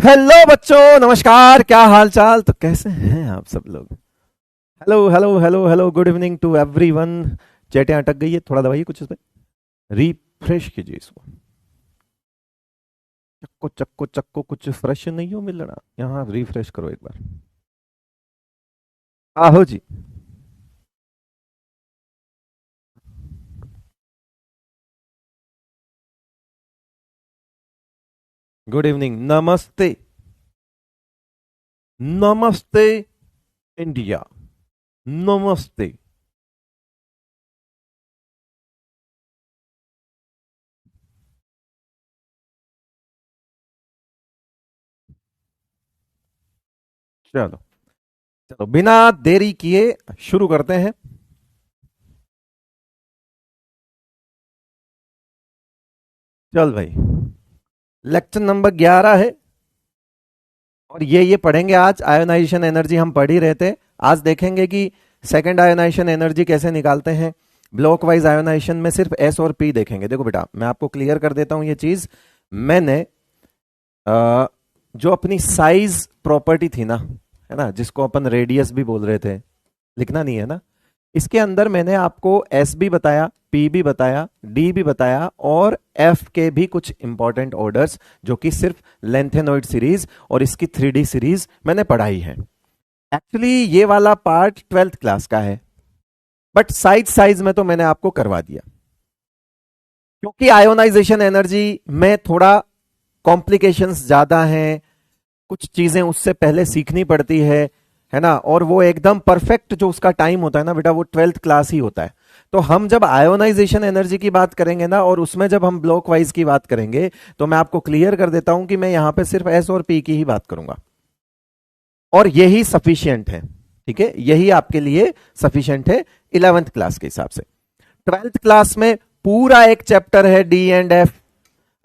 Hello बच्चों, नमस्कार। क्या हाल चाल? तो कैसे हैं आप सब लोग? Hello hello hello hello, good evening to everyone. चैटें अटक गई है, थोड़ा दबाइए कुछ इस पे, रिफ्रेश कीजिए इसको। चक्को चक्को चक्को, कुछ फ्रेश नहीं हो मिल रहा यहाँ? रिफ्रेश करो एक बार। आहो जी। गुड इवनिंग, नमस्ते। नमस्ते इंडिया। नमस्ते। चलो चलो, बिना देरी किए शुरू करते हैं। चल भाई, लेक्चर नंबर 11 है और ये पढ़ेंगे आज। आयोनाइजेशन एनर्जी हम पढ़ ही रहे थे। आज देखेंगे कि सेकंड आयोनाइजेशन एनर्जी कैसे निकालते हैं। ब्लॉक वाइज आयोनाइजेशन में सिर्फ एस और पी देखेंगे। देखो बेटा, मैं आपको क्लियर कर देता हूं ये चीज। मैंने अ, जो अपनी साइज प्रॉपर्टी थी ना, है ना, जिसको अपन रेडियस भी बोल रहे थे, लिखना नहीं है ना, इसके अंदर मैंने आपको एस भी बताया, पी भी बताया, डी भी बताया और एफ के भी कुछ इंपॉर्टेंट ऑर्डर्स, जो कि सिर्फ लेंथेनॉइड सीरीज और इसकी 3D सीरीज मैंने पढ़ाई है। एक्चुअली ये वाला पार्ट 12th क्लास का है, बट साइज साइज में तो मैंने आपको करवा दिया, क्योंकि आयोनाइजेशन एनर्जी में थोड़ा कॉम्प्लिकेशंस ज्यादा हैं। कुछ चीजें उससे पहले सीखनी पड़ती है ना, और वो एकदम परफेक्ट जो उसका टाइम होता है ना बेटा, वो 12th क्लास ही होता है। तो हम जब आयोनाइजेशन एनर्जी की बात करेंगे ना, और उसमें जब हम ब्लॉक वाइज की बात करेंगे, तो मैं आपको क्लियर कर देता हूं कि मैं यहां पे सिर्फ एस और पी की ही बात करूंगा, और यही सफिशियंट है। ठीक है, यही आपके लिए सफिशियंट है 11th क्लास के हिसाब से। 12th क्लास में पूरा एक चैप्टर है डी एंड एफ।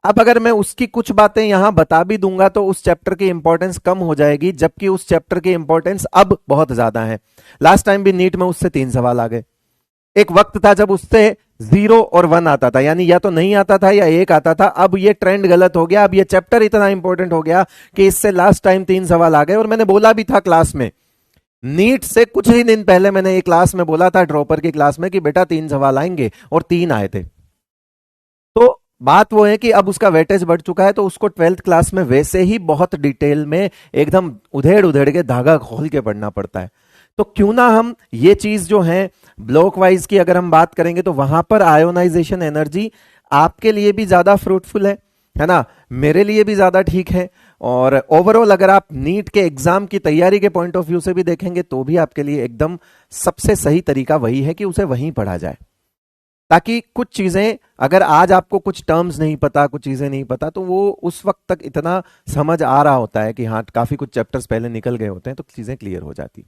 अब अगर मैं उसकी कुछ बातें यहां बता भी दूंगा तो उस चैप्टर की इंपॉर्टेंस कम हो जाएगी, जबकि उस चैप्टर की इंपॉर्टेंस अब बहुत ज्यादा है। लास्ट टाइम भी नीट में उससे 3 सवाल आ गए। एक वक्त था जब उससे 0 और 1 आता था, यानी या तो नहीं आता था या 1 आता था। अब ये ट्रेंड गलत हो गया। अब ये चैप्टर इतना इंपॉर्टेंट हो गया कि इससे लास्ट टाइम 3 सवाल आ गए। और मैंने बोला भी था क्लास में, नीट से कुछ ही दिन पहले मैंने एक क्लास में बोला था, ड्रॉपर की क्लास में, कि बेटा 3 सवाल आएंगे, और 3 आए थे। तो बात वो है कि अब उसका वेटेज बढ़ चुका है, तो उसको 12th क्लास में वैसे ही बहुत डिटेल में एकदम उधेड़ उधेड़ के धागा खोल के पढ़ना पड़ता है। तो क्यों ना हम ये चीज जो है ब्लॉक वाइज की अगर हम बात करेंगे, तो वहां पर आयोनाइजेशन एनर्जी आपके लिए भी ज्यादा फ्रूटफुल है ना, मेरे लिए भी ज्यादा ठीक है। और ओवरऑल अगर आप नीट के एग्जाम की तैयारी के पॉइंट ऑफ व्यू से भी देखेंगे, तो भी आपके लिए एकदम सबसे सही तरीका वही है कि उसे वहीं पढ़ा जाए, ताकि कुछ चीजें, अगर आज आपको कुछ टर्म्स नहीं पता, कुछ चीजें नहीं पता, तो वो उस वक्त तक इतना समझ आ रहा होता है कि हाँ, काफी कुछ चैप्टर्स पहले निकल गए होते हैं, तो चीजें क्लियर हो जाती।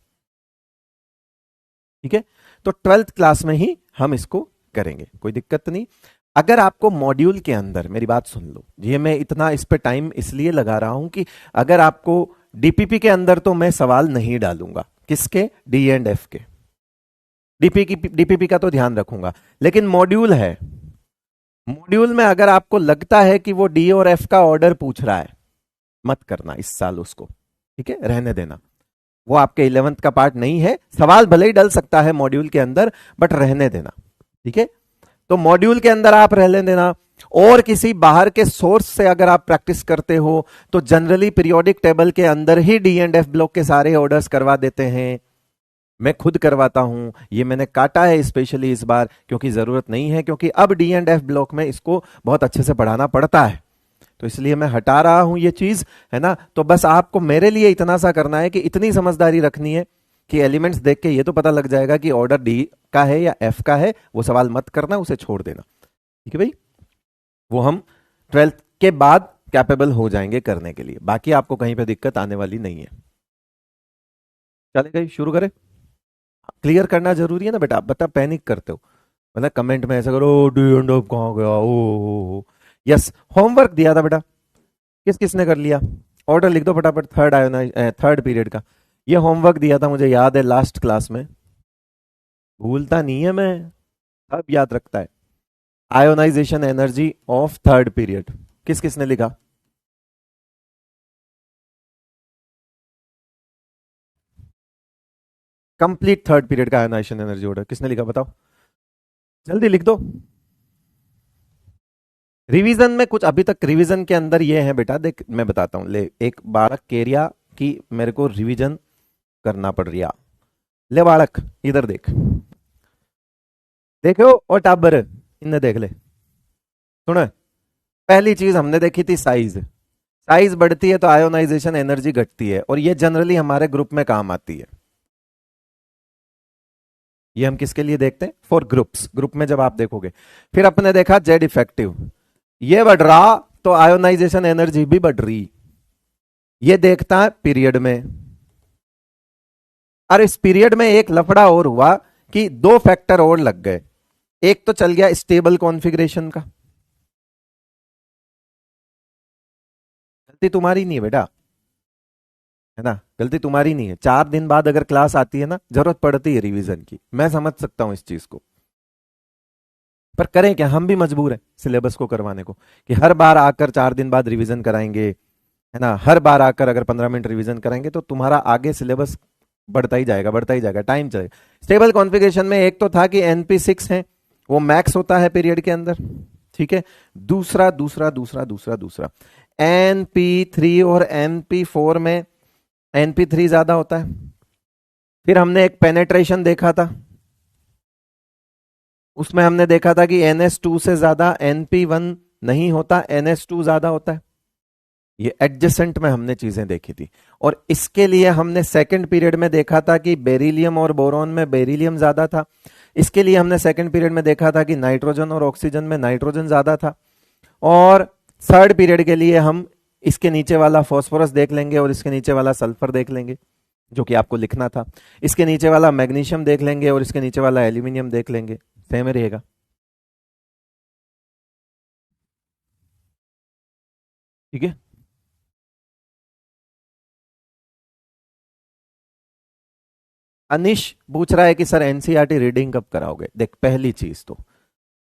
ठीक है, तो 12th क्लास में ही हम इसको करेंगे, कोई दिक्कत नहीं। अगर आपको मॉड्यूल के अंदर, मेरी बात सुन लो, ये मैं इतना इस पे टाइम इसलिए लगा रहा हूं कि अगर आपको डीपीपी के अंदर, तो मैं सवाल नहीं डालूंगा किसके, डी एंड एफ के। डीपीपी का तो ध्यान रखूंगा, लेकिन मॉड्यूल है, मॉड्यूल में अगर आपको लगता है कि वो डी और एफ का ऑर्डर पूछ रहा है, मत करना इस साल उसको। ठीक है, रहने देना। वो आपके 11th का पार्ट नहीं है। सवाल भले ही डल सकता है मॉड्यूल के अंदर, बट रहने देना। ठीक है, तो मॉड्यूल के अंदर आप रहने देना। और किसी बाहर के सोर्स से अगर आप प्रैक्टिस करते हो, तो जनरली पीरियोडिक टेबल के अंदर ही डी एंड एफ ब्लॉक के सारे ऑर्डर्स करवा देते हैं। मैं खुद करवाता हूं, ये मैंने काटा है स्पेशली इस बार, क्योंकि जरूरत नहीं है, क्योंकि अब डी एंड एफ ब्लॉक में इसको बहुत अच्छे से पढ़ाना पड़ता है, तो इसलिए मैं हटा रहा हूं ये चीज, है ना। तो बस आपको मेरे लिए इतना सा करना है कि इतनी समझदारी रखनी है कि एलिमेंट्स देख के ये तो पता लग जाएगा कि ऑर्डर डी का है या एफ का है। वो सवाल मत करना, उसे छोड़ देना। ठीक है भाई, वो हम 12th के बाद कैपेबल हो जाएंगे करने के लिए। बाकी आपको कहीं पे दिक्कत आने वाली नहीं है। चलेगा, शुरू करें। क्लियर करना जरूरी है ना बेटा, आप बता पैनिक करते हो, मतलब कमेंट में ऐसा करो, डू एंड ऑफ कहाँ गया, ओ। यस, होमवर्क दिया था बेटा, किस किसने कर लिया? ऑर्डर लिख दो फटाफट, थर्ड पीरियड का। ये होमवर्क दिया था, मुझे याद है लास्ट क्लास में, भूलता नहीं है मैं, सब याद रखता है। Ionization energy of third period, किस किसने लिखा? कंप्लीट थर्ड पीरियड का आयोनाइजेशन एनर्जी ऑर्डर किसने लिखा बताओ, जल्दी लिख दो। रिवीजन में कुछ अभी तक रिवीजन के अंदर ये है बेटा, देख मैं बताता हूं, ले एक बालक केरिया की मेरे को रिवीजन करना पड़ रहा। ले बालक इधर देख, देखो और टाबर इन्हें देख ले, सुन। पहली चीज हमने देखी थी साइज, साइज बढ़ती है तो आयोनाइजेशन एनर्जी घटती है, और ये जनरली हमारे ग्रुप में काम आती है। ये हम किसके लिए देखते हैं, फॉर ग्रुप्स, ग्रुप में जब आप देखोगे। फिर अपने देखा जेड इफेक्टिव, ये बढ़ रहा तो आयोनाइजेशन एनर्जी भी बढ़ रही। ये देखता है पीरियड में, और इस पीरियड में एक लफड़ा और हुआ कि दो फैक्टर और लग गए। एक तो चल गया स्टेबल कॉन्फ़िगरेशन का, गलती तुम्हारी नहीं है बेटा, है ना, गलती तुम्हारी नहीं है। 4 दिन बाद अगर क्लास आती है ना, जरूरत पड़ती है रिवीजन की, मैं समझ सकता हूं इस चीज को, पर करें क्या, हम भी मजबूर हैं सिलेबस को करवाने को, कि हर बार आकर 4 दिन बाद रिवीजन कराएंगे, है ना, हर बार आकर अगर 15 मिनट रिवीजन कराएंगे तो तुम्हारा आगे सिलेबस बढ़ता ही जाएगा, बढ़ता ही जाएगा, टाइम चलेगा। स्टेबल कॉन्फ़िगरेशन में एक तो था कि NP6 है, वो मैक्स होता है पीरियड के अंदर, ठीक है। दूसरा दूसरा दूसरा दूसरा दूसरा NP3 और NP4 में NP3 ज्यादा होता है। फिर हमने एक पेनेट्रेशन देखा था, उसमें हमने देखा था कि NS2 से ज्यादा NP1 नहीं होता, NS2 ज्यादा होता है। ये एडजेसेंट में हमने चीजें देखी थी, और इसके लिए हमने सेकंड पीरियड में देखा था कि बेरिलियम और बोरॉन में बेरिलियम ज्यादा था। इसके लिए हमने सेकंड पीरियड में देखा था कि नाइट्रोजन और ऑक्सीजन में नाइट्रोजन ज्यादा था। और थर्ड पीरियड के लिए हम इसके नीचे वाला फॉस्फोरस देख लेंगे और इसके नीचे वाला सल्फर देख लेंगे, जो कि आपको लिखना था। इसके नीचे वाला मैग्नीशियम देख लेंगे और इसके नीचे वाला एल्यूमिनियम देख लेंगे, सेम ही रहेगा, ठीक है। अनिश पूछ रहा है कि सर एनसीईआरटी रीडिंग कब कराओगे। देख पहली चीज तो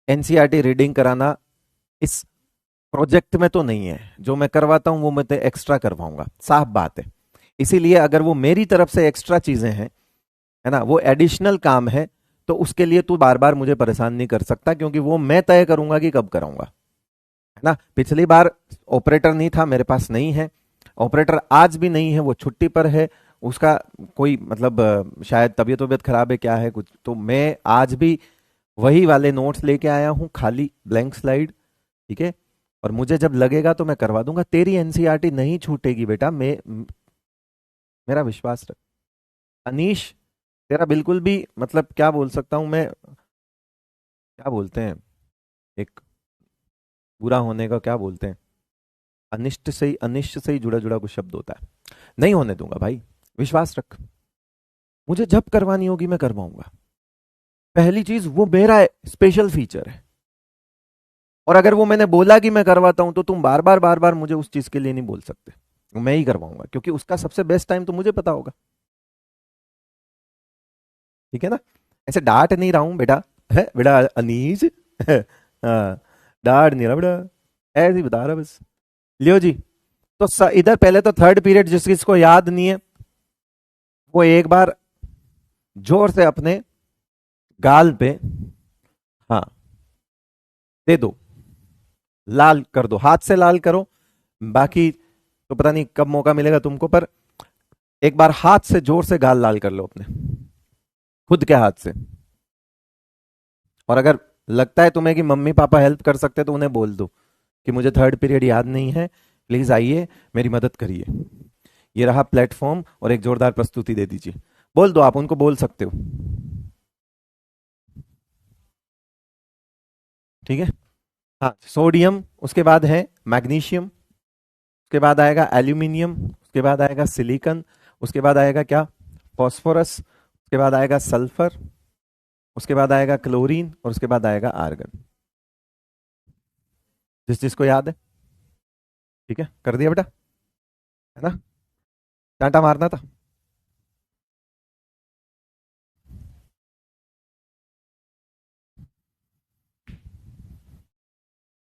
एनसीईआरटी रीडिंग कराना इस प्रोजेक्ट में तो नहीं है, जो मैं करवाता हूं वो मैं एक्स्ट्रा करवाऊंगा, साफ बात है। इसीलिए अगर वो मेरी तरफ से एक्स्ट्रा चीजें हैं, है ना, वो एडिशनल काम है, तो उसके लिए तू बार बार मुझे परेशान नहीं कर सकता, क्योंकि वो मैं तय करूंगा कि कब कराऊंगा, है ना। पिछली बार ऑपरेटर नहीं था, मेरे पास नहीं है ऑपरेटर, आज भी नहीं है, वो छुट्टी पर है, उसका कोई मतलब शायद तबीयत वबीयत खराब है, क्या है कुछ, तो मैं आज भी वही वाले नोट्स लेके आया हूं, खाली ब्लैंक स्लाइड, ठीक है। और मुझे जब लगेगा तो मैं करवा दूंगा, तेरी एनसीईआरटी नहीं छूटेगी बेटा, मेरा विश्वास रख। अनीश तेरा बिल्कुल भी मतलब क्या बोल सकता हूं मैं, क्या बोलते हैं, एक बुरा होने का क्या बोलते हैं, अनिष्ट से ही जुड़ा जुड़ा कुछ शब्द होता है। नहीं होने दूंगा भाई, विश्वास रख, मुझे जब करवानी होगी मैं करवाऊंगा। पहली चीज वो मेरा स्पेशल फीचर है, और अगर वो मैंने बोला कि मैं करवाता हूं तो तुम बार बार मुझे उस चीज के लिए नहीं बोल सकते, मैं ही करवाऊंगा, क्योंकि उसका सबसे बेस्ट टाइम तो मुझे पता होगा, ठीक है ना। ऐसे डांट नहीं रहा हूं बेटा, है बेटा अनीज हाँ, डांट नहीं रहा बेटा, ऐसे ही बता रहा बस। लियो जी, तो इधर पहले तो थर्ड पीरियड जिस किसको याद नहीं है, वो एक बार जोर से अपने गाल पे, हाँ, दे दो, लाल कर दो, हाथ से लाल करो, बाकी तो पता नहीं कब मौका मिलेगा तुमको, पर एक बार हाथ से जोर से गाल लाल कर लो अपने खुद के हाथ से। और अगर लगता है तुम्हें कि मम्मी पापा हेल्प कर सकते तो उन्हें बोल दो कि मुझे थर्ड पीरियड याद नहीं है, प्लीज आइए मेरी मदद करिए, ये रहा प्लेटफॉर्म, और एक जोरदार प्रस्तुति दे दीजिए। बोल दो, आप उनको बोल सकते हो, ठीक है। हाँ, सोडियम, उसके बाद है मैग्नीशियम, उसके बाद आएगा एल्यूमिनियम, उसके बाद आएगा सिलिकॉन, उसके बाद आएगा क्या, फॉस्फोरस, उसके बाद आएगा सल्फर, उसके बाद आएगा क्लोरीन, और उसके बाद आएगा आर्गन। जिस जिसको याद है, ठीक है, कर दिया बेटा, है ना, चांटा मारना था।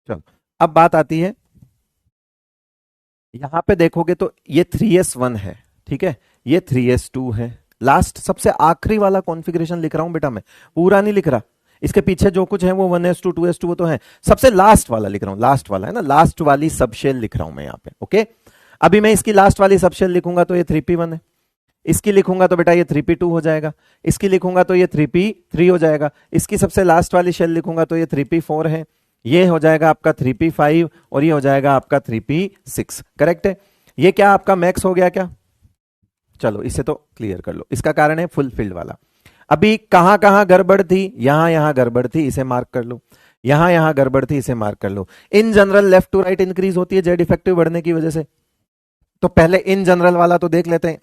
चलो, अब बात आती है, यहां पे देखोगे तो ये 3s1 है, ठीक है, ये 3s2 है, लास्ट सबसे आखिरी वाला कॉन्फ़िगरेशन लिख रहा हूं बेटा, मैं पूरा नहीं लिख रहा। इसके पीछे जो कुछ है वो 1s2 2s2 वो तो है, सबसे लास्ट वाला लिख रहा हूं, लास्ट वाला है ना, लास्ट वाली सबशेल लिख रहा हूं मैं यहां पे। ओके, अभी मैं इसकी लास्ट वाली सबशेल लिखूंगा तो ये 3p1 है, इसकी लिखूंगा तो बेटा ये 3p2 हो जाएगा, इसकी लिखूंगा तो ये 3p3 हो जाएगा, इसकी सबसे लास्ट वाली शेल लिखूंगा तो ये 3p4 है, ये हो जाएगा आपका 3p5 और ये हो जाएगा आपका 3p6। करेक्ट है? ये क्या आपका मैक्स हो गया क्या? चलो इसे तो क्लियर कर लो, इसका कारण है फुलफिल्ड वाला। अभी कहां कहां गड़बड़ थी? यहां यहां गड़बड़ थी, इसे मार्क कर लो, यहां यहां गड़बड़ थी, इसे मार्क कर लो। In general left to right increase होती है जेड इफेक्टिव बढ़ने की वजह से, तो पहले इन जनरल वाला तो देख लेते हैं,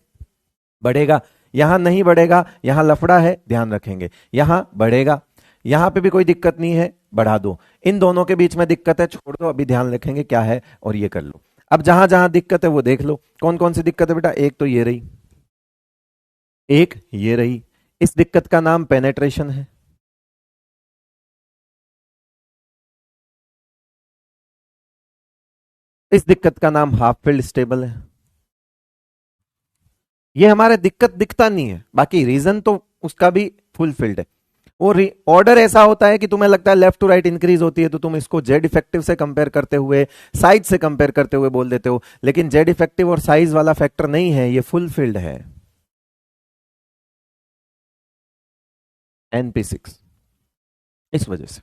बढ़ेगा, यहां नहीं बढ़ेगा, यहां लफड़ा है, ध्यान रखेंगे, यहां बढ़ेगा, यहां पे भी कोई दिक्कत नहीं है, बढ़ा दो, इन दोनों के बीच में दिक्कत है, छोड़ दो, अभी ध्यान रखेंगे क्या है और ये कर लो। अब जहां जहां दिक्कत है वो देख लो, कौन कौन सी दिक्कत है बेटा? एक तो ये रही, एक ये रही, इस दिक्कत का नाम पेनेट्रेशन है, इस दिक्कत का नाम हाफ फील्ड स्टेबल है। ये हमारे दिक्कत दिखता नहीं है, बाकी रीजन तो उसका भी फुलफिल्ड है। वो ऑर्डर ऐसा होता है कि तुम्हें लगता है लेफ्ट टू राइट इंक्रीज होती है तो तुम इसको जेड इफेक्टिव से कंपेयर करते हुए, साइज से कंपेयर करते हुए बोल देते हो, लेकिन जेड इफेक्टिव और साइज वाला फैक्टर नहीं है, ये फुलफिल्ड है, NP6, इस वजह से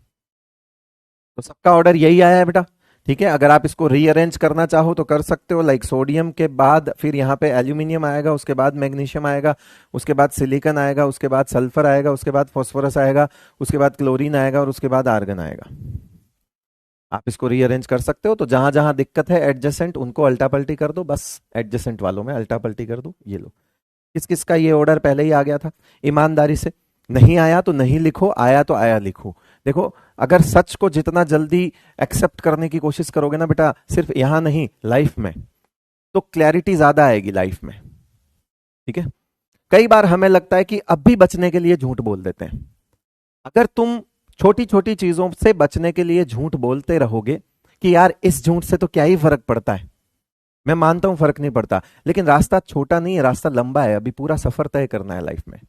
तो सबका ऑर्डर यही आया है बेटा। ठीक है, अगर आप इसको रीअरेंज करना चाहो तो कर सकते हो, लाइक सोडियम के बाद फिर यहाँ पे एल्यूमिनियम आएगा, उसके बाद मैग्नीशियम आएगा, उसके बाद सिलिकॉन आएगा, उसके बाद सल्फर आएगा, उसके बाद फॉस्फोरस आएगा, उसके बाद क्लोरीन आएगा और उसके बाद आर्गन आएगा। आप इसको रीअरेंज कर सकते हो, तो जहां जहां दिक्कत है एडजेसेंट उनको अल्टा पल्टी कर दो, बस एडजेसेंट वालों में अल्टा पल्टी कर दो। ये लो, किस किस का ये ऑर्डर पहले ही आ गया था ईमानदारी से? नहीं आया तो नहीं लिखो, आया तो आया लिखो। देखो, अगर सच को जितना जल्दी एक्सेप्ट करने की कोशिश करोगे ना बेटा, सिर्फ यहां नहीं लाइफ में, तो क्लैरिटी ज्यादा आएगी लाइफ में। ठीक है, कई बार हमें लगता है कि अब भी बचने के लिए झूठ बोल देते हैं। अगर तुम छोटी छोटी चीजों से बचने के लिए झूठ बोलते रहोगे कि यार इस झूठ से तो क्या ही फर्क पड़ता है, मैं मानता हूं फर्क नहीं पड़ता, लेकिन रास्ता छोटा नहीं है, रास्ता लंबा है, अभी पूरा सफर तय करना है लाइफ में।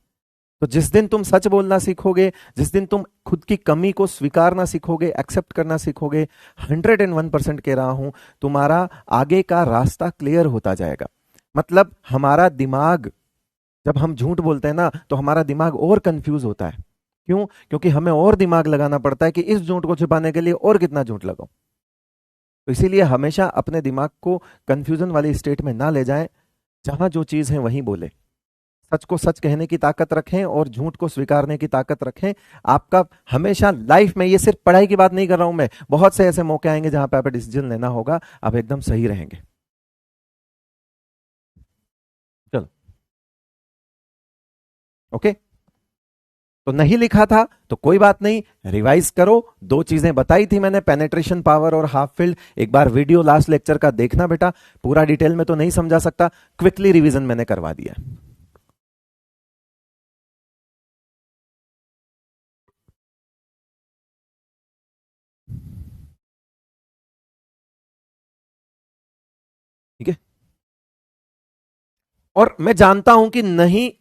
तो जिस दिन तुम सच बोलना सीखोगे, जिस दिन तुम खुद की कमी को स्वीकारना सीखोगे, एक्सेप्ट करना सीखोगे, 101% कह रहा हूं, तुम्हारा आगे का रास्ता क्लियर होता जाएगा। मतलब हमारा दिमाग, जब हम झूठ बोलते हैं ना तो हमारा दिमाग और कंफ्यूज होता है। क्यों? क्योंकि हमें और दिमाग लगाना पड़ता है कि इस झूठ को छुपाने के लिए और कितना झूठ लगाऊं। तो इसीलिए हमेशा अपने दिमाग को कंफ्यूजन वाली स्टेट में ना ले जाएं, जहां जो चीज है वहीं बोले, सच को सच कहने की ताकत रखें और झूठ को स्वीकारने की ताकत रखें। आपका हमेशा लाइफ में, ये सिर्फ पढ़ाई की बात नहीं कर रहा हूं मैं, बहुत से ऐसे मौके आएंगे जहां पे आप डिसीजन लेना होगा, आप एकदम सही रहेंगे। चलो, ओके, तो नहीं लिखा था तो कोई बात नहीं, रिवाइज करो। दो चीजें बताई थी मैंने, पेनेट्रेशन पावर और हाफ फील्ड। एक बार वीडियो लास्ट लेक्चर का देखना बेटा, पूरा डिटेल में तो नहीं समझा सकता, क्विकली रिवीजन मैंने करवा दिया। ठीक है, और मैं जानता हूं कि नहीं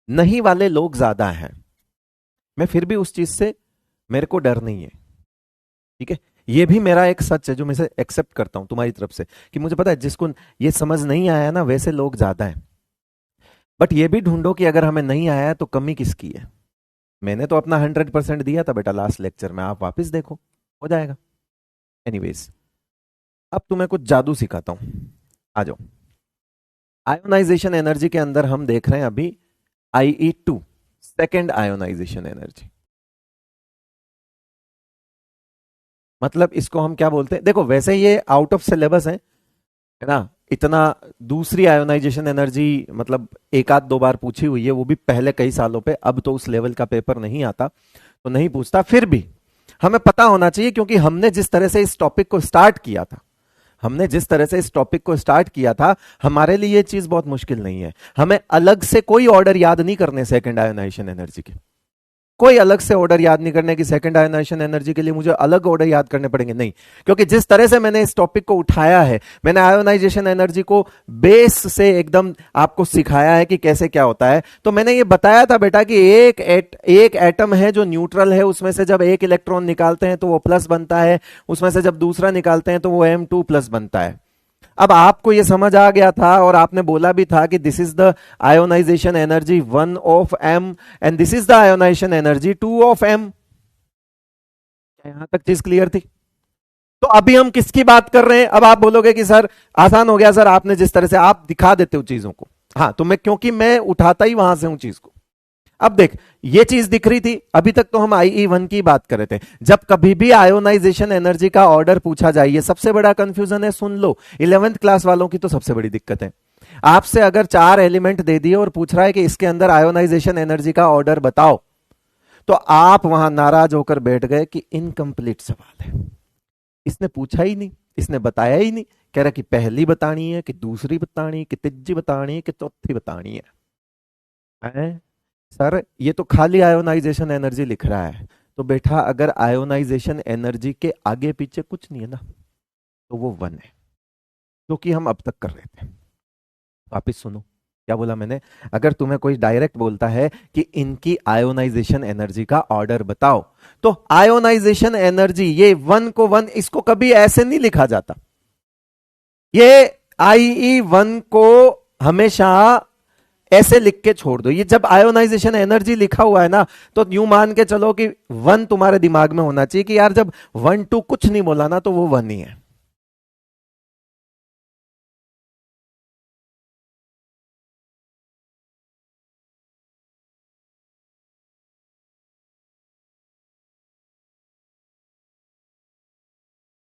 नहीं वाले लोग ज्यादा हैं, मैं फिर भी उस चीज से, मेरे को डर नहीं है। ठीक है, ये भी मेरा एक सच है जो मैं एक्सेप्ट करता हूं तुम्हारी तरफ से, कि मुझे पता है जिसको ये समझ नहीं आया ना वैसे लोग ज्यादा हैं। बट ये भी ढूंढो कि अगर हमें नहीं आया तो कमी किसकी है। मैंने तो अपना 100% दिया था बेटा लास्ट लेक्चर में, आप वापस देखो, हो जाएगा। एनीवेज, अब तुम्हें कुछ जादू सिखाता हूं, आ जाओ। आयोनाइजेशन एनर्जी के अंदर हम देख रहे हैं अभी IE2, सेकेंड आयोनाइजेशन एनर्जी। मतलब इसको हम क्या बोलते हैं? देखो, वैसे ये आउट ऑफ सिलेबस है ना, इतना दूसरी आयोनाइजेशन एनर्जी मतलब एक आध दो बार पूछी हुई है, वो भी पहले कई सालों पे, अब तो उस लेवल का पेपर नहीं आता तो नहीं पूछता, फिर भी हमें पता होना चाहिए, क्योंकि हमने जिस तरह से इस टॉपिक को स्टार्ट किया था, हमने जिस तरह से इस टॉपिक को स्टार्ट किया था, हमारे लिए ये चीज बहुत मुश्किल नहीं है। हमें अलग से कोई ऑर्डर याद नहीं करने सेकंड आयोनाइजेशन एनर्जी के, कोई अलग से ऑर्डर याद नहीं करने की सेकंड आयोनाइजेशन एनर्जी के लिए मुझे अलग ऑर्डर याद करने पड़ेंगे, नहीं। क्योंकि जिस तरह से मैंने इस टॉपिक को उठाया है, मैंने आयोनाइजेशन एनर्जी को बेस से एकदम आपको सिखाया है कि कैसे क्या होता है। तो मैंने ये बताया था बेटा कि एक एटम है जो न्यूट्रल है, उसमें से जब एक इलेक्ट्रॉन निकालते हैं तो वो प्लस बनता है, उसमें से जब दूसरा निकालते हैं तो वो M2 प्लस बनता है। अब आपको यह समझ आ गया था और आपने बोला भी था कि this is the ionisation energy 1 of M and this is the ionisation energy 2 of M। यहां तक चीज क्लियर थी? तो अभी हम किसकी बात कर रहे हैं? अब आप बोलोगे कि सर आसान हो गया सर, आपने जिस तरह से आप दिखा देते हो चीजों को। हाँ, तो मैं क्योंकि मैं उठाता ही वहां से हूं चीज को। अब देख, ये चीज दिख रही थी, अभी तक तो हम IE1 की बात कर रहे थे। जब कभी भी आयोनाइजेशन एनर्जी का ऑर्डर पूछा जाए, ये सबसे बड़ा कंफ्यूजन है, सुन लो। 11th क्लास वालों की तो सबसे बड़ी दिक्कत है। आपसे अगर 4 एलिमेंट दे दिए और पूछ रहा है कि इसके अंदर आयोनाइजेशन एनर्जी का ऑर्डर बताओ, तो आप वहां नाराज होकर बैठ गए कि इनकम्प्लीट सवाल है, इसने पूछा ही नहीं, इसने बताया ही नहीं। कह रहा कि पहली बतानी है कि दूसरी बतानी है कि तीसरी बतानी है कि चौथी बतानी है। सर ये तो खाली आयोनाइजेशन एनर्जी लिख रहा है। तो बेटा अगर आयोनाइजेशन एनर्जी के आगे पीछे कुछ नहीं है ना, तो वो 1 है, जो कि हम अब तक कर रहे थे। वापिस सुनो क्या बोला मैंने। अगर तुम्हें कोई डायरेक्ट बोलता है कि इनकी आयोनाइजेशन एनर्जी का ऑर्डर बताओ, तो आयोनाइजेशन एनर्जी ये 1 को 1, इसको कभी ऐसे नहीं लिखा जाता। ये IE1 को हमेशा ऐसे लिख के छोड़ दो। ये जब आयोनाइजेशन एनर्जी लिखा हुआ है ना, तो यूं मान के चलो कि 1 तुम्हारे दिमाग में होना चाहिए कि यार जब 1 2 कुछ नहीं बोला ना, तो वो 1 ही है।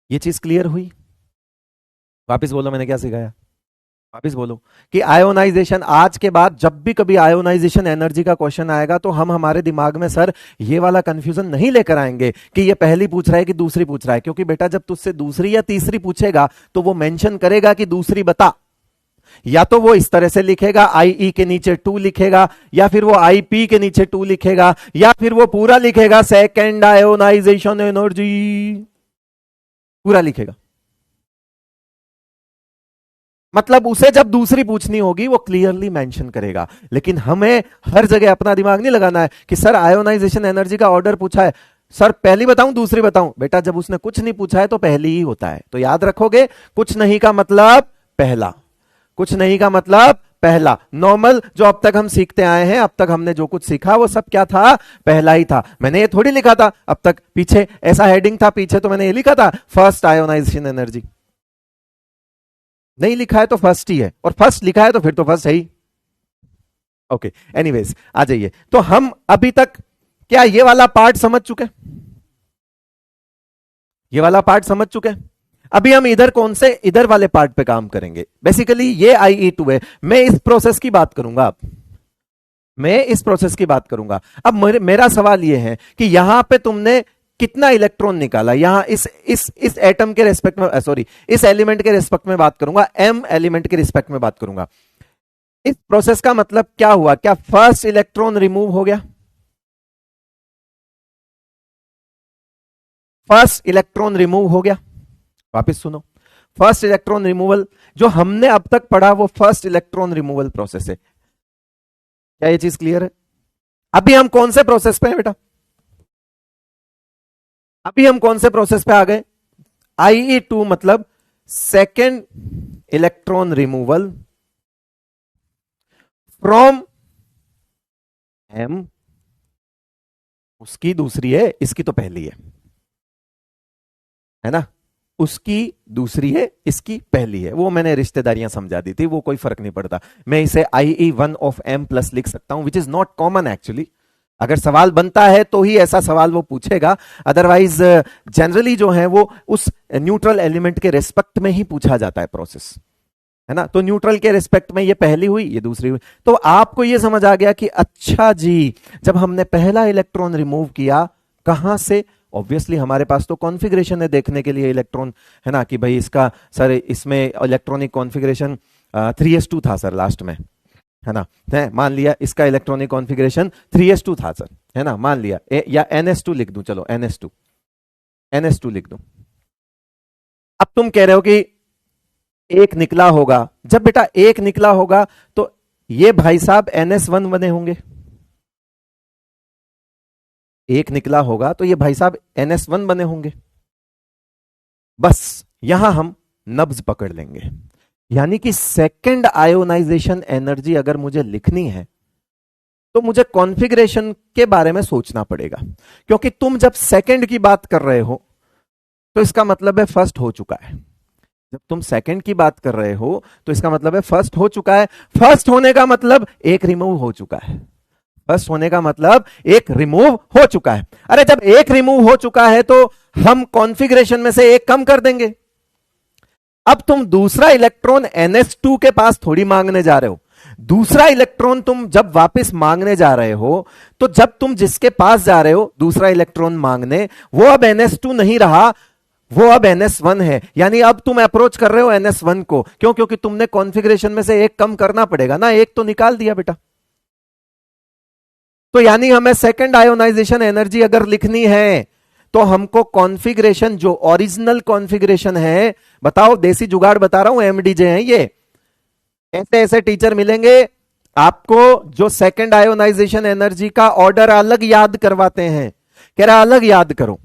ये चीज क्लियर हुई? वापिस बोलो मैंने क्या सिखाया, वापिस बोलो कि आयोनाइजेशन, आज के बाद जब भी कभी आयोनाइजेशन एनर्जी का क्वेश्चन आएगा तो हम हमारे दिमाग में सर ये वाला कंफ्यूजन नहीं लेकर आएंगे कि ये पहली पूछ रहा है कि दूसरी पूछ रहा है। क्योंकि बेटा जब तुझसे दूसरी या तीसरी पूछेगा तो वो मेंशन करेगा कि दूसरी बता। या तो वो इस तरह से लिखेगा, IE के नीचे 2 लिखेगा, या फिर वो IP के नीचे 2 लिखेगा, या फिर वो पूरा लिखेगा सेकेंड आयोनाइजेशन एनर्जी, पूरा लिखेगा। मतलब उसे जब दूसरी पूछनी होगी वो क्लियरली मेंशन करेगा। लेकिन हमें हर जगह अपना दिमाग नहीं लगाना है कि सर आयोनाइजेशन एनर्जी का ऑर्डर पूछा है, सर पहली बताऊं दूसरी बताऊं। बेटा जब उसने कुछ नहीं पूछा है तो पहली ही होता है। तो याद रखोगे, कुछ नहीं का मतलब पहला, कुछ नहीं का मतलब पहला। नॉर्मल जो अब तक हम सीखते आए हैं, अब तक हमने जो कुछ सीखा वो सब क्या था, पहला ही था। मैंने ये थोड़ी लिखा था अब तक, पीछे ऐसा हेडिंग था, पीछे तो मैंने ये लिखा था फर्स्ट आयोनाइजेशन एनर्जी। नहीं लिखा है तो फर्स्ट ही है, और फर्स्ट लिखा है तो फिर तो फर्स्ट है ही। ओके, एनीवेज आ जाइए। तो हम अभी तक क्या ये वाला पार्ट समझ चुके? ये वाला पार्ट समझ चुके? अभी हम इधर कौन से, इधर वाले पार्ट पे काम करेंगे। बेसिकली ये IE2 है। मैं इस प्रोसेस की बात करूंगा, अब मैं इस प्रोसेस की बात करूंगा। अब मेरा सवाल ये है कि यहां पे तुमने कितना इलेक्ट्रॉन निकाला। यहां इस एटम के रेस्पेक्ट में, सॉरी इस एलिमेंट के रेस्पेक्ट में बात करूंगा, M एलिमेंट के रेस्पेक्ट में बात करूंगा। इस प्रोसेस का मतलब क्या हुआ? क्या फर्स्ट इलेक्ट्रॉन रिमूव हो गया? फर्स्ट इलेक्ट्रॉन रिमूव हो गया। वापस सुनो, फर्स्ट इलेक्ट्रॉन रिमूवल जो हमने अब तक पढ़ा वो फर्स्ट इलेक्ट्रॉन रिमूवल प्रोसेस है। क्या ये चीज क्लियर है? अभी हम कौन से प्रोसेस पे हैं बेटा? अभी हम कौन से प्रोसेस पे आ गए? IE2 मतलब second electron removal from M। उसकी दूसरी है, इसकी तो पहली है ना? उसकी दूसरी है, इसकी पहली है। वो मैंने रिश्तेदारियां समझा दी थी, वो कोई फर्क नहीं पड़ता। मैं इसे IE1 ऑफ M प्लस लिख सकता हूं, which is not common actually. अगर सवाल बनता है तो ही ऐसा सवाल वो पूछेगा, अदरवाइज जनरली जो है वो उस न्यूट्रल एलिमेंट के रेस्पेक्ट में ही पूछा जाता है प्रोसेस, है ना? तो न्यूट्रल के रेस्पेक्ट में ये पहली हुई, ये दूसरी हुई। तो आपको ये समझ आ गया कि अच्छा जी, जब हमने पहला इलेक्ट्रॉन रिमूव किया, कहां से? ऑब्वियसली हमारे पास तो कॉन्फ़िगरेशन है देखने के लिए इलेक्ट्रॉन, है ना? कि भाई इसका सर इसमें इलेक्ट्रॉनिक कॉन्फ़िगरेशन 3s2 था सर लास्ट में, है ना, है मान लिया इसका इलेक्ट्रॉनिक कॉन्फ़िगरेशन 3s2 था सर, है ना, मान लिया या ns2 लिख दूं, चलो ns2 लिख दूं। अब तुम कह रहे हो कि एक निकला होगा, जब बेटा एक निकला होगा तो ये भाई साहब ns1 बने होंगे, एक निकला होगा तो ये भाई साहब ns1 बने होंगे। बस यहां हम नब्ज पकड़ लेंगे, यानी कि सेकंड आयोनाइजेशन एनर्जी अगर मुझे लिखनी है तो मुझे कॉन्फ़िगरेशन के बारे में सोचना पड़ेगा, क्योंकि तुम जब सेकंड की बात कर रहे हो तो इसका मतलब है फर्स्ट हो चुका है। जब तुम सेकंड की बात कर रहे हो तो इसका मतलब है फर्स्ट हो चुका है। फर्स्ट होने का मतलब एक रिमूव हो चुका है, फर्स्ट होने का मतलब एक रिमूव हो चुका है। अरे जब एक रिमूव हो चुका है तो हम कॉन्फ़िगरेशन में से एक कम कर देंगे। अब तुम दूसरा इलेक्ट्रॉन ns2 के पास थोड़ी मांगने जा रहे हो, दूसरा इलेक्ट्रॉन तुम जब वापस मांगने जा रहे हो तो जब तुम जिसके पास जा रहे हो दूसरा इलेक्ट्रॉन मांगने, वो अब ns2 नहीं रहा, वो अब ns1 है। यानी अब तुम अप्रोच कर रहे हो ns1 को, क्यों? क्योंकि तुमने कॉन्फ़िगरेशन में से एक कम करना पड़ेगा ना, एक तो निकाल दिया बेटा। तो यानी हमें सेकंड आयोनाइजेशन एनर्जी अगर लिखनी है तो हमको कॉन्फ़िगरेशन जो ओरिजिनल कॉन्फ़िगरेशन है, बताओ देसी जुगाड़ बता रहा हूं, एमडीजे हैं ये, ऐसे ऐसे टीचर मिलेंगे आपको जो सेकंड आयोनाइजेशन एनर्जी का ऑर्डर अलग याद करवाते हैं, कह रहा अलग याद करो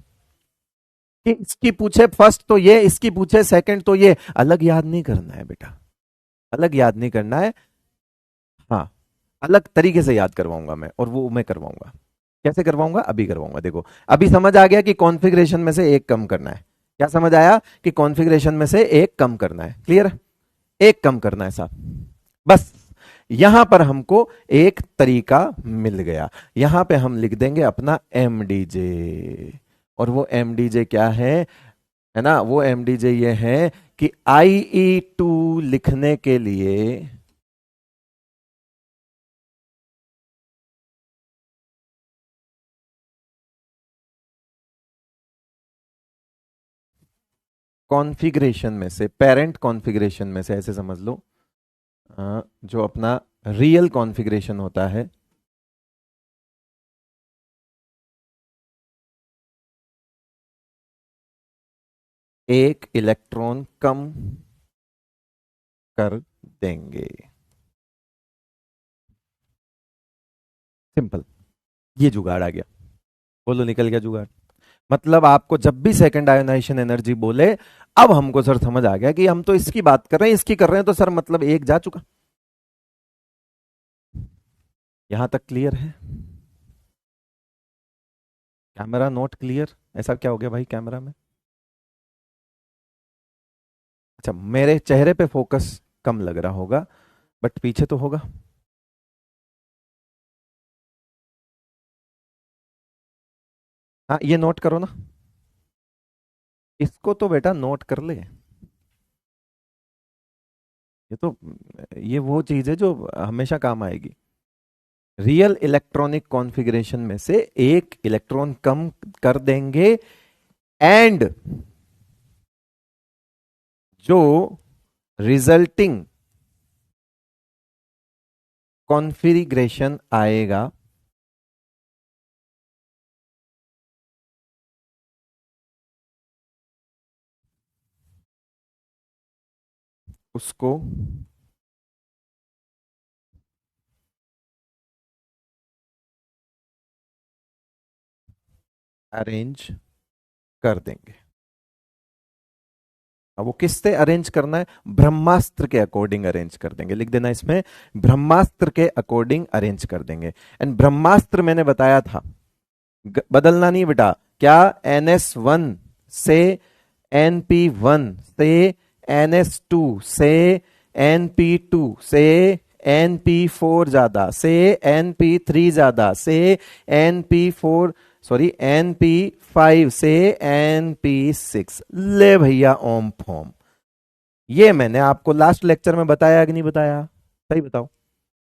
कि इसकी पूछे फर्स्ट तो ये, इसकी पूछे सेकंड तो ये। अलग याद नहीं करना है बेटा, अलग याद नहीं करना है, हाँ अलग तरीके से याद करवाऊंगा मैं, और वो मैं करवाऊंगा। कैसे करवाऊंगा? अभी करवाऊंगा। देखो अभी समझ आ गया कि कॉन्फ़िगरेशन में से एक कम करना है। क्या समझ आया? कि कॉन्फ़िगरेशन में से एक कम करना है। क्लियर? एक कम करना है साहब। बस यहां पर हमको एक तरीका मिल गया, यहां पे हम लिख देंगे अपना एमडीजे। और वो एमडीजे क्या है ना, वो एमडीजे ये है कि IE2 लिखने के लिए कॉन्फ़िगरेशन में से, पेरेंट कॉन्फ़िगरेशन में से, ऐसे समझ लो जो अपना रियल कॉन्फ़िगरेशन होता है, एक इलेक्ट्रॉन कम कर देंगे। सिंपल, ये जुगाड़ आ गया। बोलो निकल गया जुगाड़। मतलब आपको जब भी सेकंड आयोनाइजेशन एनर्जी बोले, अब हमको सर समझ आ गया कि हम तो इसकी बात कर रहे हैं, इसकी कर रहे हैं, तो सर मतलब एक जा चुका। यहां तक क्लियर है? Camera note clear? ऐसा क्या हो गया भाई कैमरा में? अच्छा, मेरे चेहरे पे फोकस कम लग रहा होगा, बट पीछे तो होगा। हाँ ये नोट करो ना, इसको तो बेटा नोट कर ले। ये तो, ये वो चीज है जो हमेशा काम आएगी। रियल इलेक्ट्रॉनिक कॉन्फ़िगरेशन में से एक इलेक्ट्रॉन कम कर देंगे, एंड जो रिजल्टिंग कॉन्फ़िगरेशन आएगा उसको अरेंज कर देंगे। अब वो किससे अरेंज करना है? ब्रह्मास्त्र के अकॉर्डिंग अरेंज कर देंगे। लिख देना इसमें, ब्रह्मास्त्र के अकॉर्डिंग अरेंज कर देंगे। एंड ब्रह्मास्त्र मैंने बताया था, बदलना नहीं बेटा। क्या? NS1 से NP1 से NS2 से NP2 से NP4 ज्यादा से NP3 ज्यादा से NP4 सॉरी NP5 से NP6। ले भैया ओम फॉर्म। ये मैंने आपको लास्ट लेक्चर में बताया कि नहीं बताया? सही बताओ,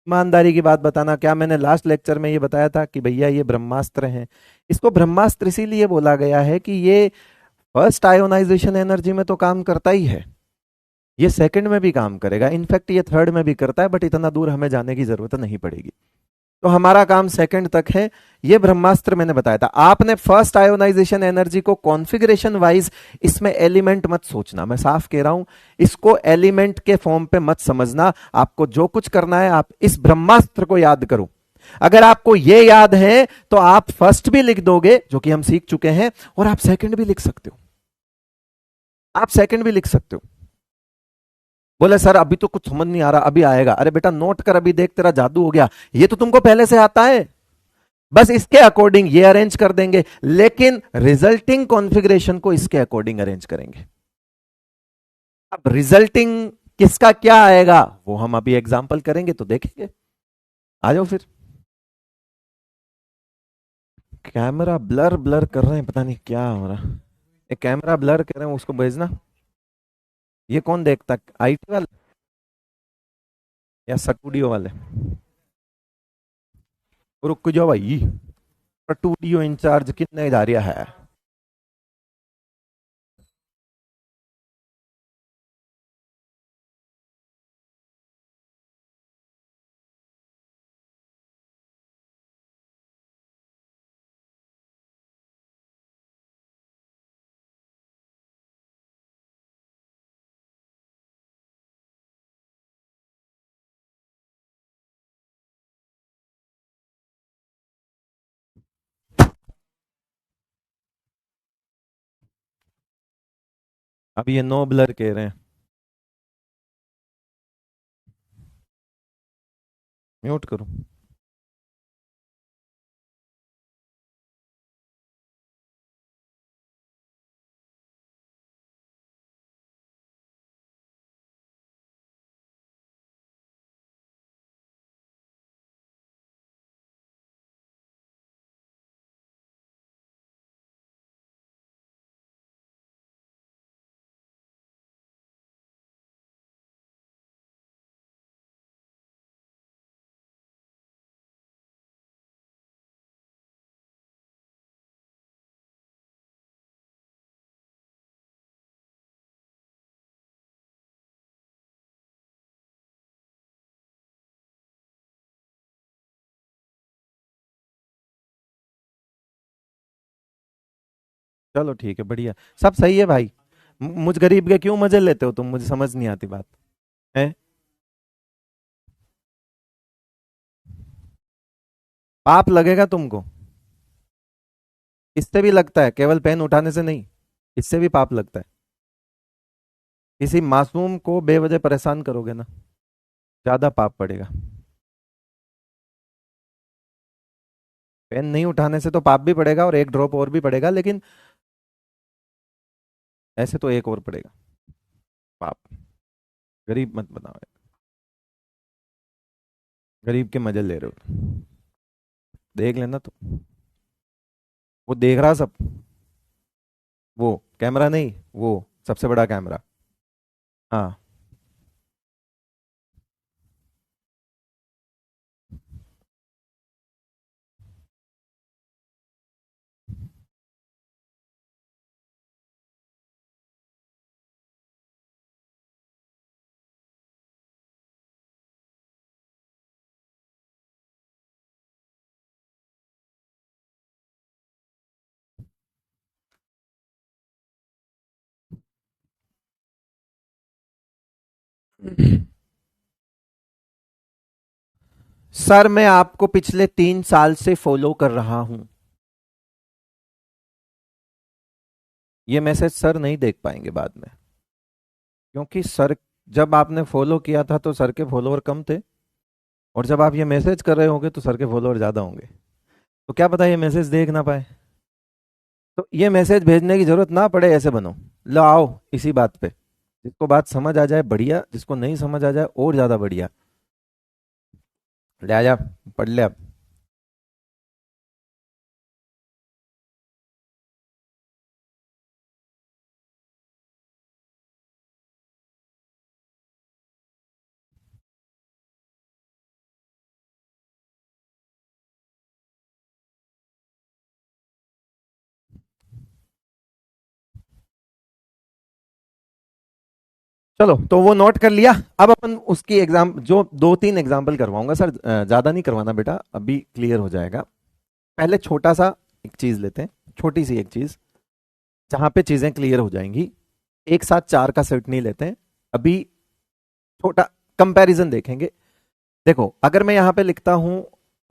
ईमानदारी की बात बताना। क्या मैंने लास्ट लेक्चर में ये बताया था कि भैया ये ब्रह्मास्त्र हैं? इसको ब्रह्मास्त्र इसीलिए बोला गया है कि ये फर्स्ट आयोनाइजेशन एनर्जी में तो काम करता ही है, ये सेकंड में भी काम करेगा, इनफैक्ट ये थर्ड में भी करता है, बट इतना दूर हमें जाने की जरूरत नहीं पड़ेगी। तो हमारा काम सेकंड तक है। ये ब्रह्मास्त्र मैंने बताया था। आपने फर्स्ट आयोनाइजेशन एनर्जी को कॉन्फ़िगरेशन वाइज, इसमें एलिमेंट मत सोचना, मैं साफ कह रहा हूं, इसको एलिमेंट के फॉर्म पे मत समझना। आपको जो कुछ करना है, आप इस ब्रह्मास्त्र को याद करो। अगर आपको ये याद है तो आप फर्स्ट भी लिख दोगे, जो कि हम सीख चुके हैं, और आप सेकंड भी लिख सकते हो। आप सेकंड भी लिख सकते हो। बोले सर अभी तो कुछ समझ नहीं आ रहा, अभी आएगा। अरे बेटा नोट कर, अभी देख तेरा जादू हो गया। ये तो तुमको पहले से आता है, बस इसके अकॉर्डिंग ये अरेंज कर देंगे, लेकिन रिजल्टिंग कॉन्फ़िगरेशन को इसके अकॉर्डिंग अरेंज करेंगे। अब रिजल्टिंग किसका क्या आएगा वो हम अभी एग्जांपल करेंगे तो देखेंगे। आ जाओ फिर। कैमरा ब्लर ब्लर कर रहे हैं, पता नहीं क्या हो रहा। ये कैमरा ब्लर कर रहे हैं, उसको भेजना। ये कौन देखता, आईटी वाले या स्टूडियो वाले? रुक जाओ भाई, स्टूडियो इंचार्ज कितने जा रहा है? अब ये नो ब्लर कह रहे हैं, म्यूट करो। चलो ठीक है, बढ़िया, सब सही है भाई। मुझ गरीब के क्यों मजे लेते हो तुम, मुझे समझ नहीं आती बात है। पाप लगेगा तुमको, इससे भी लगता है, केवल पेन उठाने से नहीं, इससे भी पाप लगता है। किसी मासूम को बेवजह परेशान करोगे ना, ज्यादा पाप पड़ेगा। पेन नहीं उठाने से तो पाप भी पड़ेगा, और एक ड्रॉप और भी पड़ेगा, लेकिन ऐसे तो एक और पड़ेगा पाप। गरीब मत बनाओ, गरीब के मजे ले रहे हो। देख लेना तो, वो देख रहा सब, वो कैमरा नहीं, वो सबसे बड़ा कैमरा। हाँ। सर मैं आपको पिछले 3 साल से फॉलो कर रहा हूं। ये मैसेज सर नहीं देख पाएंगे बाद में, क्योंकि सर, जब आपने फॉलो किया था तो सर के फॉलोअर कम थे, और जब आप ये मैसेज कर रहे होंगे तो सर के फॉलोअर ज्यादा होंगे। तो क्या पता ये मैसेज देख ना पाए। तो ये मैसेज भेजने की जरूरत ना पड़े, ऐसे बनो। लो आओ इसी बात पे, जिसको बात समझ आ जाए बढ़िया, जिसको नहीं समझ आ जाए और ज्यादा बढ़िया। ले आ जा, पढ़ ले अब। चलो तो वो नोट कर लिया। अब अपन उसकी एग्जाम जो 2-3 एग्जाम्पल करवाऊंगा सर, ज्यादा नहीं करवाना बेटा, अभी क्लियर हो जाएगा। पहले छोटा सा एक चीज लेते हैं, छोटी सी एक चीज जहां पे चीजें क्लियर हो जाएंगी। एक साथ 4 का सेट नहीं लेते हैं अभी, छोटा कंपैरिजन देखेंगे। देखो अगर मैं यहां पे लिखता हूं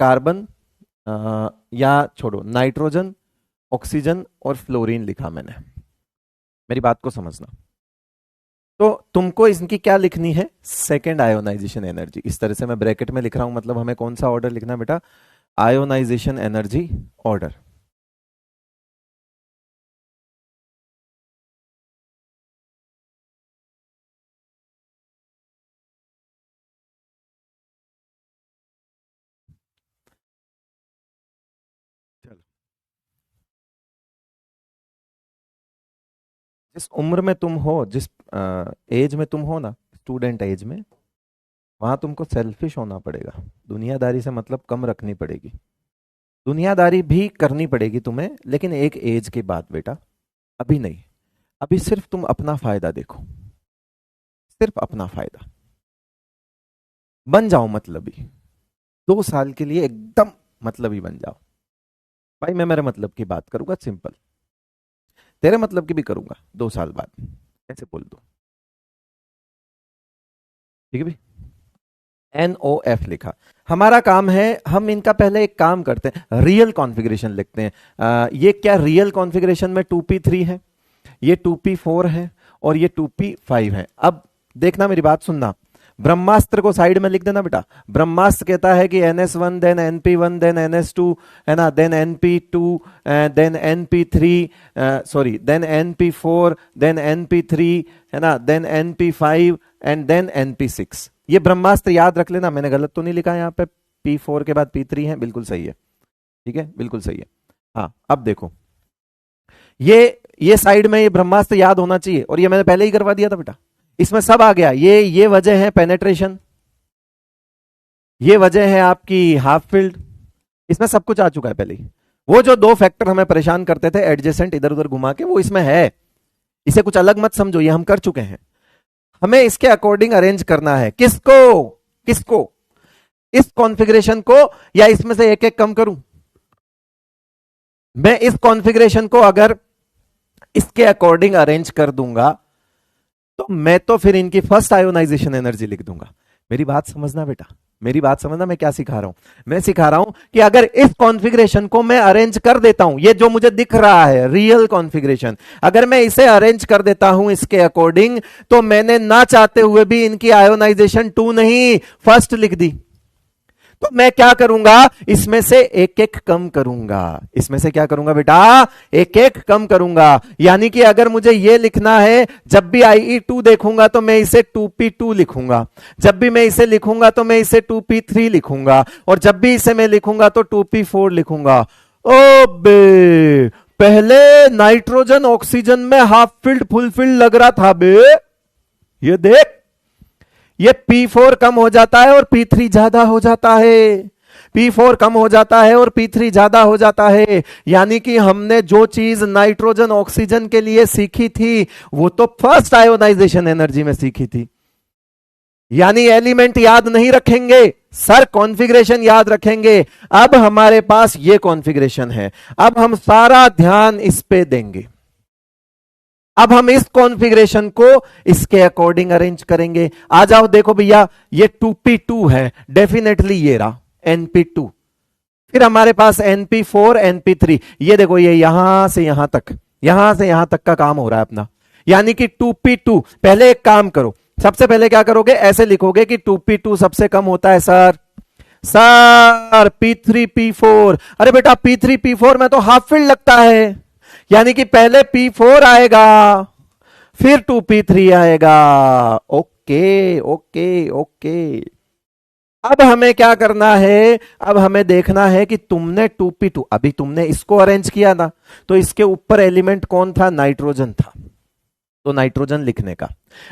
कार्बन, या छोड़ो नाइट्रोजन, ऑक्सीजन और फ्लोरीन लिखा मैंने, मेरी बात को समझना। तो तुमको इनकी क्या लिखनी है, सेकेंड आयोनाइजेशन एनर्जी। इस तरह से मैं ब्रैकेट में लिख रहा हूं, मतलब हमें कौन सा ऑर्डर लिखना है बेटा, आयोनाइजेशन एनर्जी ऑर्डर। चलो, जिस उम्र में तुम हो, जिस एज में तुम हो ना, स्टूडेंट एज में, वहां तुमको सेल्फिश होना पड़ेगा, दुनियादारी से मतलब कम रखनी पड़ेगी। दुनियादारी भी करनी पड़ेगी तुम्हें, लेकिन एक एज के बाद बेटा, अभी नहीं। अभी सिर्फ तुम अपना फायदा देखो, सिर्फ अपना फायदा। बन जाओ मतलबी, 2 साल के लिए एकदम मतलबी बन जाओ। भाई मैं मेरे मतलब की बात करूंगा, सिंपल, तेरे मतलब की भी करूंगा 2 साल बाद, ऐसे बोल दो, ठीक है भाई। NOF लिखा, हमारा काम है, हम इनका पहले एक काम करते हैं, रियल कॉन्फ़िगरेशन लिखते हैं। ये क्या रियल कॉन्फ़िगरेशन में 2p3 है, ये 2p4 है और ये 2p5 है। अब देखना, मेरी बात सुनना, ब्रह्मास्त्र को साइड में लिख देना बेटा। ब्रह्मास्त्र कहता है कि NS1 then NP1 then NS2, है ना, then NP2 then NP3, sorry then NP4 then NP3, है ना, then NP5 and then NP6। ये ब्रह्मास्त्र याद रख लेना, मैंने गलत तो नहीं लिखा यहाँ पे, P4 के बाद P3 है, बिल्कुल सही है, ठीक है, बिल्कुल सही है। हाँ अब देखो, ये साइड में ये ब्रह्मास्त्र याद होना चाहिए, और ये मैंने पहले ही करवा दिया था बेटा, इसमें सब आ गया। ये वजह है पेनेट्रेशन, ये वजह है आपकी हाफ फील्ड, इसमें सब कुछ आ चुका है पहले ही। वो जो 2 फैक्टर हमें परेशान करते थे एडजेसेंट इधर उधर घुमा के, वो इसमें है, इसे कुछ अलग मत समझो, ये हम कर चुके हैं। हमें इसके अकॉर्डिंग अरेंज करना है, किसको किसको, इस कॉन्फ़िगरेशन को, या इसमें से एक एक कम करूं। मैं इस कॉन्फ़िगरेशन को अगर इसके अकॉर्डिंग अरेंज कर दूंगा, तो मैं तो फिर इनकी फर्स्ट आयोनाइजेशन एनर्जी लिख दूंगा। मेरी बात समझना बेटा, मेरी बात समझना, मैं क्या सिखा रहा हूं, मैं सिखा रहा हूं कि अगर इस कॉन्फ़िगरेशन को मैं अरेंज कर देता हूं, ये जो मुझे दिख रहा है रियल कॉन्फ़िगरेशन, अगर मैं इसे अरेंज कर देता हूं इसके अकॉर्डिंग, तो मैंने ना चाहते हुए भी इनकी आयोनाइजेशन 2 नहीं फर्स्ट लिख दी। तो मैं क्या करूंगा, इसमें से एक एक कम करूंगा, इसमें से क्या करूंगा बेटा, एक एक कम करूंगा। यानी कि अगर मुझे यह लिखना है, जब भी IE2 देखूंगा तो मैं इसे 2p2 लिखूंगा, जब भी मैं इसे लिखूंगा तो मैं इसे 2p3 लिखूंगा, और जब भी इसे मैं लिखूंगा तो 2p4 लिखूंगा। ओ बे, पहले नाइट्रोजन ऑक्सीजन में हाफ फील्ड फुल फील्ड लग रहा था बे, ये देख, ये P4 कम हो जाता है और P3 ज्यादा हो जाता है, P4 कम हो जाता है और P3 ज्यादा हो जाता है। यानी कि हमने जो चीज नाइट्रोजन ऑक्सीजन के लिए सीखी थी, वो तो फर्स्ट आयोनाइजेशन एनर्जी में सीखी थी। यानी एलिमेंट याद नहीं रखेंगे सर, कॉन्फ़िगरेशन याद रखेंगे। अब हमारे पास ये कॉन्फ़िगरेशन है, अब हम सारा ध्यान इस पे देंगे। अब हम इस कॉन्फ़िगरेशन को इसके अकॉर्डिंग अरेंज करेंगे। आ जाओ देखो भैया, ये 2p2 है, डेफिनेटली ये रहा NP2, फिर हमारे पास NP4 NP3, ये देखो ये यहां से यहां तक, यहां से यहां तक का काम हो रहा है अपना। यानी कि 2p2, पहले एक काम करो, सबसे पहले क्या करोगे, ऐसे लिखोगे कि 2p2 सबसे कम होता है सर, सर P3 P4, अरे बेटा P3 P4 में तो हाफ फील्ड लगता है, यानी कि पहले P4 आएगा फिर 2p3 आएगा। ओके ओके ओके, अब हमें क्या करना है, अब हमें देखना है कि तुमने 2p2, अभी तुमने इसको अरेंज किया ना, तो इसके ऊपर एलिमेंट कौन था, नाइट्रोजन था, तो नाइट्रोजन लिखने का।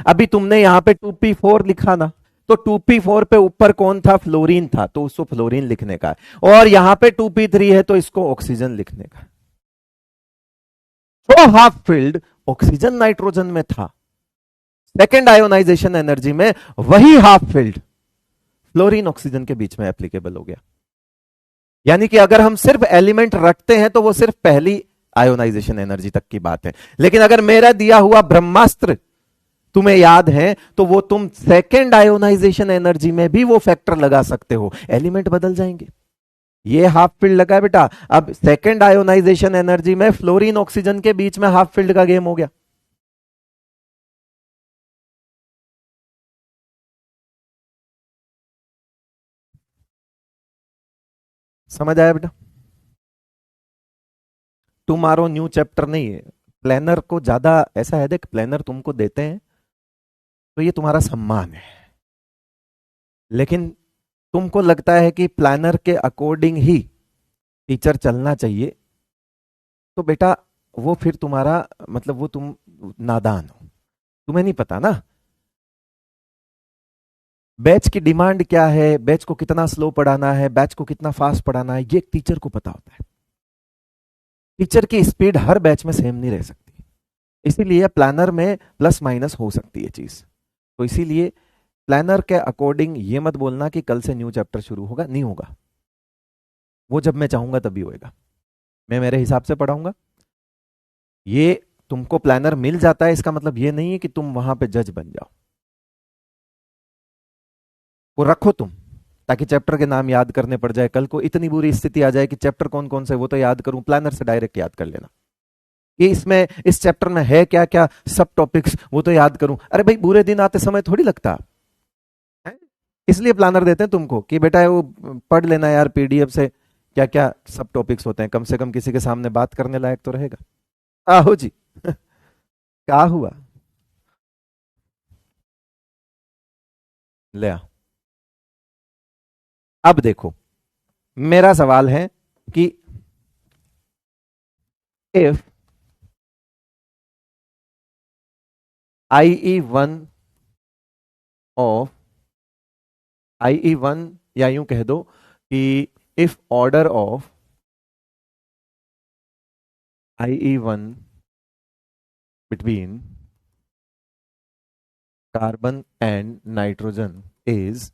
अभी तुमने यहां पे 2p4 लिखा ना, तो 2p4 पे ऊपर कौन था, फ्लोरीन था, तो उसको फ्लोरीन लिखने का। और यहां पे 2p3 है तो इसको ऑक्सीजन लिखने का। तो हाफ फील्ड ऑक्सीजन नाइट्रोजन में था, सेकेंड आयोनाइजेशन एनर्जी में वही हाफ फील्ड फ्लोरीन ऑक्सीजन के बीच में एप्लीकेबल हो गया। यानी कि अगर हम सिर्फ एलिमेंट रखते हैं तो वो सिर्फ पहली आयोनाइजेशन एनर्जी तक की बात है, लेकिन अगर मेरा दिया हुआ ब्रह्मास्त्र तुम्हें याद है तो वो तुम सेकेंड आयोनाइजेशन एनर्जी में भी वो फैक्टर लगा सकते हो, एलिमेंट बदल जाएंगे। ये हाफ फील्ड लगा है बेटा, अब सेकेंड आयोनाइजेशन एनर्जी में फ्लोरीन ऑक्सीजन के बीच में हाफ फील्ड का गेम हो गया। समझ आया बेटा? तुम्हारो न्यू चैप्टर नहीं है, प्लानर को ज्यादा ऐसा है, देख प्लानर तुमको देते हैं तो ये तुम्हारा सम्मान है, लेकिन तुमको लगता है कि प्लानर के अकॉर्डिंग ही टीचर चलना चाहिए, तो बेटा वो फिर तुम्हारा मतलब वो तुम नादान हो, तुम्हें नहीं पता ना बैच की डिमांड क्या है, बैच को कितना स्लो पढ़ाना है, बैच को कितना फास्ट पढ़ाना है, ये टीचर को पता होता है। टीचर की स्पीड हर बैच में सेम नहीं रह सकती, इसीलिए प्लानर में प्लस माइनस हो सकती है चीज। तो इसीलिए प्लानर के अकॉर्डिंग ये मत बोलना कि कल से न्यू चैप्टर शुरू होगा, नहीं होगा, वो जब मैं चाहूंगा तभी होएगा, मैं मेरे हिसाब से पढ़ाऊंगा। ये तुमको प्लानर मिल जाता है इसका मतलब ये नहीं है कि तुम वहां पे जज बन जाओ, वो रखो तुम, ताकि चैप्टर के नाम याद करने पड़ जाए, कल को इतनी बुरी स्थिति आ जाए कि चैप्टर कौन कौन से वो तो याद करूं, प्लानर से डायरेक्ट याद कर लेना कि इसमें इस चैप्टर में है क्या क्या सब टॉपिक्स, वो तो याद करूं। अरे भाई बुरे दिन आते समय थोड़ी लगता है, इसलिए प्लानर देते हैं तुमको कि बेटा वो पढ़ लेना यार पीडीएफ से क्या क्या सब टॉपिक्स होते हैं, कम से कम किसी के सामने बात करने लायक तो रहेगा। आहो जी क्या हुआ, ले आ। अब देखो मेरा सवाल है कि इफ IE1 ऑफ IE1, या यूं कह दो कि if order of IE1 between carbon and nitrogen is,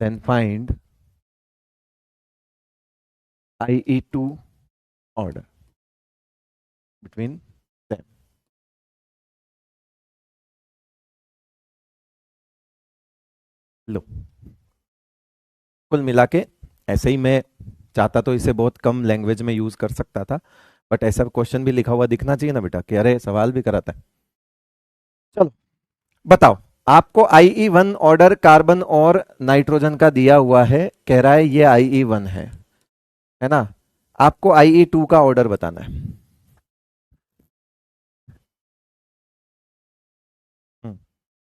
then find IE2 order between them. लो, कुल मिला के ऐसे ही मैं चाहता तो इसे बहुत कम लैंग्वेज में यूज कर सकता था, बट ऐसा क्वेश्चन भी लिखा हुआ दिखना चाहिए ना बेटा कि अरे सवाल भी कराता है। चलो बताओ, आपको IE1 ऑर्डर कार्बन और नाइट्रोजन का दिया हुआ है, कह रहा है ये IE1 है ना, आपको IE2 का ऑर्डर बताना है।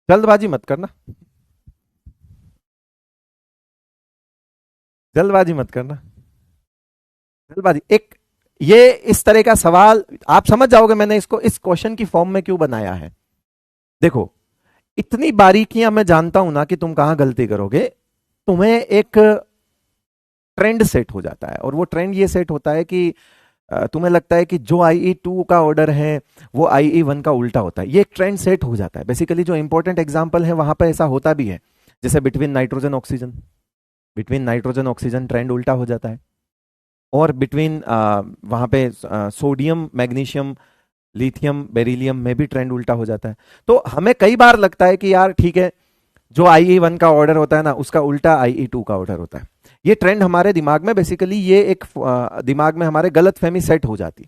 जल्दबाजी मत करना, जल्दबाजी मत करना, जल्दबाजी एक ये इस तरह का सवाल आप समझ जाओगे मैंने इसको इस क्वेश्चन की फॉर्म में क्यों बनाया है। देखो इतनी बारीकियां मैं जानता हूं ना कि तुम कहां गलती करोगे, तुम्हें एक ट्रेंड सेट हो जाता है, और वो ट्रेंड ये सेट होता है कि तुम्हें लगता है कि जो IE2 का ऑर्डर है वो IE1 का उल्टा होता है, ये एक ट्रेंड सेट हो जाता है। बेसिकली जो इंपॉर्टेंट एग्जांपल है वहां पर ऐसा होता भी है, जैसे between nitrogen oxygen, between nitrogen oxygen trend उल्टा हो जाता है, और बिटवीन वहां पे सोडियम मैग्नीशियम लिथियम बेरिलियम में भी ट्रेंड उल्टा हो जाता है। तो हमें कई बार लगता है कि यार ठीक है, जो IE1 का ऑर्डर होता है ना उसका उल्टा IE2 का ऑर्डर होता है। ये ट्रेंड हमारे दिमाग में बेसिकली ये एक दिमाग में हमारे गलत फहमी सेट हो जाती।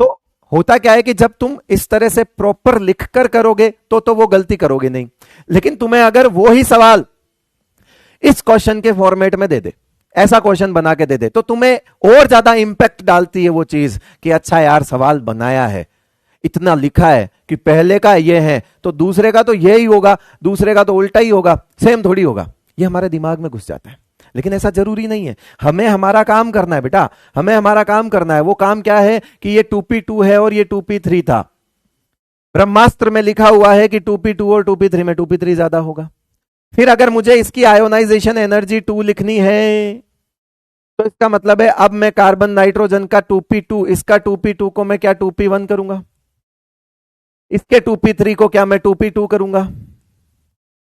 तो होता क्या है कि जब तुम इस तरह से प्रॉपर लिखकर करोगे तो वो गलती करोगे नहीं, लेकिन तुम्हें अगर वो ही सवाल इस क्वेश्चन के फॉर्मेट में दे दे, ऐसा क्वेश्चन बना के दे दे, तो तुम्हें और ज्यादा इंपैक्ट डालती है वो चीज कि अच्छा यार सवाल बनाया है, इतना लिखा है कि पहले का ये है तो दूसरे का तो यही होगा, दूसरे का तो उल्टा ही होगा, सेम थोड़ी होगा, ये हमारे दिमाग में घुस जाता है। लेकिन ऐसा जरूरी नहीं है, हमें हमारा काम करना है बेटा, हमें हमारा काम करना है। वो काम क्या है कि ये 2p2 है और ये 2p3 था, ब्रह्मास्त्र में लिखा हुआ है कि 2p2 और 2p3 में 2p3 ज्यादा होगा। फिर अगर मुझे इसकी आयोनाइजेशन एनर्जी 2 लिखनी है तो इसका मतलब है अब मैं कार्बन नाइट्रोजन का 2p2, इसका 2p2 को मैं क्या 2p1 करूंगा, इसके 2p3 को क्या मैं 2p2 करूंगा?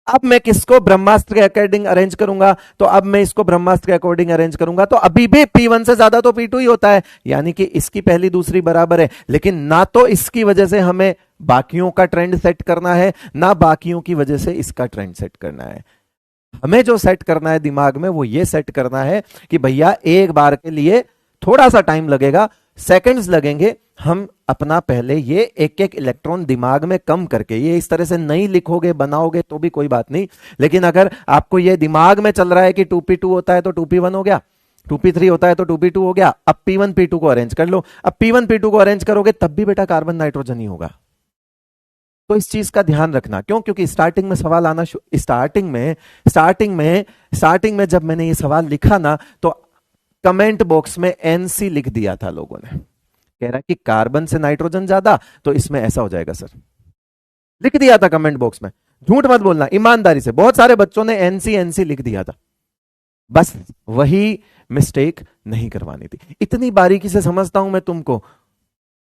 अब मैं किसको ब्रह्मास्त्र के अकॉर्डिंग अरेंज करूंगा? तो अब मैं इसको ब्रह्मास्त्र के अकॉर्डिंग अरेंज करूंगा तो अभी भी P1 से ज्यादा तो P2 ही होता है, यानी कि इसकी पहली दूसरी बराबर है। लेकिन ना तो इसकी वजह से हमें बाकियों का ट्रेंड सेट करना है, ना बाकियों की वजह से इसका ट्रेंड सेट करना है। हमें जो सेट करना है दिमाग में वो ये सेट करना है कि भैया एक बार के लिए थोड़ा सा टाइम लगेगा, सेकंड्स लगेंगे, हम अपना पहले ये एक एक इलेक्ट्रॉन दिमाग में कम करके, ये इस तरह से नहीं लिखोगे बनाओगे तो भी कोई बात नहीं, लेकिन अगर आपको ये दिमाग में चल रहा है कि 2p2 होता है तो 2p1 हो गया, 2p3 होता है तो 2p2 हो गया, अब p1 p2 को अरेंज कर लो। अब p1 p2 को अरेंज करोगे तब भी बेटा कार्बन नाइट्रोजन ही होगा। तो इस चीज का ध्यान रखना, क्यों? क्योंकि स्टार्टिंग में सवाल आना, स्टार्टिंग में जब मैंने ये सवाल लिखा ना तो कमेंट बॉक्स में एनसी लिख दिया था लोगों ने, कह रहा कि कार्बन से नाइट्रोजन ज्यादा तो इसमें ऐसा हो जाएगा सर, लिख दिया था कमेंट बॉक्स में। झूठ मत बोलना, ईमानदारी से, बहुत सारे बच्चों ने एनसी एनसी लिख दिया था। बस वही मिस्टेक नहीं करवानी थी। इतनी बारीकी से समझता हूं मैं तुमको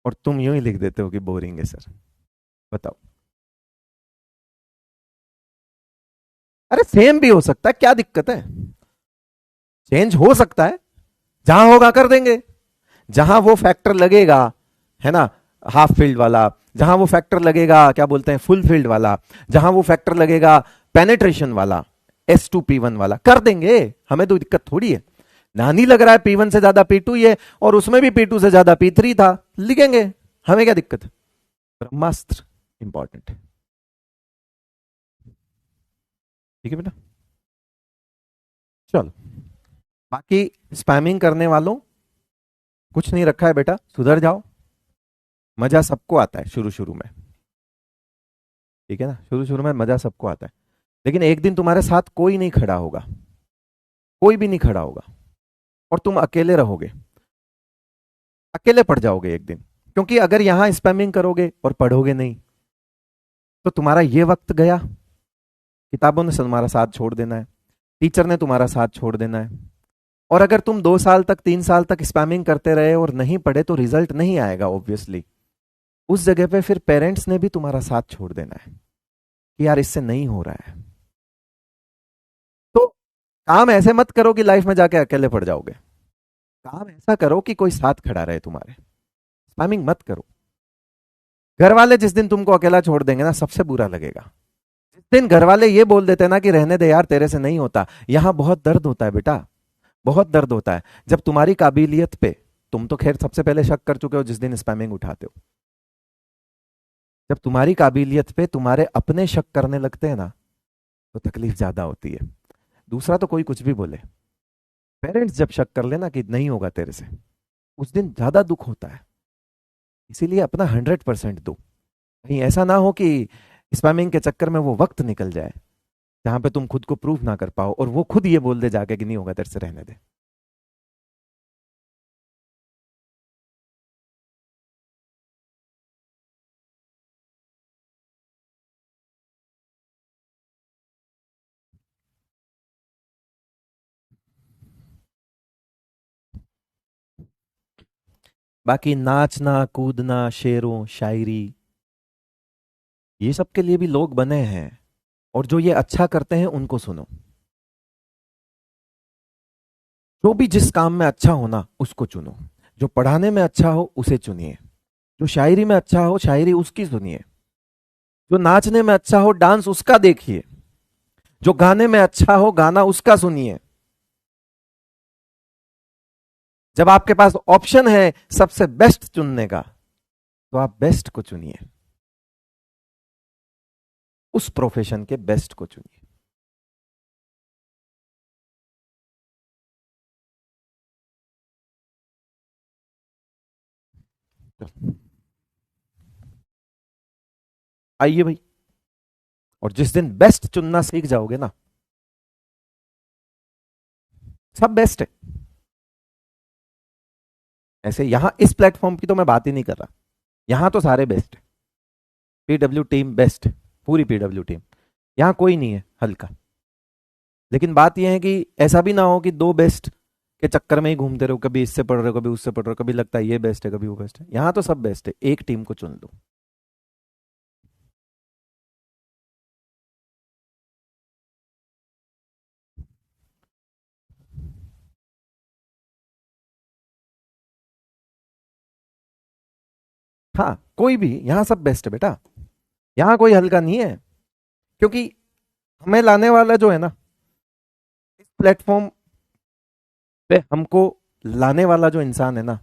और तुम यूं ही लिख देते हो कि बोरिंग है सर। बताओ, अरे सेम भी हो सकता है, क्या दिक्कत है? चेंज हो सकता है, जहां होगा कर देंगे, जहां वो फैक्टर लगेगा, है ना, हाफ फील्ड वाला, जहां वो फैक्टर लगेगा क्या बोलते हैं फुल फील्ड वाला, जहां वो फैक्टर लगेगा पेनेट्रेशन वाला, S2P1 वाला, कर देंगे, हमें तो दिक्कत थोड़ी है। नानी लग रहा है P1 से ज्यादा P2 ही है और उसमें भी P2 से ज्यादा P3 था, लिखेंगे, हमें क्या दिक्कत है? ब्रह्मास्त्र इंपॉर्टेंट है, ठीक है बेटा। चलो, बाकी स्पैमिंग करने वालों कुछ नहीं रखा है बेटा, सुधर जाओ। मजा सबको आता है शुरू शुरू में, ठीक है ना, शुरू शुरू में मजा सबको आता है, लेकिन एक दिन तुम्हारे साथ कोई नहीं खड़ा होगा, कोई भी नहीं खड़ा होगा और तुम अकेले रहोगे, अकेले पढ़ जाओगे एक दिन। क्योंकि अगर यहां स्पैमिंग करोगे और पढ़ोगे नहीं तो तुम्हारा ये वक्त गया, किताबों ने तुम्हारा साथ छोड़ देना है, टीचर ने तुम्हारा साथ छोड़ देना है। और अगर तुम 2 साल तक 3 साल तक स्पैमिंग करते रहे और नहीं पढ़े तो रिजल्ट नहीं आएगा ऑब्वियसली। उस जगह पे फिर पेरेंट्स ने भी तुम्हारा साथ छोड़ देना है कि यार इससे नहीं हो रहा है। तो काम ऐसे मत करो कि लाइफ में जाके अकेले पड़ जाओगे, काम ऐसा करो कि कोई साथ खड़ा रहे तुम्हारे, स्पैमिंग मत करो। घर वाले जिस दिन तुमको अकेला छोड़ देंगे ना सबसे बुरा लगेगा। जिस दिन घर वाले ये बोल देते हैं ना कि रहने दे यार तेरे से नहीं होता, यहां बहुत दर्द होता है बेटा, बहुत दर्द होता है। जब तुम्हारी काबिलियत पे, तुम तो खैर सबसे पहले शक कर चुके हो जिस दिन स्पैमिंग उठाते हो, जब तुम्हारी काबिलियत पे तुम्हारे अपने शक करने लगते हैं ना तो तकलीफ ज्यादा होती है। दूसरा तो कोई कुछ भी बोले, पेरेंट्स जब शक कर लेना कि नहीं होगा तेरे से, उस दिन ज्यादा दुख होता है। इसीलिए अपना 100% दो, कहीं ऐसा ना हो कि स्पैमिंग के चक्कर में वो वक्त निकल जाए जहां पे तुम खुद को प्रूव ना कर पाओ और वो खुद ये बोल दे जाके कि नहीं होगा तेरे से, रहने दे। बाकी नाचना कूदना, शेरों शायरी, ये सब के लिए भी लोग बने हैं, और जो ये अच्छा करते हैं उनको सुनो। जो भी जिस काम में अच्छा हो ना उसको चुनो, जो पढ़ाने में अच्छा हो उसे चुनिए, जो शायरी में अच्छा हो शायरी उसकी सुनिए, जो नाचने में अच्छा हो डांस उसका देखिए, जो गाने में अच्छा हो गाना उसका सुनिए। जब आपके पास ऑप्शन है सबसे बेस्ट चुनने का तो आप बेस्ट को चुनिए, उस प्रोफेशन के बेस्ट को चुनिए। आइए भाई, और जिस दिन बेस्ट चुनना सीख जाओगे ना, सब बेस्ट है। ऐसे यहां इस प्लेटफॉर्म की तो मैं बात ही नहीं कर रहा, यहां तो सारे बेस्ट है, पीडब्ल्यू टीम बेस्ट, पूरी पीडब्ल्यू टीम, यहां कोई नहीं है हल्का। लेकिन बात यह है कि ऐसा भी ना हो कि दो बेस्ट के चक्कर में ही घूमते रहो, कभी इससे पढ़ रहे हो कभी उससे पढ़ रहे हो, कभी लगता है ये बेस्ट है कभी वो बेस्ट है। यहां तो सब बेस्ट है, एक टीम को चुन लो। हाँ कोई भी, यहां सब बेस्ट है बेटा, यहां कोई हल्का नहीं है, क्योंकि हमें लाने वाला जो है ना इस प्लेटफॉर्म पे, हमको लाने वाला जो इंसान है ना,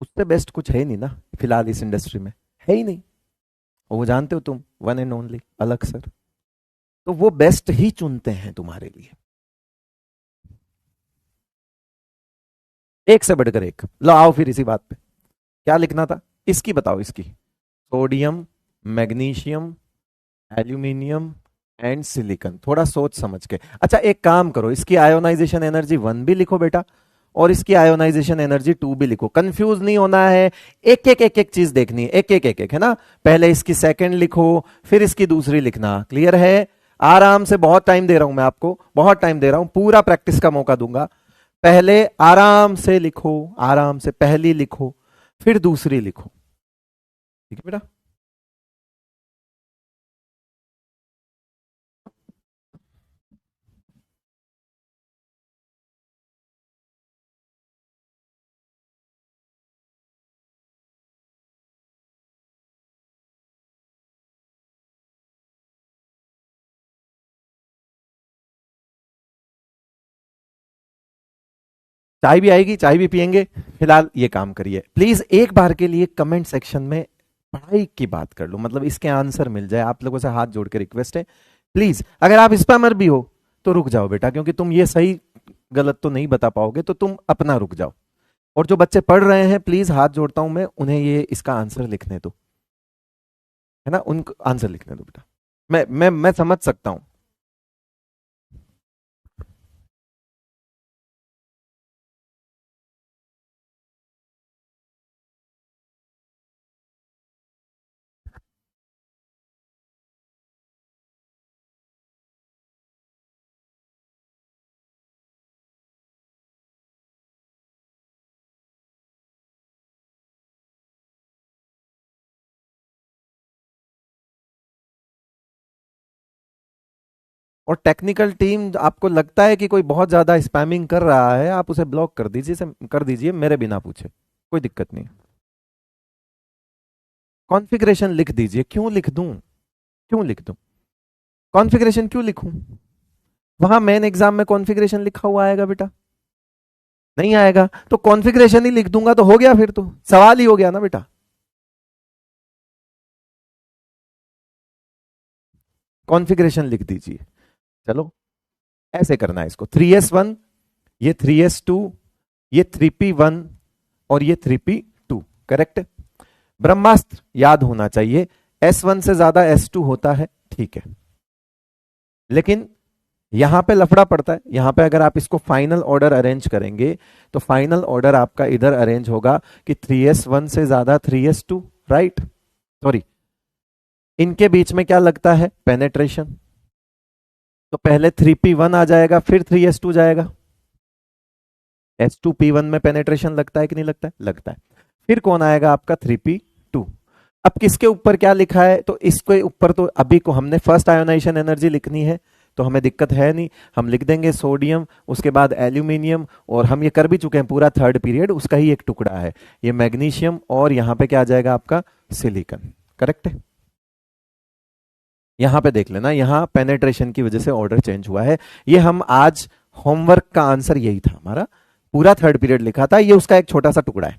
उससे बेस्ट कुछ है ही नहीं ना फिलहाल इस इंडस्ट्री में, है ही नहीं। वो जानते हो तुम, वन एंड ओनली अलग सर, तो वो बेस्ट ही चुनते हैं तुम्हारे लिए, एक से बढ़कर एक। लो आओ फिर इसी बात पे, क्या लिखना था इसकी बताओ, इसकी sodium, magnesium, aluminium and silicon, थोड़ा सोच समझ के। अच्छा एक काम करो, इसकी आयोनाइजेशन एनर्जी 1 भी लिखो बेटा, और इसकी आयोनाइजेशन एनर्जी 2 भी लिखो, कंफ्यूज नहीं होना है, एक एक चीज देखनी है, एक एक है ना। पहले इसकी सेकंड लिखो, फिर इसकी दूसरी लिखना, क्लियर है। आराम से, बहुत टाइम दे रहा हूं मैं आपको, बहुत टाइम दे रहा हूं, पूरा प्रैक्टिस का मौका दूंगा। पहले आराम से लिखो, आराम से पहली लिखो, फिर दूसरी लिखो, ठीक है बेटा। चाय भी आएगी, चाय भी पियेंगे, फिलहाल ये काम करिए प्लीज, एक बार के लिए कमेंट सेक्शन में पढ़ाई की बात कर लो, मतलब इसके आंसर मिल जाए, आप लोगों से हाथ जोड़ के रिक्वेस्ट है प्लीज। अगर आप स्पैमर भी हो तो रुक जाओ बेटा, क्योंकि तुम ये सही गलत तो नहीं बता पाओगे, तो तुम अपना रुक जाओ। और जो बच्चे पढ़ रहे हैं प्लीज हाथ जोड़ता हूं मैं, उन्हें ये इसका आंसर लिखने दो, है ना, उनको आंसर लिखने दो बेटा। मैं समझ सकता हूं। और टेक्निकल टीम, आपको लगता है कि कोई बहुत ज्यादा स्पैमिंग कर रहा है, आप उसे ब्लॉक कर दीजिए, कर दीजिए मेरे बिना पूछे, कोई दिक्कत नहीं। कॉन्फ़िगरेशन लिख दीजिए, क्यों लिख दूं, क्यों लिख दूं, कॉन्फ़िगरेशन क्यों लिखूं, वहां मेन एग्जाम में कॉन्फ़िगरेशन लिखा हुआ आएगा बेटा, नहीं आएगा, तो कॉन्फ़िगरेशन ही लिख दूंगा तो हो गया, फिर तो सवाल ही हो गया ना बेटा। कॉन्फ़िगरेशन लिख दीजिए, चलो ऐसे करना है इसको, 3s1, ये 3s2, ये 3p1 और ये 3p2, करेक्ट है। ब्रह्मास्त्र याद होना चाहिए, S1 से ज्यादा S2 होता है, ठीक है, लेकिन यहां पे लफड़ा पड़ता है, यहां पे अगर आप इसको फाइनल ऑर्डर अरेंज करेंगे तो फाइनल ऑर्डर आपका इधर अरेंज होगा कि 3s1 से ज्यादा 3s2, राइट, सॉरी, इनके बीच में क्या लगता है, पेनेट्रेशन, तो पहले 3p1 आ जाएगा, फिर 3s2 जाएगा, S2p1 में पेनेट्रेशन लगता है कि नहीं लगता है, लगता है, फिर कौन आएगा आपका 3p2। अब किसके ऊपर क्या लिखा है, तो इसके ऊपर तो अभी को हमने फर्स्ट आयोनाइजेशन एनर्जी लिखनी है, तो हमें दिक्कत है नहीं, हम लिख देंगे सोडियम, उसके बाद एल्यूमिनियम, और हम ये कर भी चुके हैं, पूरा थर्ड पीरियड उसका ही एक टुकड़ा है ये मैग्नीशियम, और यहां पे क्या आ जाएगा आपका सिलिकॉन, करेक्ट है। यहां पे देख लेना, यहां पेनेट्रेशन की वजह से ऑर्डर चेंज हुआ है, ये हम आज होमवर्क का आंसर यही था हमारा, पूरा थर्ड पीरियड लिखा था, ये उसका एक छोटा सा टुकड़ा है।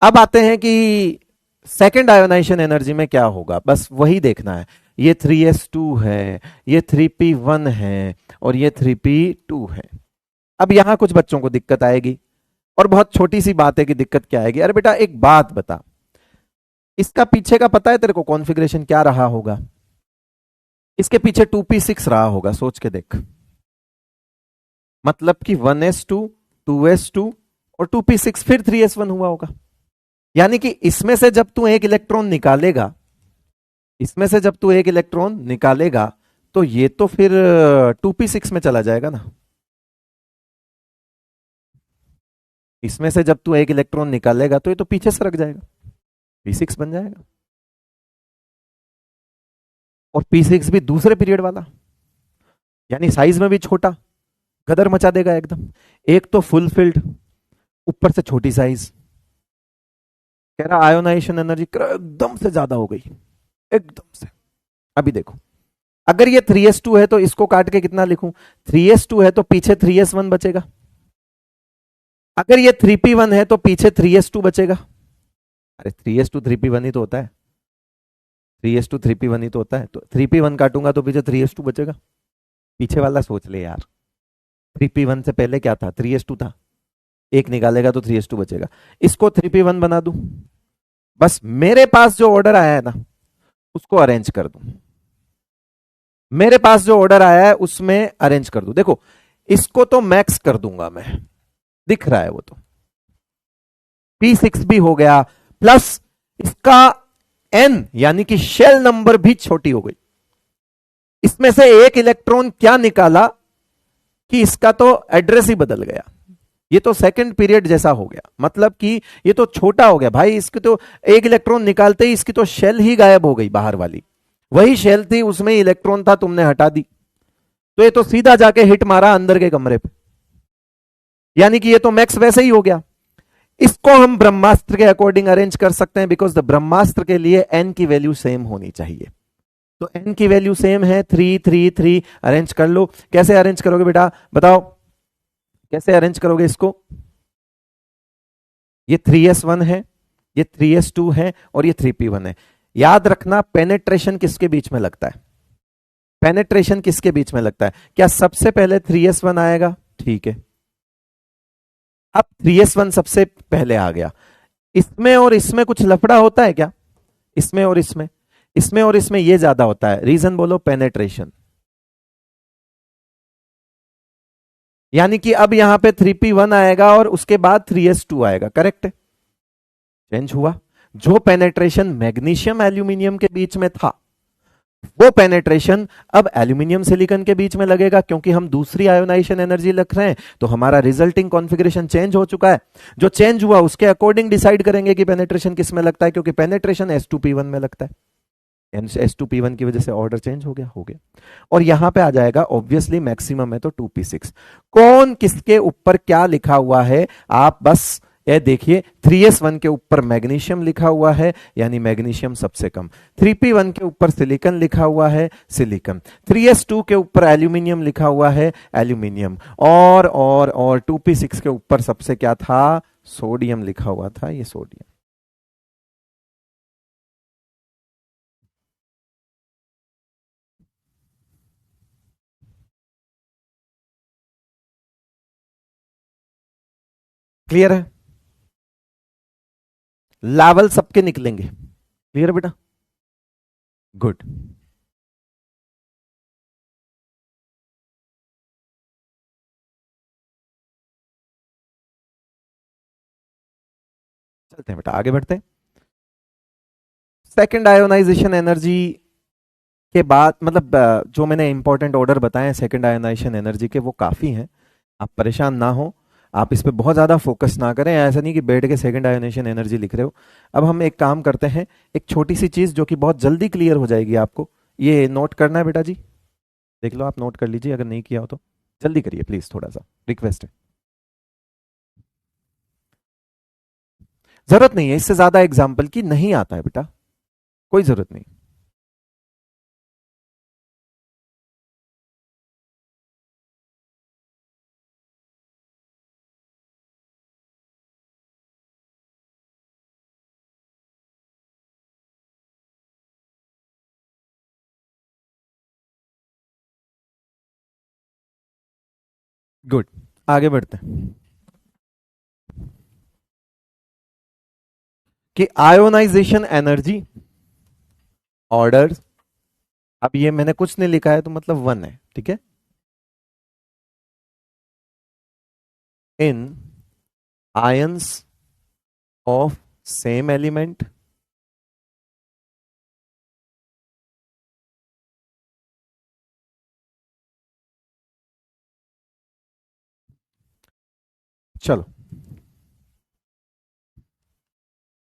अब आते हैं कि सेकेंड आयोनाइजेशन एनर्जी में क्या होगा, बस वही देखना है, ये 3s2 है, ये 3p1 है, और ये 3p2 है। अब यहां कुछ बच्चों को दिक्कत आएगी, और बहुत छोटी सी बात है कि दिक्कत क्या आएगी, अरे बेटा एक बात बता, इसका पीछे का पता है तेरे को कॉन्फ़िगरेशन क्या रहा होगा, इसके पीछे 2p6 रहा होगा, सोच के देख, मतलब कि 1s2, 2s2 और 2p6, फिर 3s1 हुआ होगा, यानी कि इसमें से जब तू एक इलेक्ट्रॉन निकालेगा, इसमें से जब तू एक इलेक्ट्रॉन निकालेगा, तो ये तो फिर 2p6 में चला जाएगा ना, इसमें से जब तू एक इलेक्ट्रॉन निकालेगा तो ये तो पीछे सरक जाएगा, p6 बन जाएगा, और p6 भी दूसरे पीरियड वाला, यानी साइज में भी छोटा, गदर मचा देगा एकदम, एक तो फुल फिल्ड, ऊपर से छोटी साइज, कह रहा आयोनाइजेशन एनर्जी एकदम से ज्यादा हो गई, एकदम से। अभी देखो, अगर ये 3s2 है तो इसको काट के कितना लिखूं, 3s2 है तो पीछे 3s1 बचेगा। अगर ये 3p1 है तो पीछे 3s2 बचेगा। अरे 3s2 3p1 ही तो होता है, 3s2 3p1 ही तो होता है, तो 3p1 काटूंगा तो पीछे 3s2 बचेगा। पीछे वाला सोच ले यार, 3p1 से पहले क्या था, 3s2 था, एक निकालेगा तो 3s2 बचेगा। इसको 3p1 बना दूं, बस मेरे पास जो ऑर्डर आया है ना उसको अरेंज कर दूं, मेरे पास जो ऑर्डर आया है उसमें अरेंज कर दूं। देखो इसको तो मैक्स कर दूंगा मैं, दिख रहा है वो तो, P6 भी हो गया, प्लस इसका N यानी कि शेल नंबर भी छोटी हो गई। इसमें से एक इलेक्ट्रॉन क्या निकाला कि इसका तो एड्रेस ही बदल गया, ये तो सेकंड पीरियड जैसा हो गया, मतलब कि ये तो छोटा हो गया भाई। इसके तो एक इलेक्ट्रॉन निकालते ही इसकी तो शेल ही गायब हो गई, बाहर वाली वही शेल थी, उसमें इलेक्ट्रॉन था, तुमने हटा दी, तो ये तो सीधा जाके हिट मारा अंदर के कमरे पे, यानी कि ये तो मैक्स वैसे ही हो गया। इसको हम ब्रह्मास्त्र के अकॉर्डिंग अरेंज कर सकते हैं, बिकॉज द ब्रह्मास्त्र के लिए एन की वैल्यू सेम होनी चाहिए। तो एन की वैल्यू सेम है 3 3 3, अरेंज कर लो। कैसे अरेंज करोगे बेटा बताओ, कैसे अरेंज करोगे इसको, ये 3s1 है, ये 3s2 है और ये 3p1 है। याद रखना पेनेट्रेशन किसके बीच में लगता है, पेनेट्रेशन किसके बीच में लगता है, क्या सबसे पहले 3s1 आएगा, ठीक है, अब 3s1 सबसे पहले आ गया, इसमें और इसमें कुछ लफड़ा होता है क्या, इसमें और इसमें, इसमें और इसमें ये ज्यादा होता है, रीजन बोलो, पेनेट्रेशन। यानी कि अब यहां पे 3p1 आएगा और उसके बाद 3s2 आएगा, करेक्ट, चेंज हुआ। जो पेनेट्रेशन मैग्नीशियम एल्यूमिनियम के बीच में था वो पेनेट्रेशन अब एल्यूमिनियम सिलिकॉन के बीच में लगेगा, क्योंकि हम दूसरी आयोनाइजेशन एनर्जी लिख रहे हैं, तो हमारा रिजल्टिंग कॉन्फ़िगरेशन चेंज हो चुका है। जो चेंज हुआ उसके अकॉर्डिंग डिसाइड करेंगे कि पेनेट्रेशन किस में लगता है, क्योंकि पेनेट्रेशन S2P1 में लगता है, S2P1 की वजह से ऑर्डर चेंज हो गया, हो गया। और यहां पे आ जाएगा ऑब्वियसली मैक्सिमम है तो 2p6। कौन किसके ऊपर क्या लिखा हुआ है, आप बस ये देखिए, 3s1 के ऊपर मैग्नीशियम लिखा हुआ है, यानी मैग्नीशियम सबसे कम। 3p1 के ऊपर सिलिकॉन लिखा हुआ है, सिलिकॉन। 3s2 के ऊपर एल्यूमिनियम लिखा हुआ है, एल्यूमिनियम। और 2p6 के ऊपर सबसे क्या था, सोडियम लिखा हुआ था, ये सोडियम। क्लियर है, लेवल सबके निकलेंगे, क्लियर बेटा, गुड। चलते हैं बेटा, आगे बढ़ते हैं। सेकेंड आयोनाइजेशन एनर्जी के बाद, मतलब जो मैंने इंपॉर्टेंट ऑर्डर बताए सेकेंड आयोनाइजेशन एनर्जी के, वो काफी हैं, आप परेशान ना हो, आप इस पे बहुत ज्यादा फोकस ना करें, ऐसा नहीं कि बैठ के सेकेंड आयोनाइजेशन एनर्जी लिख रहे हो। अब हम एक काम करते हैं, एक छोटी सी चीज जो कि बहुत जल्दी क्लियर हो जाएगी आपको, ये नोट करना है बेटा जी, देख लो, आप नोट कर लीजिए, अगर नहीं किया हो तो जल्दी करिए प्लीज, थोड़ा सा रिक्वेस्ट है। जरूरत नहीं है इससे ज्यादा एग्जाम्पल की, नहीं आता है बेटा, कोई जरूरत नहीं। गुड, आगे बढ़ते हैं कि आयोनाइजेशन एनर्जी ऑर्डर, अब ये मैंने कुछ नहीं लिखा है तो मतलब 1 है, ठीक है, इन आयंस ऑफ सेम एलिमेंट चलो,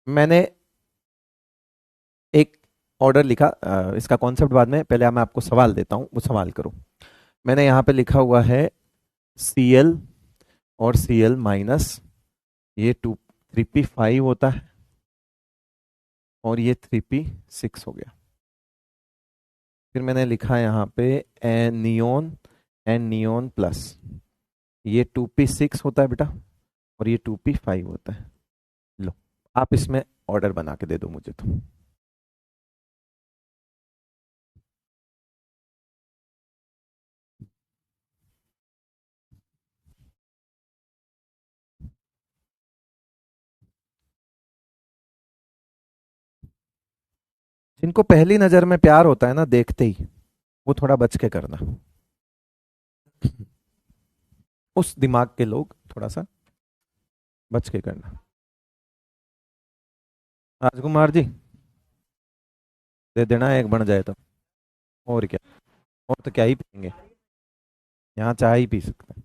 मैंने एक ऑर्डर लिखा, इसका कॉन्सेप्ट बाद में, पहले मैं आपको सवाल देता हूं, वो सवाल करो। मैंने यहां पे लिखा हुआ है Cl और Cl माइनस, ये 2 3p5 होता है, और ये 3p6 हो गया। फिर मैंने लिखा यहाँ पे नियोन एंड नियोन प्लस, ये 2p6 होता है बेटा और ये 2p5 होता है। लो आप इसमें ऑर्डर बना के दे दो मुझे तो। जिनको पहली नजर में प्यार होता है ना देखते ही, वो थोड़ा बच के करना। उस दिमाग के लोग थोड़ा सा बच के करना। राजकुमार जी दे देना एक बन जाए तो। और क्या, और तो क्या ही पियेंगे, यहाँ चाय ही पी सकते हैं।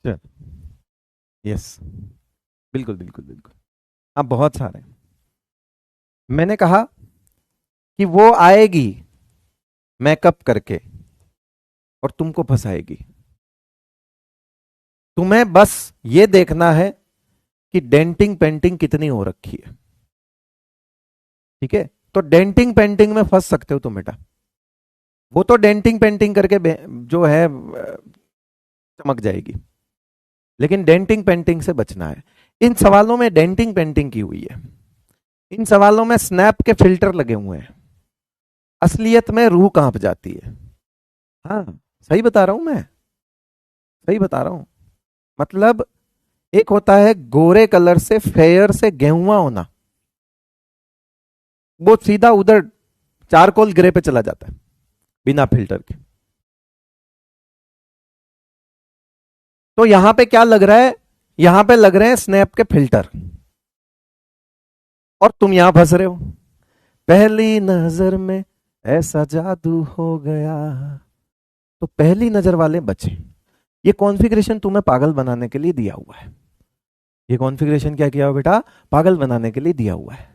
चल, यस, बिल्कुल बिल्कुल बिल्कुल। अब बहुत सारे हैं। मैंने कहा कि वो आएगी मेकअप करके और तुमको फंसाएगी। तुम्हें बस ये देखना है कि डेंटिंग पेंटिंग कितनी हो रखी है। ठीक है, तो डेंटिंग पेंटिंग में फंस सकते हो तुम बेटा। वो तो डेंटिंग पेंटिंग करके जो है चमक जाएगी, लेकिन डेंटिंग पेंटिंग से बचना है। इन सवालों में डेंटिंग पेंटिंग की हुई है, इन सवालों में स्नैप के फिल्टर लगे हुए हैं। असलियत में रूह कांप जाती है। हाँ, सही बता रहा हूं मैं, सही बता रहा हूं। मतलब एक होता है गोरे कलर से फेयर से गेहुआ होना, वो सीधा उधर चारकोल ग्रे पे चला जाता है बिना फिल्टर के। तो यहां पे क्या लग रहा है, यहां पे लग रहे हैं स्नैप के फिल्टर, और तुम यहां फंस रहे हो। पहली नजर में ऐसा जादू हो गया। तो पहली नजर वाले बचे। ये कॉन्फ़िगरेशन तुम्हें पागल बनाने के लिए दिया हुआ है। ये कॉन्फ़िगरेशन क्या किया हुआ बेटा, पागल बनाने के लिए दिया हुआ है।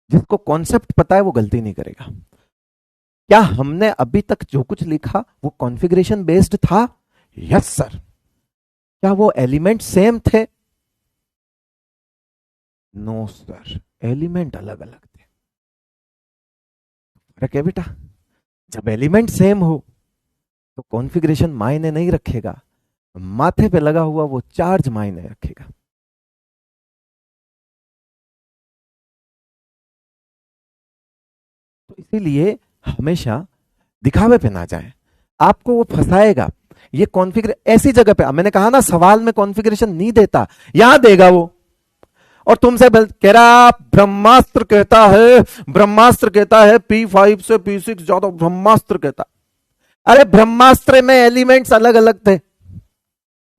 जिसको कॉन्सेप्ट पता है वो गलती नहीं करेगा। क्या हमने अभी तक जो कुछ लिखा वो कॉन्फ़िगरेशन बेस्ड था? Yes sir. क्या वो एलिमेंट सेम थे? नो सर, एलिमेंट अलग अलग थे। फर्क है बेटा। जब एलिमेंट सेम हो तो कॉन्फ़िगरेशन मायने नहीं रखेगा, माथे पे लगा हुआ वो चार्ज मायने रखेगा। तो इसीलिए हमेशा दिखावे पे ना जाए, आपको वो फंसाएगा। ये कॉन्फ़िगर ऐसी जगह पे, मैंने कहा ना सवाल में कॉन्फ़िगरेशन नहीं देता, यहां देगा वो। और तुमसे कह रहा ब्रह्मास्त्र कहता है, ब्रह्मास्त्र कहता है P5 से P6 ज्यादा, ब्रह्मास्त्र कहता। अरे ब्रह्मास्त्र में एलिमेंट्स अलग अलग थे,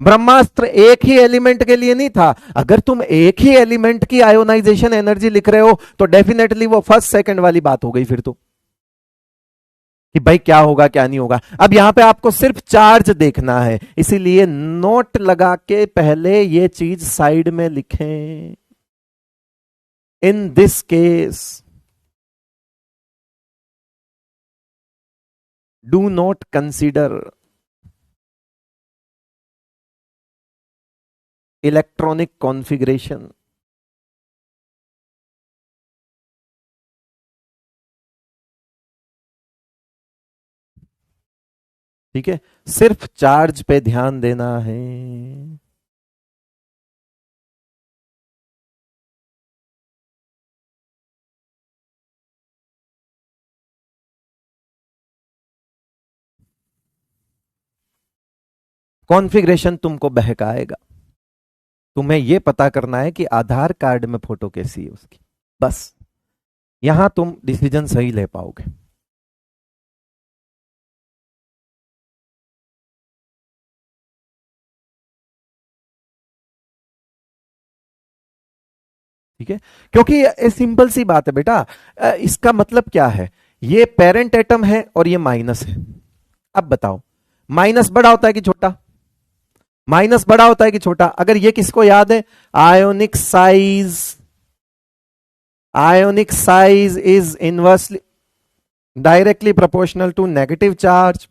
ब्रह्मास्त्र एक ही एलिमेंट के लिए नहीं था। अगर तुम एक ही एलिमेंट की आयोनाइजेशन एनर्जी लिख रहे हो तो डेफिनेटली वो फर्स्ट सेकंड वाली बात हो गई फिर तो, कि भाई क्या होगा क्या नहीं होगा। अब यहां पे आपको सिर्फ चार्ज देखना है, इसीलिए नोट लगा के पहले ये चीज साइड में लिखें। In this case do not consider electronic configuration. ठीक है, सिर्फ चार्ज पे ध्यान देना है। कॉन्फ़िगरेशन तुमको बहकाएगा। तुम्हें यह पता करना है कि आधार कार्ड में फोटो कैसी है उसकी, बस यहां तुम डिसीजन सही ले पाओगे। ठीक है, क्योंकि ये सिंपल सी बात है बेटा। इसका मतलब क्या है, ये पेरेंट एटम है और ये माइनस है। अब बताओ, माइनस बड़ा होता है कि छोटा? माइनस बड़ा होता है कि छोटा? अगर ये किसको याद है, ionic size, ionic size is inversely directly proportional to negative charge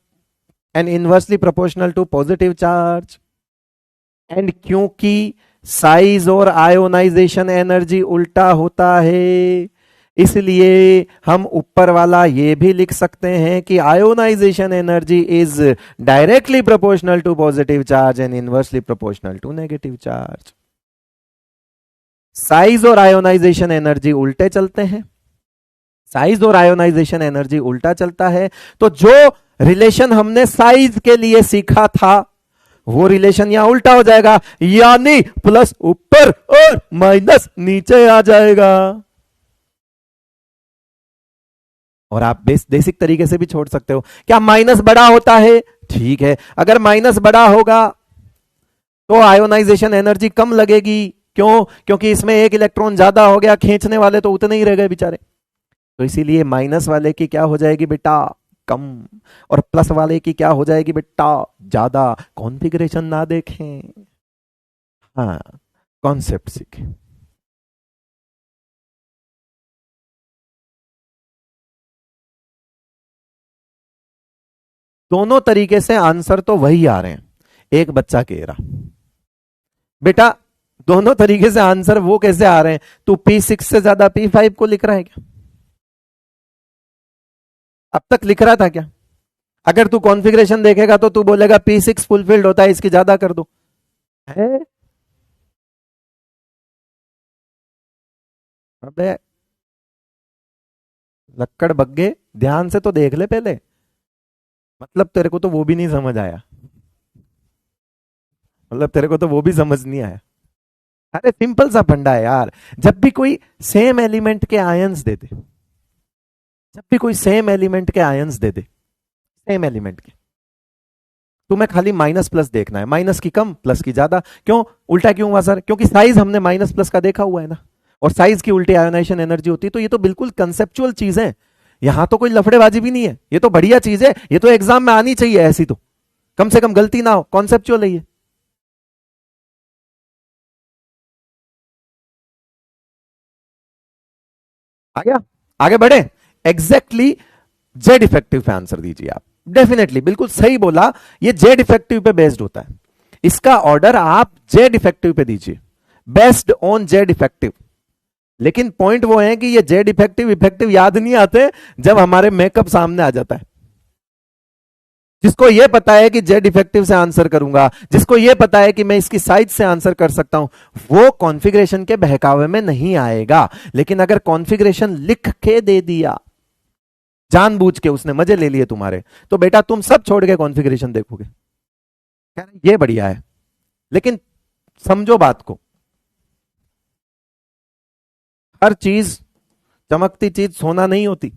and inversely proportional to positive charge। And क्योंकि साइज और आयोनाइजेशन एनर्जी उल्टा होता है, इसलिए हम ऊपर वाला ये भी लिख सकते हैं कि ionization energy is directly proportional to positive charge and inversely proportional to negative charge. Size और आयोनाइजेशन एनर्जी उल्टे चलते हैं, साइज और आयोनाइजेशन एनर्जी उल्टा चलता है। तो जो रिलेशन हमने साइज के लिए सीखा था वो रिलेशन यहां उल्टा हो जाएगा, यानी प्लस ऊपर और माइनस नीचे आ जाएगा। और आप बेसिक तरीके से भी छोड़ सकते हो। क्या माइनस बड़ा होता है? ठीक है, अगर माइनस बड़ा होगा तो आयोनाइजेशन एनर्जी कम लगेगी। क्यों? क्योंकि इसमें एक इलेक्ट्रॉन ज्यादा हो गया, खींचने वाले तो उतने ही रह गए बेचारे। तो इसीलिए माइनस वाले की क्या हो जाएगी बेटा, कम, और प्लस वाले की क्या हो जाएगी बेटा, ज्यादा। कॉन्फ़िगरेशन ना देखें, हाँ, कॉन्सेप्ट सीखें। दोनों तरीके से आंसर तो वही आ रहे हैं। एक बच्चा कह रहा, बेटा दोनों तरीके से आंसर वो कैसे आ रहे हैं? तू P6 से ज्यादा P5 को लिख रहा है क्या? अब तक लिख रहा था क्या? अगर तू कॉन्फ़िगरेशन देखेगा तो तू बोलेगा P6 फुलफिल्ड होता है, इसकी ज्यादा कर दो। है? अबे लक्कड़ बग्गे, ध्यान से तो देख ले पहले। मतलब तेरे को तो वो भी नहीं समझ आया, मतलब तेरे को तो वो भी समझ नहीं आया। अरे सिंपल सा फंडा है यार। जब भी कोई सेम एलिमेंट के आयंस दे दे, जब भी कोई सेम एलिमेंट के आयंस दे दे, सेम एलिमेंट के, तुम्हें खाली माइनस प्लस देखना है, माइनस की कम प्लस की ज्यादा। क्यों? उल्टा क्यों हुआ सर? क्योंकि साइज हमने माइनस प्लस का देखा हुआ है ना, और साइज की उल्टी आयोनाइजेशन एनर्जी होती है। तो ये तो बिल्कुल कंसेप्चुअल चीज है, यहां तो कोई लफड़ेबाजी भी नहीं है, ये तो बढ़िया चीज है, ये तो एग्जाम में आनी चाहिए ऐसी, तो कम से कम गलती ना हो, कॉन्सेप्चुअल है ये। आ गया? आगे बढ़े। एग्जैक्टली जेड इफेक्टिव पे आंसर दीजिए आप। डेफिनेटली बिल्कुल सही बोला, ये जेड इफेक्टिव पे बेस्ड होता है। इसका ऑर्डर आप जेड इफेक्टिव पे दीजिए, बेस्ड ऑन जेड इफेक्टिव। लेकिन पॉइंट वो है कि ये जेड इफेक्टिव इफेक्टिव याद नहीं आते जब हमारे मेकअप सामने आ जाता है। जिसको ये पता है कि जेड इफेक्टिव से आंसर करूंगा, जिसको ये पता है कि मैं इसकी साइज से आंसर कर सकता हूं, वो कॉन्फ़िगरेशन के बहकावे में नहीं आएगा। लेकिन अगर कॉन्फ़िगरेशन लिख के दे दिया, जानबूझ के उसने मजे ले लिए तुम्हारे, तो बेटा तुम सब छोड़ के कॉन्फ़िगरेशन देखोगे। ये बढ़िया है। लेकिन समझो बात को, हर चीज, चमकती चीज सोना नहीं होती।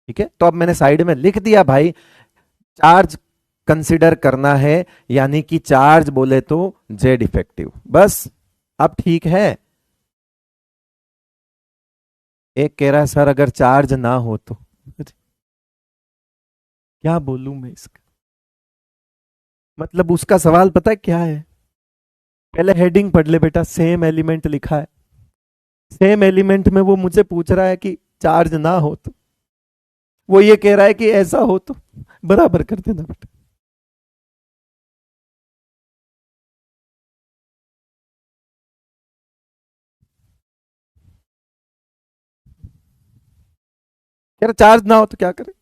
ठीक है, तो अब मैंने साइड में लिख दिया भाई, चार्ज कंसिडर करना है, यानी कि चार्ज बोले तो जेड इफेक्टिव, बस। अब ठीक है। एक कह रहा है सर अगर चार्ज ना हो तो, क्या बोलूं मैं इसका? मतलब उसका सवाल पता है क्या है? पहले हेडिंग पढ़ ले बेटा, सेम एलिमेंट लिखा है, सेम एलिमेंट में वो मुझे पूछ रहा है कि चार्ज ना हो तो, वो ये कह रहा है कि ऐसा हो तो, बराबर कर देना बेटा। यार चार्ज ना हो तो क्या करें?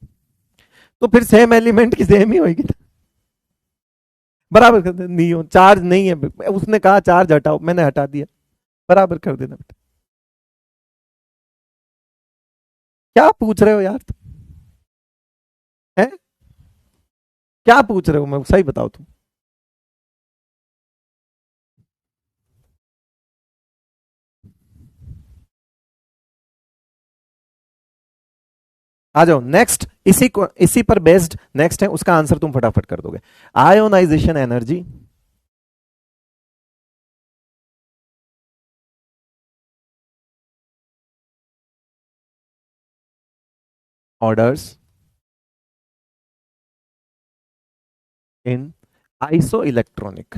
तो फिर सेम एलिमेंट की सेम ही होगी ना, बराबर कर देना। नहीं हो, चार्ज नहीं है, उसने कहा चार्ज हटाओ, मैंने हटा दिया, बराबर कर देना बेटा। क्या पूछ रहे हो यार तुम? हैं? क्या पूछ रहे हो, मैं सही बताओ तुम। आ जाओ नेक्स्ट, इसी पर बेस्ड नेक्स्ट है, उसका आंसर तुम फटाफट कर दोगे। Ionization energy orders in iso electronic.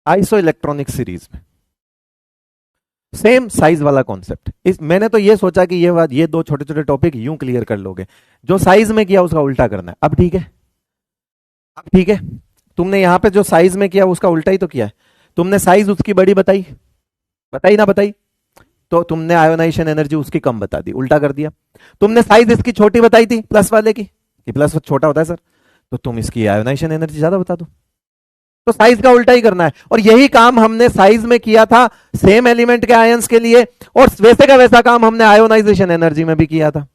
Iso electronic series में सेम साइज वाला कॉन्सेप्ट, इस मैंने तो ये सोचा कि ये दो छोटे छोटे टॉपिक यूं क्लियर कर लोगे, जो साइज में किया उसका उल्टा करना है। अब ठीक है, अब ठीक है, तुमने यहां पे जो साइज में किया उसका उल्टा ही तो किया है। तुमने साइज उसकी बड़ी बताई, बताई ना बताई, तो तुमने आयोनाइजेशन एनर्जी उसकी कम बता दी, उल्टा कर दिया। तुमने साइज इसकी छोटी बताई थी प्लस वाले की, कि प्लस छोटा होता है सर, तो तुम इसकी आयोनाइजेशन एनर्जी ज्यादा बता दो। तो साइज का उल्टा ही करना है, और यही काम हमने साइज में किया था सेम एलिमेंट के आयंस के लिए, और वैसे का वैसा काम हमने आयोनाइजेशन एनर्जी में भी किया था।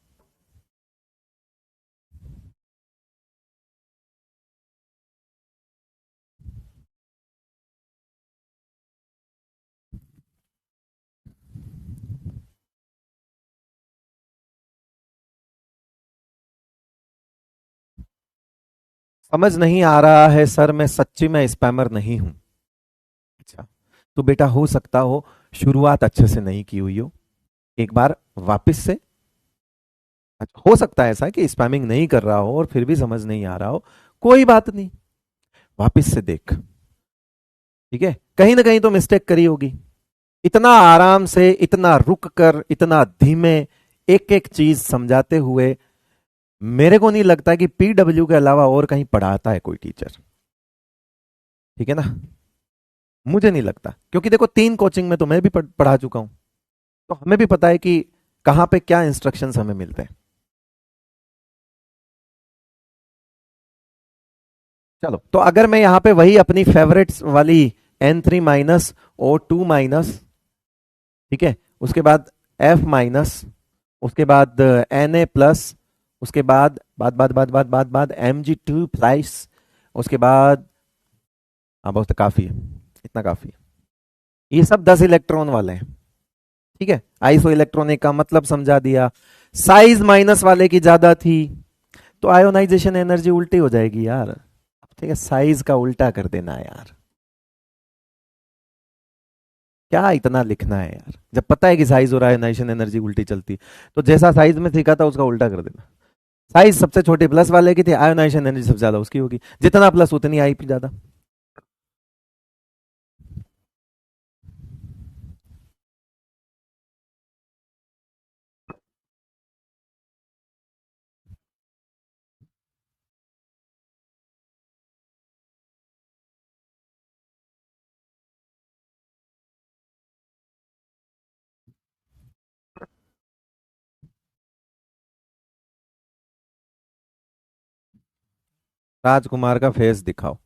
समझ नहीं आ रहा है सर, मैं सच्ची में स्पैमर नहीं हूं। अच्छा, तो बेटा हो सकता हो शुरुआत अच्छे से नहीं की हुई हो, एक बार वापस से। अच्छा, हो सकता है ऐसा कि स्पैमिंग नहीं कर रहा हो और फिर भी समझ नहीं आ रहा हो, कोई बात नहीं, वापस से देख। ठीक है, कहीं ना कहीं तो मिस्टेक करी होगी। इतना आराम से, इतना रुक कर, इतना धीमे, एक एक चीज समझाते हुए, मेरे को नहीं लगता कि पीडब्ल्यू के अलावा और कहीं पढ़ाता है कोई टीचर। ठीक है ना, मुझे नहीं लगता, क्योंकि देखो 3 कोचिंग में तो मैं भी पढ़ा चुका हूं, तो हमें भी पता है कि कहां पे क्या इंस्ट्रक्शंस हमें मिलते हैं। चलो, तो अगर मैं यहां पे वही अपनी फेवरेट्स वाली N3 माइनस O2 माइनस, ठीक है, उसके बाद F माइनस, उसके बाद Na प्लस, उसके बाद Mg2 प्लस, उसके बाद, हाँ बहुत काफी है, इतना काफी है, ये सब 10 इलेक्ट्रॉन वाले हैं। ठीक है, आइसो इलेक्ट्रॉनिक का मतलब समझा दिया। साइज माइनस वाले की ज्यादा थी, तो आयोनाइजेशन एनर्जी उल्टी हो जाएगी यार। ठीक है, साइज का उल्टा कर देना है यार, क्या इतना लिखना है यार, जब पता है कि साइज और आयोनाइजेशन एनर्जी उल्टी चलती है, तो जैसा साइज में सीखा था उसका उल्टा कर देना। साइज सबसे छोटे प्लस वाले की थी, आयोनाइजेशन एनर्जी सबसे ज्यादा उसकी होगी, जितना प्लस उतनी आई ज्यादा। राजकुमार का फेस दिखाओ।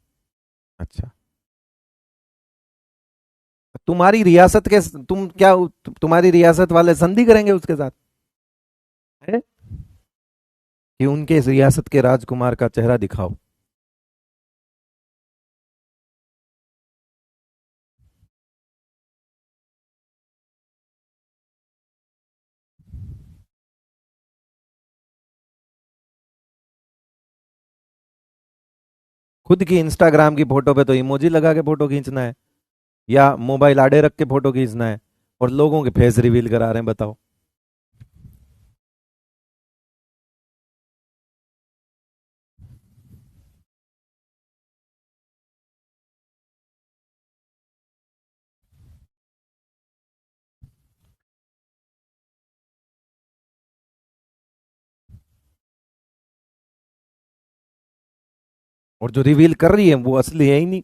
अच्छा, तुम्हारी रियासत के, तुम क्या, तुम्हारी रियासत वाले संधि करेंगे उसके साथ है? कि उनके इस रियासत के राजकुमार का चेहरा दिखाओ। खुद की इंस्टाग्राम की फोटो पे तो इमोजी लगा के फोटो खींचना है, या मोबाइल आड़े रख के फोटो खींचना है, और लोगों के फेस रिवील करा रहे हैं, बताओ। और जो रिवील कर रही है वो असली है ही नहीं।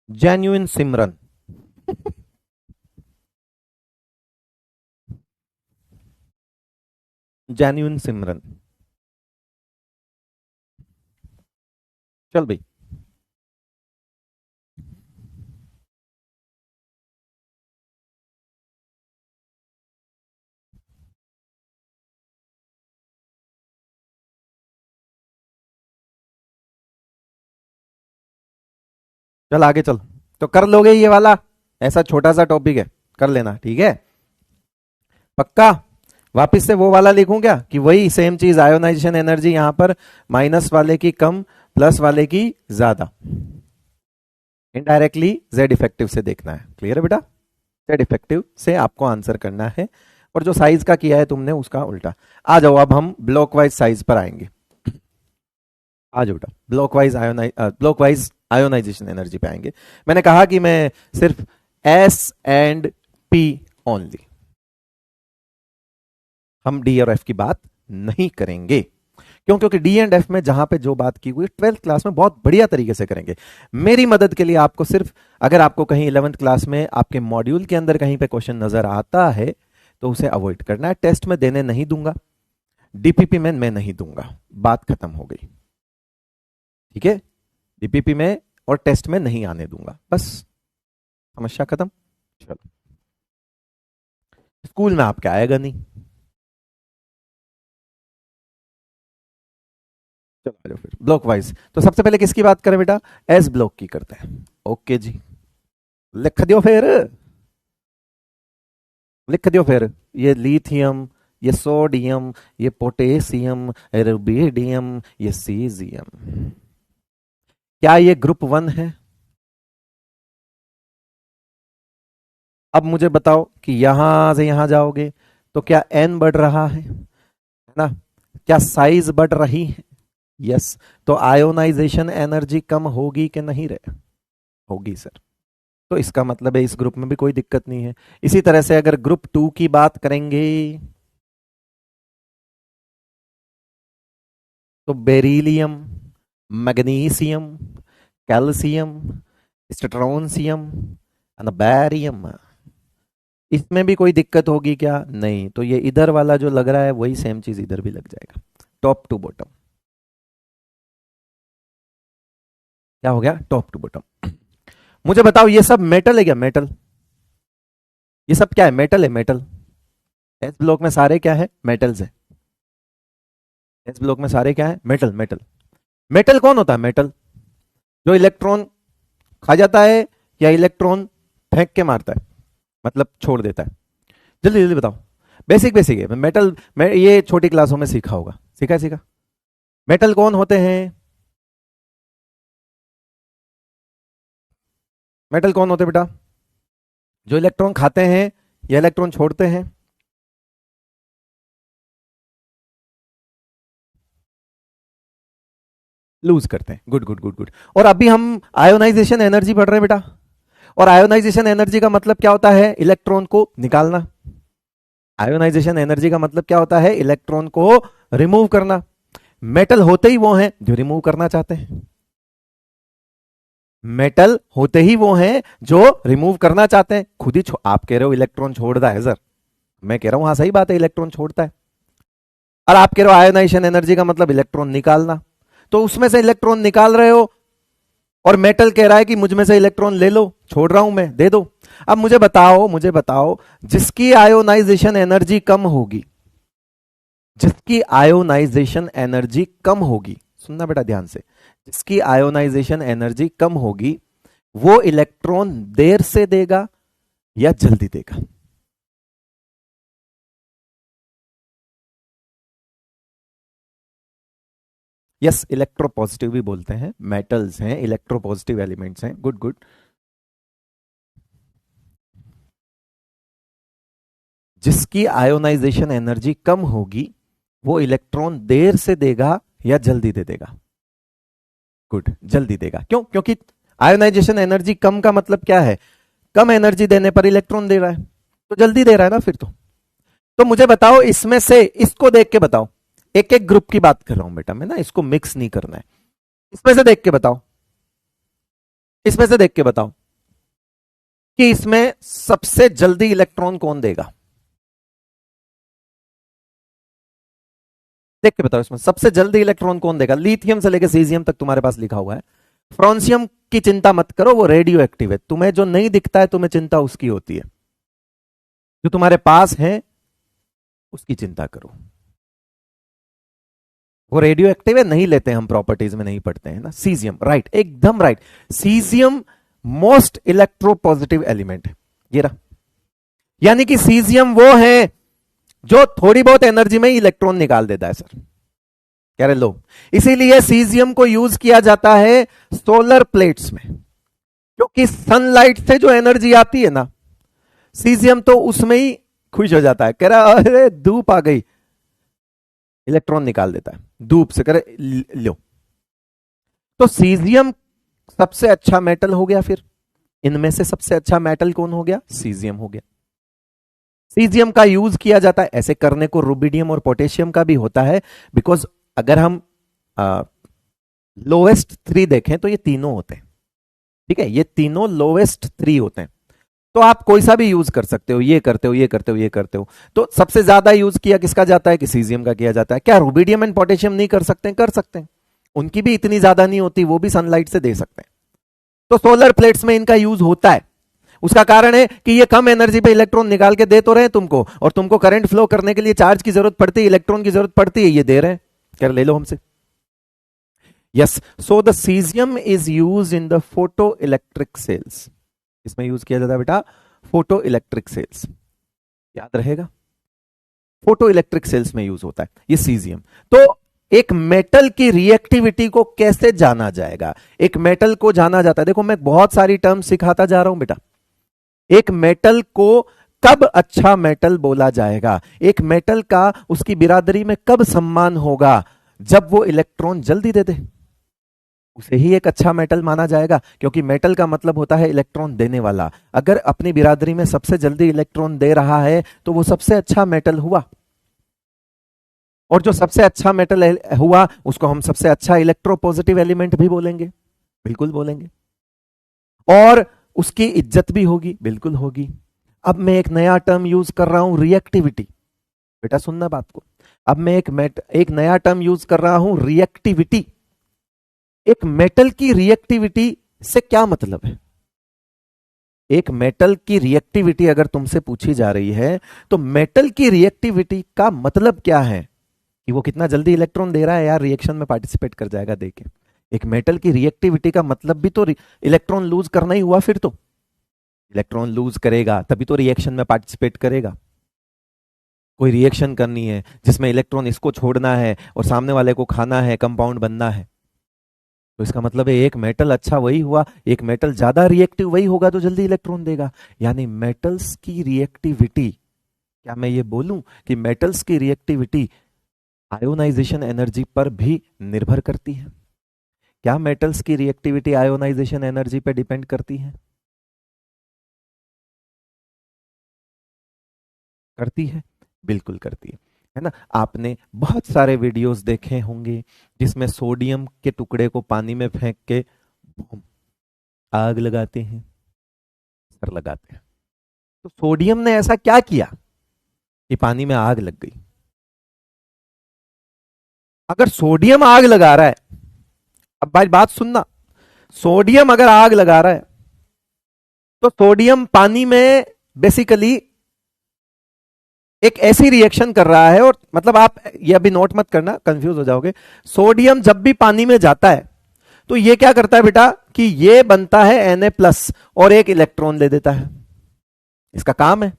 जेन्युइन सिमरन। जेन्युइन सिमरन। चल भाई। चल आगे चल, तो कर लोगे ये वाला, ऐसा छोटा सा टॉपिक है, कर लेना, ठीक है पक्का। वापिस से वो वाला लिखूं क्या, कि वही सेम चीज, आयोनाइजेशन एनर्जी यहां पर माइनस वाले की कम, प्लस वाले की ज्यादा, इनडायरेक्टली जेड इफेक्टिव से देखना है, क्लियर है बेटा। जेड इफेक्टिव से आपको आंसर करना है, और जो साइज का किया है तुमने उसका उल्टा। आ जाओ, अब हम ब्लॉक वाइज साइज पर आएंगे। आ जाओ बेटा, ब्लॉक वाइज आयोनाइजेशन एनर्जी पे आएंगे। मैंने कहा कि मैं सिर्फ एस एंड पी ओनली, हम डी और एफ की बात नहीं करेंगे। क्यों? क्योंकि डी एंड एफ में जहां पे जो बात की हुई 12th क्लास में बहुत बढ़िया तरीके से करेंगे। मेरी मदद के लिए आपको सिर्फ, अगर आपको कहीं 11th क्लास में आपके मॉड्यूल के अंदर कहीं पे क्वेश्चन नजर आता है तो उसे अवॉइड करना है। टेस्ट में देने नहीं दूंगा, डीपीपी में मैं नहीं दूंगा, बात खत्म हो गई, ठीक है। डीपीपी में और टेस्ट में नहीं आने दूंगा, बस समस्या खत्म। चलो, स्कूल में आपके आएगा नहीं। चलो आ जाओ फिर ब्लॉक वाइज। तो सबसे पहले किसकी बात करें बेटा, एस ब्लॉक की करते हैं। ओके जी, लिख दियो फिर, लिख दियो फिर। ये लिथियम, ये सोडियम, ये पोटेशियम, रुबिडियम, ये सीजियम, क्या ये ग्रुप 1 है? अब मुझे बताओ कि यहां से यहां जाओगे तो क्या एन बढ़ रहा है ना, क्या साइज बढ़ रही है? यस। तो आयोनाइजेशन एनर्जी कम होगी कि नहीं रहे? होगी सर। तो इसका मतलब है इस ग्रुप में भी कोई दिक्कत नहीं है। इसी तरह से अगर ग्रुप 2 की बात करेंगे तो beryllium, magnesium, calcium, strontium, barium, इसमें भी कोई दिक्कत होगी क्या? नहीं। तो ये इधर वाला जो लग रहा है वही सेम चीज इधर भी लग जाएगा, टॉप टू बॉटम। क्या हो गया? Top to bottom. मुझे बताओ ये सब मेटल है क्या? मेटल, ये सब क्या है? मेटल है, मेटल। एस ब्लॉक में सारे क्या है? मेटल्स है। एस ब्लॉक में सारे क्या है? मेटल। मेटल, मेटल कौन होता है? मेटल जो इलेक्ट्रॉन खा जाता है या इलेक्ट्रॉन फेंक के मारता है, मतलब छोड़ देता है। जल्दी जल्दी बताओ, बेसिक बेसिक है मेटल। ये छोटी क्लासों में सीखा होगा, सीखा है, सीखा। मेटल कौन होते हैं? मेटल कौन होते हैं बेटा? जो इलेक्ट्रॉन खाते हैं या इलेक्ट्रॉन छोड़ते हैं? लूज करते हैं। Good good good good. और अभी हम आयोनाइजेशन एनर्जी पढ़ रहे हैं बेटा, और आयोनाइजेशन एनर्जी का मतलब क्या होता है? इलेक्ट्रॉन को निकालना। आयोनाइजेशन एनर्जी का मतलब क्या होता है? इलेक्ट्रॉन को रिमूव करना। मेटल होते ही वो हैं जो रिमूव करना चाहते हैं। मेटल होते ही वो हैं जो रिमूव करना चाहते हैं। खुद ही आप कह रहे हो इलेक्ट्रॉन छोड़ता है सर, मैं कह रहा हूं हाँ सही बात है, इलेक्ट्रॉन छोड़ता है। और आप कह रहे हो आयोनाइजेशन एनर्जी का मतलब इलेक्ट्रॉन निकालना, तो उसमें से इलेक्ट्रॉन निकाल रहे हो, और मेटल कह रहा है कि मुझ में से इलेक्ट्रॉन ले लो, छोड़ रहा हूं मैं, दे दो। अब मुझे बताओ, मुझे बताओ, जिसकी आयोनाइजेशन एनर्जी कम होगी, जिसकी आयोनाइजेशन एनर्जी कम होगी, सुनना बेटा ध्यान से, जिसकी आयोनाइजेशन एनर्जी कम होगी वो इलेक्ट्रॉन देर से देगा या जल्दी देगा? यस, इलेक्ट्रोपॉजिटिव भी बोलते हैं, मेटल्स हैं, इलेक्ट्रोपॉजिटिव एलिमेंट्स हैं। Good good. जिसकी आयोनाइजेशन एनर्जी कम होगी वो इलेक्ट्रॉन देर से देगा या जल्दी दे देगा? गुड, जल्दी देगा। क्यों? क्योंकि आयोनाइजेशन एनर्जी कम का मतलब क्या है? कम एनर्जी देने पर इलेक्ट्रॉन दे रहा है, तो जल्दी दे रहा है ना फिर तो मुझे बताओ इसमें से, इसको देख के बताओ, एक एक ग्रुप की बात कर रहा हूं बेटा मैं ना, इसको मिक्स नहीं करना है। इसमें से देख के बताओ, इसमें से देख के बताओ कि इसमें सबसे जल्दी इलेक्ट्रॉन कौन देगा? देख के बताओ, इसमें सबसे जल्दी इलेक्ट्रॉन कौन देगा? लिथियम से लेकर सीजियम तक तुम्हारे पास लिखा हुआ है। फ्रांसियम की चिंता मत करो, वो रेडियो एक्टिव है, तुम्हें जो नहीं दिखता है तुम्हें चिंता उसकी होती है, जो तुम्हारे पास है उसकी चिंता करो। वो रेडियो एक्टिव है, नहीं लेते हम, प्रॉपर्टीज में नहीं पढ़ते हैं ना। सीजियम, राइट, एकदम right. Caesium most electropositive element है, ये रहा। यानी कि सीजियम वो है जो थोड़ी बहुत एनर्जी में ही इलेक्ट्रॉन निकाल देता है सर, कह रहे लो। इसीलिए सीजियम को यूज किया जाता है सोलर प्लेट्स में, क्योंकि सनलाइट से जो एनर्जी आती है ना, सीजियम तो उसमें ही खुश हो जाता है, कह रहा अरे धूप आ गई, इलेक्ट्रॉन निकाल देता है धूप से, कह रहे लो। तो सीजियम सबसे अच्छा मेटल हो गया। फिर इनमें से सबसे अच्छा मेटल कौन हो गया? सीजियम हो गया। सीजियम का यूज किया जाता है ऐसे करने को, रुबिडियम और पोटेशियम का भी होता है। बिकॉज अगर हम लोवेस्ट 3 देखें तो ये तीनों होते हैं, ठीक है, ये तीनों लोवेस्ट 3 होते हैं। तो आप कोई सा भी यूज कर सकते हो, ये करते हो, ये करते हो, ये करते हो। तो सबसे ज्यादा यूज किया किसका जाता है? कि सीजियम का किया जाता है। क्या रुबिडियम एंड पोटेशियम नहीं कर सकते? कर सकते हैं, उनकी भी इतनी ज्यादा नहीं होती, वो भी सनलाइट से दे सकते हैं। तो सोलर प्लेट्स में इनका यूज होता है। उसका कारण है कि ये कम एनर्जी पे इलेक्ट्रॉन निकाल के दे तो रहे हैं तुमको, और तुमको करंट फ्लो करने के लिए चार्ज की जरूरत पड़ती है, इलेक्ट्रॉन की जरूरत पड़ती है, ये दे रहे हैं, क्या ले लो हमसे। Yes, so the caesium is use in the photo electric sales. इसमें यूज किया जाता है बेटा फोटो इलेक्ट्रिक सेल्स, याद रहेगा, फोटो इलेक्ट्रिक सेल्स में यूज होता है ये सीजियम। तो एक मेटल की रिएक्टिविटी को कैसे जाना जाएगा? एक मेटल को जाना जाता है, देखो मैं बहुत सारी टर्म सिखाता जा रहा हूं बेटा। एक मेटल को कब अच्छा मेटल बोला जाएगा, एक मेटल का उसकी बिरादरी में कब सम्मान होगा? जब वो इलेक्ट्रॉन जल्दी दे दे, उसे ही एक अच्छा मेटल माना जाएगा, क्योंकि मेटल का मतलब होता है इलेक्ट्रॉन देने वाला। अगर अपनी बिरादरी में सबसे जल्दी इलेक्ट्रॉन दे रहा है तो वो सबसे अच्छा मेटल हुआ, और जो सबसे अच्छा मेटल हुआ उसको हम सबसे अच्छा इलेक्ट्रोपॉजिटिव एलिमेंट भी बोलेंगे, बिल्कुल बोलेंगे, और उसकी इज्जत भी होगी, बिल्कुल होगी। अब मैं एक नया टर्म यूज कर रहा हूं, रिएक्टिविटी। बेटा सुनना बात को, अब मैं एक नया टर्म यूज कर रहा हूं, रिएक्टिविटी। एक मेटल की रिएक्टिविटी से क्या मतलब है? एक मेटल की रिएक्टिविटी अगर तुमसे पूछी जा रही है तो मेटल की रिएक्टिविटी का मतलब क्या है? कि वो कितना जल्दी इलेक्ट्रॉन दे रहा है यार, रिएक्शन में पार्टिसिपेट कर जाएगा देके। एक मेटल की रिएक्टिविटी का मतलब भी तो इलेक्ट्रॉन लूज करना ही हुआ। फिर तो इलेक्ट्रॉन लूज करेगा तभी तो रिएक्शन में पार्टिसिपेट करेगा। कोई रिएक्शन करनी है जिसमें इलेक्ट्रॉन इसको छोड़ना है और सामने वाले को खाना है, कंपाउंड बनना है, तो इसका मतलब है एक मेटल अच्छा वही हुआ, एक मेटल ज्यादा रिएक्टिव वही होगा तो जल्दी इलेक्ट्रॉन देगा। यानी मेटल्स की रिएक्टिविटी, क्या मैं ये बोलूं कि मेटल्स की रिएक्टिविटी आयोनाइजेशन एनर्जी पर भी निर्भर करती है? क्या मेटल्स की रिएक्टिविटी आयोनाइजेशन एनर्जी पर डिपेंड करती है? करती है, बिल्कुल करती है ना। आपने बहुत सारे वीडियोस देखे होंगे जिसमें सोडियम के टुकड़े को पानी में फेंक के आग लगाते हैं, सर लगाते हैं। तो सोडियम ने ऐसा क्या किया कि पानी में आग लग गई? अगर सोडियम आग लगा रहा है, अब भाई बात सुनना, सोडियम अगर आग लगा रहा है तो सोडियम पानी में बेसिकली एक ऐसी रिएक्शन कर रहा है, और मतलब आप ये अभी नोट मत करना, कंफ्यूज हो जाओगे। सोडियम जब भी पानी में जाता है तो ये क्या करता है बेटा कि ये बनता है Na+ और एक इलेक्ट्रॉन ले देता है, इसका काम है।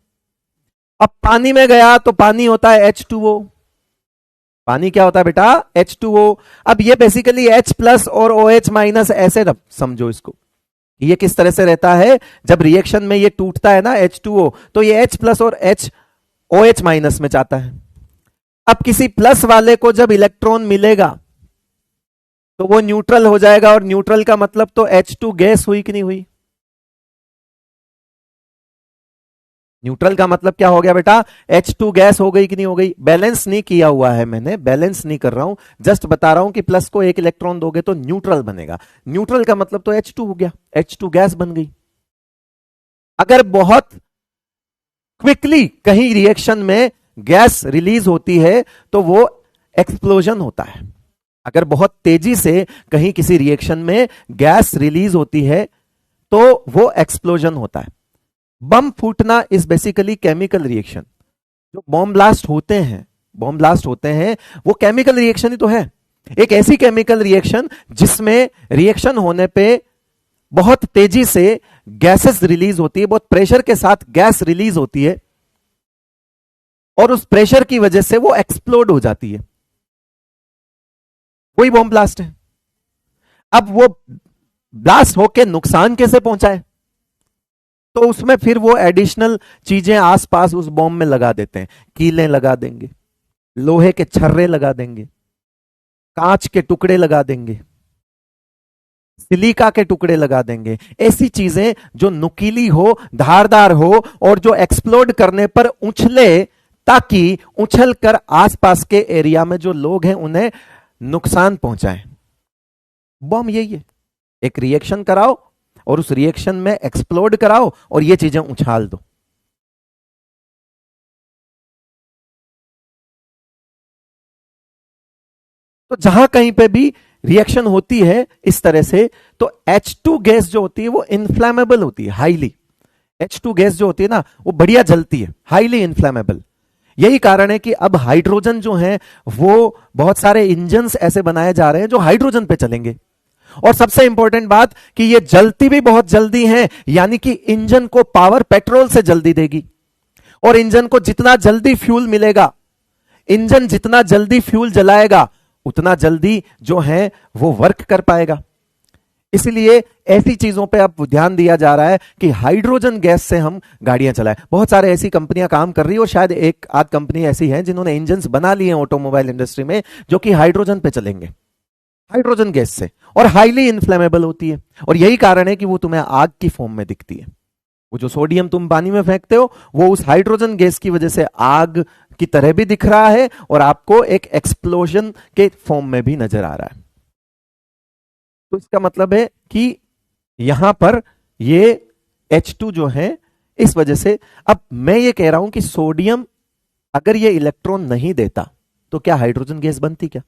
अब पानी में गया तो पानी होता है H2O। पानी क्या होता है बेटा? H2O। अब ये बेसिकली H+ और OH- ऐसे समझो इसको, ये किस तरह से रहता है, जब रिएक्शन में ये टूटता है ना H2O, तो ये H+ और OH- में जाता है। अब किसी प्लस वाले को जब इलेक्ट्रॉन मिलेगा तो वो न्यूट्रल हो जाएगा, और न्यूट्रल का मतलब तो H2 गैस हुई कि नहीं हुई? न्यूट्रल का मतलब क्या हो गया बेटा? H2 गैस हो गई कि नहीं हो गई? बैलेंस नहीं किया हुआ है मैंने, बैलेंस नहीं कर रहा हूं, जस्ट बता रहा हूं कि प्लस को एक इलेक्ट्रॉन दोगे तो न्यूट्रल बनेगा। न्यूट्रल का मतलब तो H2 हो गया, H2 गैस बन गई। अगर बहुत क्विकली कहीं रिएक्शन में गैस रिलीज होती है तो वो एक्सप्लोजन होता है। अगर बहुत तेजी से कहीं किसी रिएक्शन में गैस रिलीज होती है तो वो एक्सप्लोजन होता है। बम फूटना इज बेसिकली केमिकल रिएक्शन। जो बॉम्ब ब्लास्ट होते हैं वो केमिकल रिएक्शन ही तो है। एक ऐसी केमिकल रिएक्शन जिसमें रिएक्शन होने पे बहुत तेजी से गैसेस रिलीज होती है, बहुत प्रेशर के साथ गैस रिलीज होती है और उस प्रेशर की वजह से वो एक्सप्लोड हो जाती है। वही बॉम्ब ब्लास्ट है। अब वो ब्लास्ट होके नुकसान कैसे पहुंचाए, तो उसमें फिर वो एडिशनल चीजें आसपास उस बॉम्ब में लगा देते हैं। कीलें लगा देंगे, लोहे के छर्रे लगा देंगे, कांच के टुकड़े लगा देंगे, सिलिका के टुकड़े लगा देंगे। ऐसी चीजें जो नुकीली हो, धारदार हो और जो एक्सप्लोड करने पर उछले, ताकि उछल कर आसपास के एरिया में जो लोग हैं उन्हें नुकसान पहुंचाए। बॉम्ब यही है, एक रिएक्शन कराओ और उस रिएक्शन में एक्सप्लोड कराओ और ये चीजें उछाल दो। तो जहां कहीं पे भी रिएक्शन होती है इस तरह से, तो H2 गैस जो होती है वो इन्फ्लेमेबल होती है, हाईली। H2 गैस जो होती है ना वो बढ़िया जलती है, हाईली इन्फ्लेमेबल। यही कारण है कि अब हाइड्रोजन जो है वो बहुत सारे इंजन्स ऐसे बनाए जा रहे हैं जो हाइड्रोजन पे चलेंगे। और सबसे इंपॉर्टेंट बात कि ये जलती भी बहुत जल्दी है, यानी कि इंजन को पावर पेट्रोल से जल्दी देगी। और इंजन को जितना जल्दी फ्यूल मिलेगा, इंजन जितना जल्दी फ्यूल जलाएगा, उतना जल्दी जो है वो वर्क कर पाएगा। इसलिए ऐसी चीजों पे अब ध्यान दिया जा रहा है कि हाइड्रोजन गैस से हम गाड़ियां चलाएं। बहुत सारे ऐसी कंपनियां काम कर रही है और शायद एक आध कंपनी ऐसी है जिन्होंने इंजन्स बना लिए हैं ऑटोमोबाइल इंडस्ट्री में, जो कि हाइड्रोजन पे चलेंगे, हाइड्रोजन गैस से, और हाईली इन्फ्लेमेबल होती है। और यही कारण है कि वो तुम्हें आग की फॉर्म में दिखती है। वो जो सोडियम तुम पानी में फेंकते हो वो उस हाइड्रोजन गैस की वजह से आग की तरह भी दिख रहा है और आपको एक एक्सप्लोजन के फॉर्म में भी नजर आ रहा है। तो इसका मतलब है कि यहां पर ये H2 जो है, इस वजह से अब मैं ये कह रहा हूं कि सोडियम अगर ये इलेक्ट्रॉन नहीं देता तो क्या हाइड्रोजन गैस बनती क्या?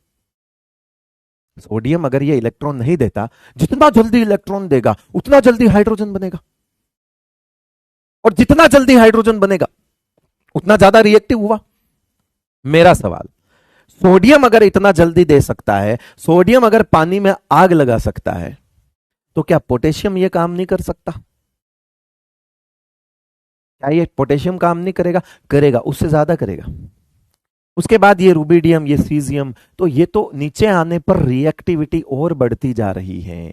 सोडियम अगर ये इलेक्ट्रॉन नहीं देता, जितना जल्दी इलेक्ट्रॉन देगा उतना जल्दी हाइड्रोजन बनेगा, और जितना जल्दी हाइड्रोजन बनेगा उतना ज्यादा रिएक्टिव हुआ। मेरा सवाल, सोडियम अगर इतना जल्दी दे सकता है, सोडियम अगर पानी में आग लगा सकता है, तो क्या पोटेशियम ये काम नहीं कर सकता? क्या ये पोटेशियम काम नहीं करेगा? करेगा, उससे ज्यादा करेगा। उसके बाद ये रुबिडियम, ये सीजियम, तो ये तो नीचे आने पर रिएक्टिविटी और बढ़ती जा रही है।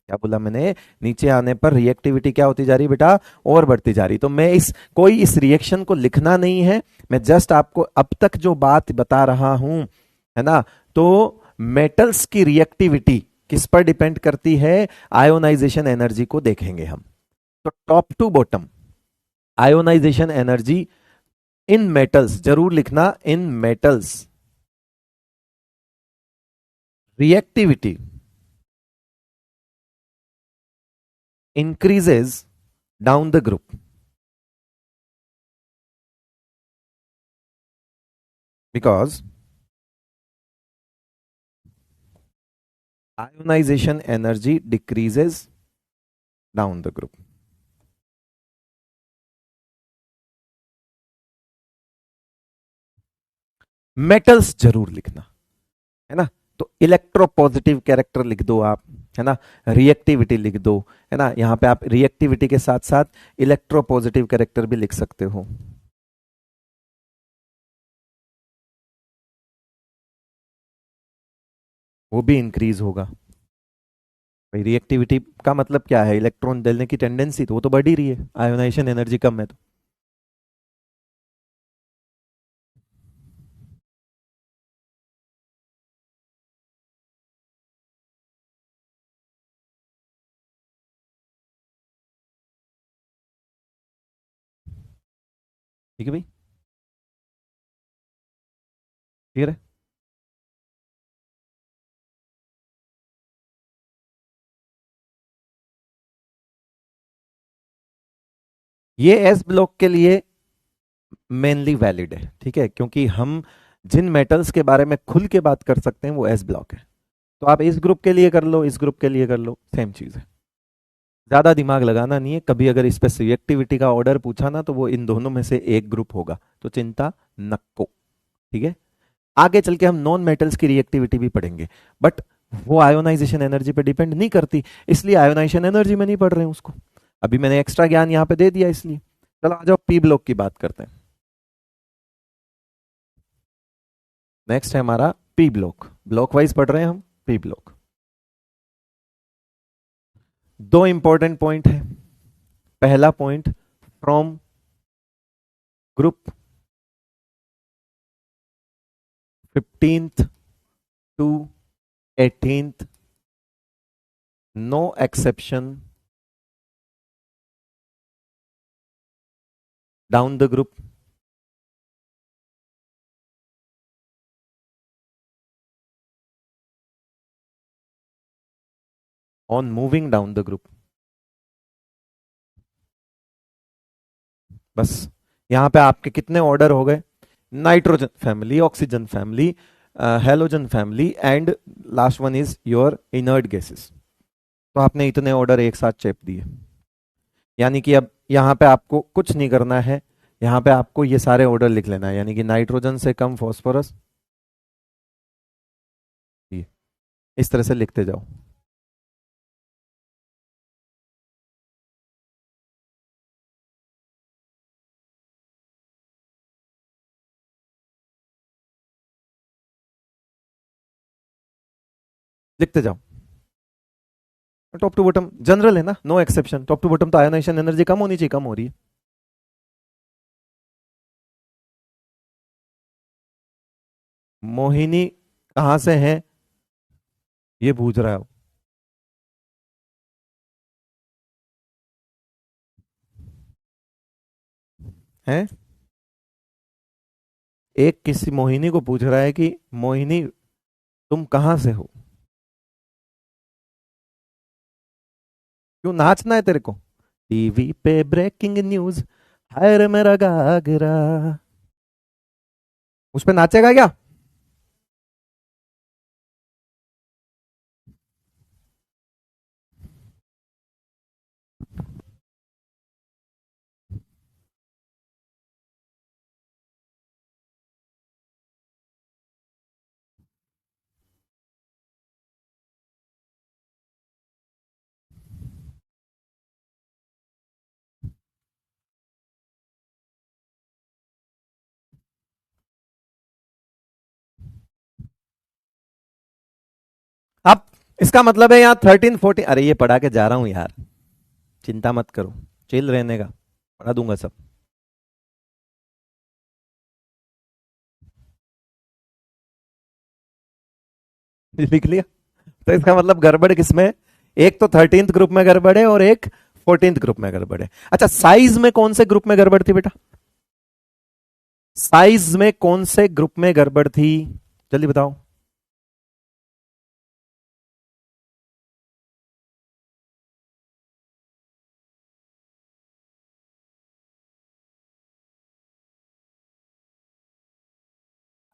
क्या बोला मैंने? नीचे आने पर रिएक्टिविटी क्या होती जा रही बेटा? और बढ़ती जा रही। तो मैं इस रिएक्शन को लिखना नहीं है, मैं जस्ट आपको अब तक जो बात बता रहा हूं, है ना। तो मेटल्स की रिएक्टिविटी किस पर डिपेंड करती है? आयोनाइजेशन एनर्जी को देखेंगे हम। तो top to bottom ionisation energy in metals, जरूर लिखना, in metals reactivity increases down the group because ionization energy decreases down the group. Metals जरूर लिखना, है ना। तो इलेक्ट्रोपॉजिटिव कैरेक्टर लिख दो आप, है ना। रिएक्टिविटी लिख दो, है ना। यहां पे आप रिएक्टिविटी के साथ साथ इलेक्ट्रोपॉजिटिव कैरेक्टर भी लिख सकते हो। वो भी इंक्रीज होगा। भाई रिएक्टिविटी का मतलब क्या है? इलेक्ट्रॉन देने की टेंडेंसी, तो वो तो बढ़ ही रही है, आयोनाइजेशन एनर्जी कम है तो। ठीक है भाई, क्लियर है। ये एस ब्लॉक के लिए मेनली वैलिड है, ठीक है, क्योंकि हम जिन मेटल्स के बारे में खुल के बात कर सकते हैं वो एस ब्लॉक है। तो आप इस ग्रुप के लिए कर लो, इस ग्रुप के लिए कर लो, सेम चीज है। ज्यादा दिमाग लगाना नहीं है। कभी अगर इस पे रिएक्टिविटी का ऑर्डर पूछा ना, तो वो इन दोनों में से एक ग्रुप होगा, तो चिंता नको। ठीक है, आगे चल के हम नॉन मेटल्स की रिएक्टिविटी भी पढ़ेंगे, बट वो आयोनाइजेशन एनर्जी पे डिपेंड नहीं करती, इसलिए आयोनाइजेशन एनर्जी में नहीं पढ़ रहे हैं उसको। अभी मैंने एक्स्ट्रा ज्ञान यहां पे दे दिया इसलिए। चलो आ जाओ पी ब्लॉक की बात करते हैं। नेक्स्ट है हमारा पी ब्लॉक, ब्लॉक वाइज पढ़ रहे हैं हम पी ब्लॉक। दो इंपॉर्टेंट पॉइंट है। पहला point, from group 15th to 18th, no exception, down the group, on moving down the group। बस यहां पे आपके कितने ऑर्डर हो गए? Nitrogen family, oxygen family, halogen family and last one is your inert gases. तो आपने इतने ऑर्डर एक साथ चेप दिए, यानी कि अब यहां पे आपको कुछ नहीं करना है, यहां पे आपको ये सारे ऑर्डर लिख लेना है, यानी कि नाइट्रोजन से कम फॉस्फोरस, ये इस तरह से लिखते जाओ। लिखते जाओ टॉप टू बॉटम, जनरल है ना, no exception, top to bottom तो आयोनाइजेशन एनर्जी कम होनी चाहिए, कम हो रही है। मोहिनी कहां से है ये पूछ रहा है हैं? एक किसी मोहिनी को पूछ रहा है कि मोहिनी तुम कहां से हो? क्यों नाचना है तेरे को? टीवी पे ब्रेकिंग न्यूज, हाय रे मेरा गागरा, उस पे नाचेगा क्या? अब इसका मतलब है यहाँ 13 14, अरे ये पढ़ा के जा रहा हूं यार, चिंता मत करो, चिल रहने का, पढ़ा दूंगा सब। लिख लिया? तो इसका मतलब गड़बड़ किसमें है? एक तो 13th ग्रुप में गड़बड़ है और एक 14th ग्रुप में गड़बड़ है। अच्छा साइज में कौन से ग्रुप में गड़बड़ थी बेटा? साइज में कौन से ग्रुप में गड़बड़ थी, जल्दी बताओ।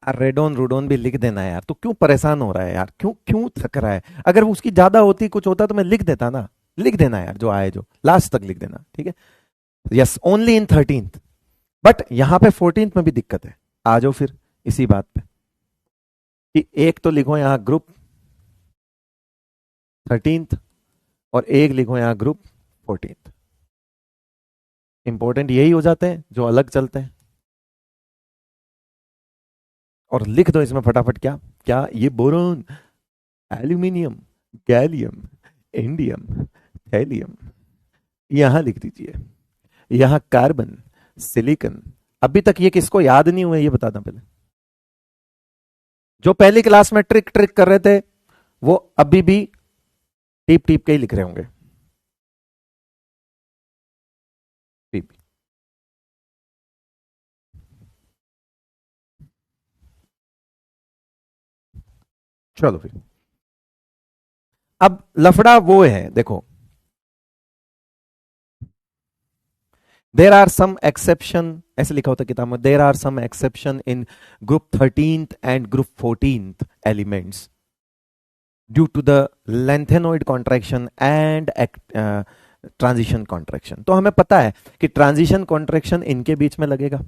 रेडोन रूडोन भी लिख देना यार, तो क्यों परेशान हो रहा है यार, क्यों क्यों थक रहा है? अगर उसकी ज्यादा होती कुछ होता तो मैं लिख देता ना। लिख देना यार, जो आए जो लास्ट तक लिख देना, ठीक है। Yes only in 13th, but यहां पे 14th में भी दिक्कत है। आ जाओ फिर इसी बात पे कि एक तो लिखो यहां ग्रुप 13th और एक लिखो यहां ग्रुप 14th। इंपॉर्टेंट यही हो जाते हैं जो अलग चलते हैं। और लिख दो इसमें फटाफट, क्या क्या ये boron, aluminium, gallium, indium, thallium, यहां लिख दीजिए। यहां कार्बन, सिलिकॉन। अभी तक ये किसको याद नहीं हुआ ये बता दें पहले। जो पहली क्लास में ट्रिक ट्रिक कर रहे थे वो अभी भी टीप टीप के ही लिख रहे होंगे। टीप। चलो फिर अब लफड़ा वो है, देखो देर आर सम एक्सेप्शन, ऐसे लिखा होता किताब में, there are some exception in group 13th and group 14th elements due to the lanthanoid contraction and transition contraction. तो हमें पता है कि ट्रांजिशन कॉन्ट्रैक्शन इनके बीच में लगेगा,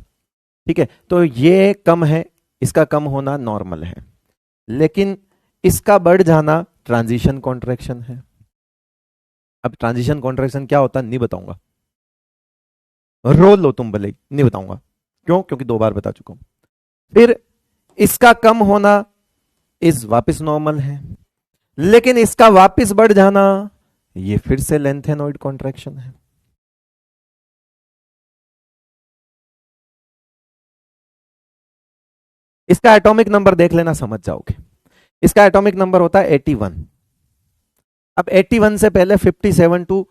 ठीक है, तो ये कम है, इसका कम होना नॉर्मल है। लेकिन इसका बढ़ जाना ट्रांजिशन कॉन्ट्रैक्शन है। अब ट्रांजिशन कॉन्ट्रैक्शन क्या होता है नहीं बताऊंगा, रो लो तुम भले, नहीं बताऊंगा क्यों, क्योंकि 2 बार बता चुका हूं। फिर इसका कम होना इस वापस नॉर्मल है, लेकिन इसका वापस बढ़ जाना ये फिर से लेंथेनॉइड कॉन्ट्रैक्शन है। इसका एटॉमिक नंबर देख लेना, समझ जाओगे। इसका एटॉमिक नंबर होता है 81। अब 81 से पहले 58 टू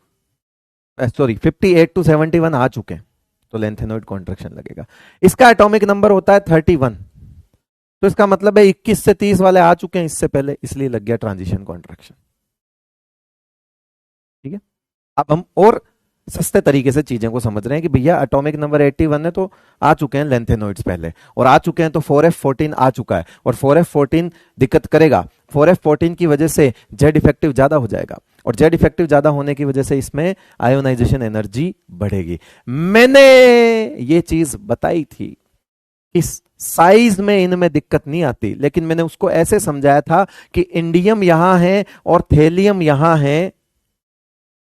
71 आ चुके हैं, तो लेंथेनॉइड कॉन्ट्रैक्शन लगेगा। इसका एटॉमिक नंबर होता है 31, तो इसका मतलब है 21 से 30 वाले आ चुके हैं इससे पहले, इसलिए लग गया ट्रांजिशन कॉन्ट्रैक्शन। ठीक है, अब हम और सस्ते तरीके से चीजें को समझ रहे हैं कि भैया एटॉमिक नंबर 81 है, तो आ चुके हैं लेंथेनॉइड्स पहले, और आ चुके हैं तो 4f14 आ चुका है, और 4f14 दिक्कत करेगा। 4f14 की वजह से जेड इफेक्टिव ज्यादा हो जाएगा, और जेड इफेक्टिव ज्यादा होने की वजह से इसमें आयोनाइजेशन एनर्जी बढ़ेगी। मैंने ये चीज बताई थी, इस साइज में इनमें दिक्कत नहीं आती, लेकिन मैंने उसको ऐसे समझाया था कि इंडियम यहां है और थेलियम यहां है,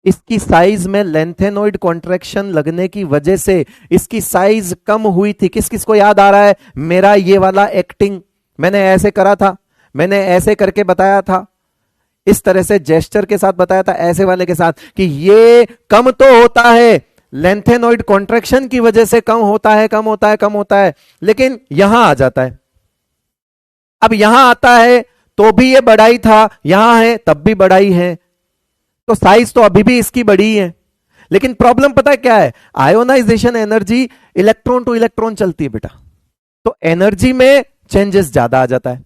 इसकी साइज में लेंथेनॉइड कॉन्ट्रैक्शन लगने की वजह से इसकी साइज कम हुई थी। किस किस को याद आ रहा है मेरा ये वाला एक्टिंग, मैंने ऐसे करा था, मैंने ऐसे करके बताया था, इस तरह से जेस्चर के साथ बताया था, ऐसे वाले के साथ, कि ये कम तो होता है लेंथेनॉइड कॉन्ट्रैक्शन की वजह से, कम होता है, कम होता है, कम होता है, लेकिन यहां आ जाता है। अब यहां आता है तो भी ये बढ़ाई था, यहां है तब भी बढ़ाई है, तो साइज तो अभी भी इसकी बड़ी है। लेकिन प्रॉब्लम पता है क्या है, ionization energy electron to electron चलती है बेटा, तो एनर्जी में चेंजेस ज्यादा आ जाता है।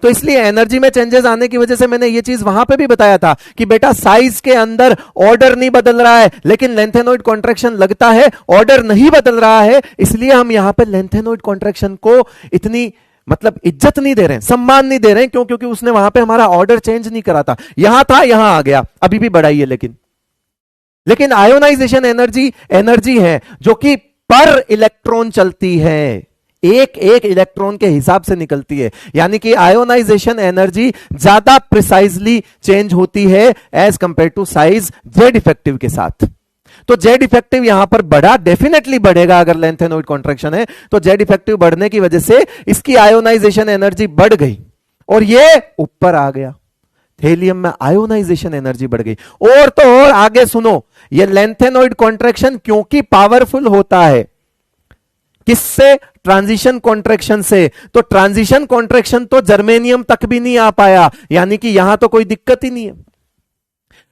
तो इसलिए एनर्जी में चेंजेस आने की वजह से मैंने ये चीज वहां पे भी बताया था कि बेटा साइज के अंदर ऑर्डर नहीं बदल रहा है, लेकिन लेंथेनॉइड कॉन्ट्रैक्शन लगता है, ऑर्डर नहीं बदल रहा है, इसलिए हम यहां पे लेंथेनॉइड कॉन्ट्रैक्शन को इतनी मतलब इज्जत नहीं दे रहे हैं, सम्मान नहीं दे रहे हैं। क्यों? क्योंकि उसने वहां पे हमारा ऑर्डर चेंज नहीं करा था, यहां था यहां आ गया, अभी भी बढ़ाई है, लेकिन आयोनाइजेशन एनर्जी एनर्जी है जो कि पर इलेक्ट्रॉन चलती है, एक एक इलेक्ट्रॉन के हिसाब से निकलती है, यानी कि आयोनाइजेशन एनर्जी ज्यादा प्रिसाइजली चेंज होती है as compare to size Z effective के साथ। तो जेड इफेक्टिव यहां पर बढ़ा, डेफिनेटली बढ़ेगा अगर लेंथेनॉइड कॉन्ट्रैक्शन है, तो जेड इफेक्टिव बढ़ने की वजह से इसकी आयोनाइजेशन एनर्जी बढ़ गई और ये ऊपर आ गया, थेलियम में आयोनाइजेशन एनर्जी बढ़ गई। और तो और आगे सुनो, ये लेंथेनॉइड कॉन्ट्रैक्शन क्योंकि पावरफुल होता है, किससे? ट्रांजिशन कॉन्ट्रैक्शन से। तो ट्रांजिशन कॉन्ट्रैक्शन तो जर्मेनियम तक भी नहीं आ पाया, यानी कि यहां तो कोई दिक्कत ही नहीं है।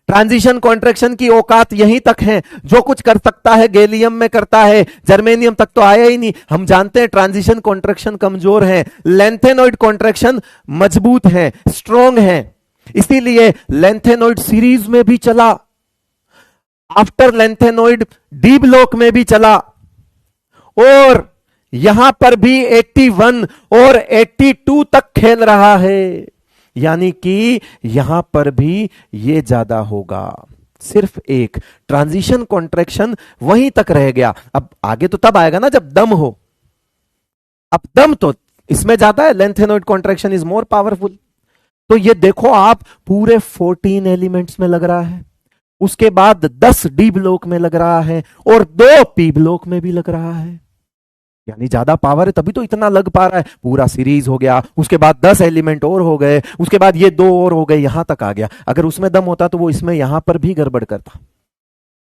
ट्रांजिशन कॉन्ट्रैक्शन की औकात यहीं तक है, जो कुछ कर सकता है गैलियम में करता है, जर्मेनियम तक तो आया ही नहीं। हम जानते हैं ट्रांजिशन कॉन्ट्रैक्शन कमजोर है, लेंथेनॉइड कॉन्ट्रैक्शन मजबूत है, स्ट्रॉन्ग है, इसीलिए लेंथेनॉइड सीरीज में भी चला, आफ्टर लेंथेनॉइड डी ब्लॉक में भी चला, और यहां पर भी 81 और 82 तक खेल रहा है, यानी कि यहां पर भी ये ज्यादा होगा। सिर्फ एक ट्रांजिशन कॉन्ट्रैक्शन वहीं तक रह गया। अब आगे तो तब आएगा ना जब दम हो, अब दम तो इसमें ज्यादा है, lanthanoid contraction is more powerful. तो ये देखो आप, पूरे 14 एलिमेंट्स में लग रहा है, उसके बाद 10 डी ब्लॉक में लग रहा है, और 2 पी ब्लॉक में भी लग रहा है, यानी ज्यादा पावर है तभी तो इतना लग पा रहा है। पूरा सीरीज हो गया, उसके बाद 10 एलिमेंट और हो गए, उसके बाद ये 2 और हो गए, यहां तक आ गया। अगर उसमें दम होता तो वो इसमें यहां पर भी गड़बड़ करता,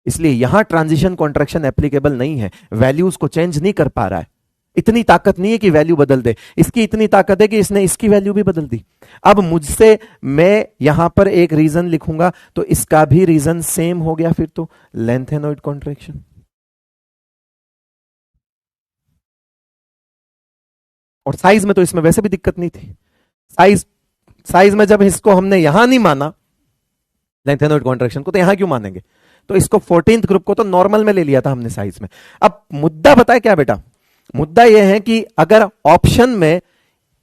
इसलिए यहां ट्रांजिशन कॉन्ट्रैक्शन एप्लीकेबल नहीं है, वैल्यूज को चेंज नहीं कर पा रहा है, इतनी ताकत नहीं है कि वैल्यू बदल दे। इसकी इतनी ताकत है कि इसने इसकी वैल्यू भी बदल दी। अब मुझसे मैं यहां पर एक रीजन लिखूंगा तो इसका भी रीजन सेम हो गया, फिर तो लेंथेनॉइड कॉन्ट्रैक्शन। और साइज में तो इसमें वैसे भी दिक्कत नहीं थी, साइज में जब इसको हमने यहां नहीं माना लेंथेनॉइड कॉन्ट्रैक्शन को, तो यहां क्यों मानेंगे? तो इसको 14th ग्रुप को तो नॉर्मल में ले लिया था हमने साइज में। अब मुद्दा बताए क्या बेटा, मुद्दा यह है कि अगर ऑप्शन में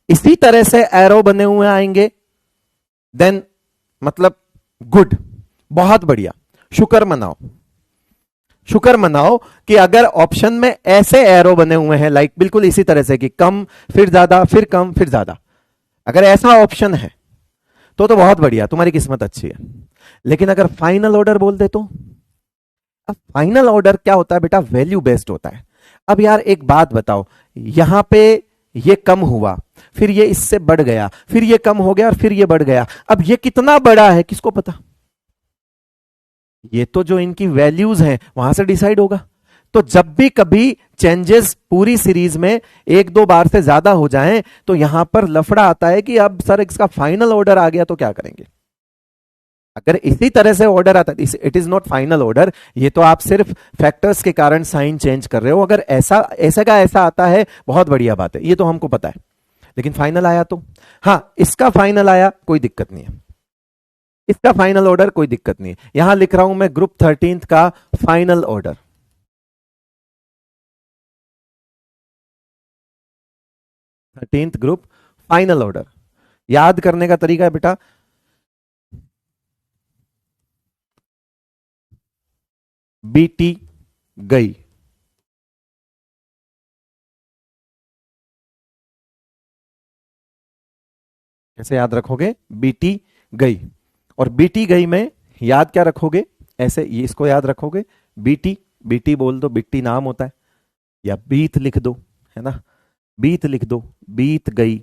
इसी तरह से एरो बने हुए आएंगे देन मतलब गुड, बहुत बढ़िया, शुक्र मनाओ, शुक्र मनाओ कि अगर ऑप्शन में ऐसे एरो बने हुए हैं, लाइक बिल्कुल इसी तरह से कि कम फिर ज्यादा फिर कम फिर ज्यादा, अगर ऐसा ऑप्शन है तो बहुत बढ़िया, तुम्हारी किस्मत अच्छी है। लेकिन अगर फाइनल ऑर्डर बोल दे तो? अब फाइनल ऑर्डर क्या होता है बेटा? वैल्यू बेस्ड होता है। अब यार एक बात बताओ, यहां पे ये कम हुआ, फिर ये इससे बढ़ गया, फिर ये कम हो गया और फिर ये बढ़ गया, अब ये कितना बड़ा है किसको पता? ये तो जो इनकी वैल्यूज हैं वहां से डिसाइड होगा। तो जब भी कभी चेंजेस पूरी सीरीज में एक दो बार से ज्यादा हो जाएं तो यहां पर लफड़ा आता है कि अब सर इसका फाइनल ऑर्डर आ गया तो क्या करेंगे? अगर इसी तरह से ऑर्डर आता है, it is not final order, ये तो आप सिर्फ फैक्टर्स के कारण साइन चेंज कर रहे हो। अगर ऐसा ऐसा का ऐसा आता है बहुत बढ़िया बात है, ये तो हमको पता है। लेकिन फाइनल आया तो? हाँ, इसका फाइनल आया कोई दिक्कत नहीं है, इसका फाइनल ऑर्डर कोई दिक्कत नहीं है। यहां लिख रहा हूं मैं ग्रुप 13 का final order. 13th group final order. याद करने का तरीका है बेटा, बीटी गई, कैसे याद रखोगे? बीटी गई। और बीटी गई में याद क्या रखोगे? ऐसे ये इसको याद रखोगे, बीटी, बीटी बोल दो, बिट्टी नाम होता है, या बीत लिख दो, है ना, बीत लिख दो, बीत गई,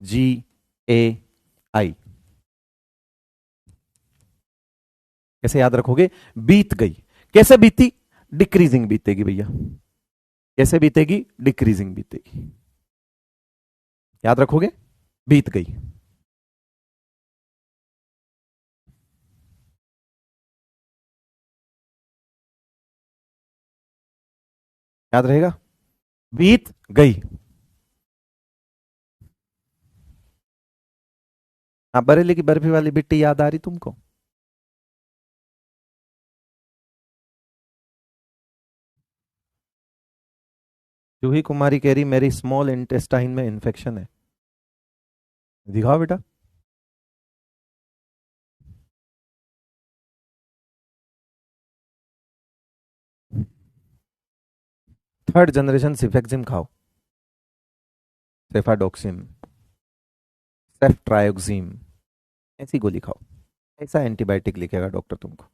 GAI। कैसे याद रखोगे? बीत गई। कैसे बीती? डिक्रीजिंग बीतेगी भैया। कैसे बीतेगी? डिक्रीजिंग बीतेगी। याद रखोगे? बीत गई। याद रहेगा? बीत गई। हाँ, बरेली की बर्फी वाली बिट्टी याद आ रही तुमको? जूही कुमारी कह रही मेरी स्मॉल इंटेस्टाइन में इन्फेक्शन है। दिखाओ बेटा। थर्ड जनरेशन सिफेक्सिम खाओ, सेफाडोक्सिम, सेफ्ट्रायोक्सिम, ऐसी गोली खाओ। ऐसा एंटीबायोटिक लिखेगा डॉक्टर तुमको।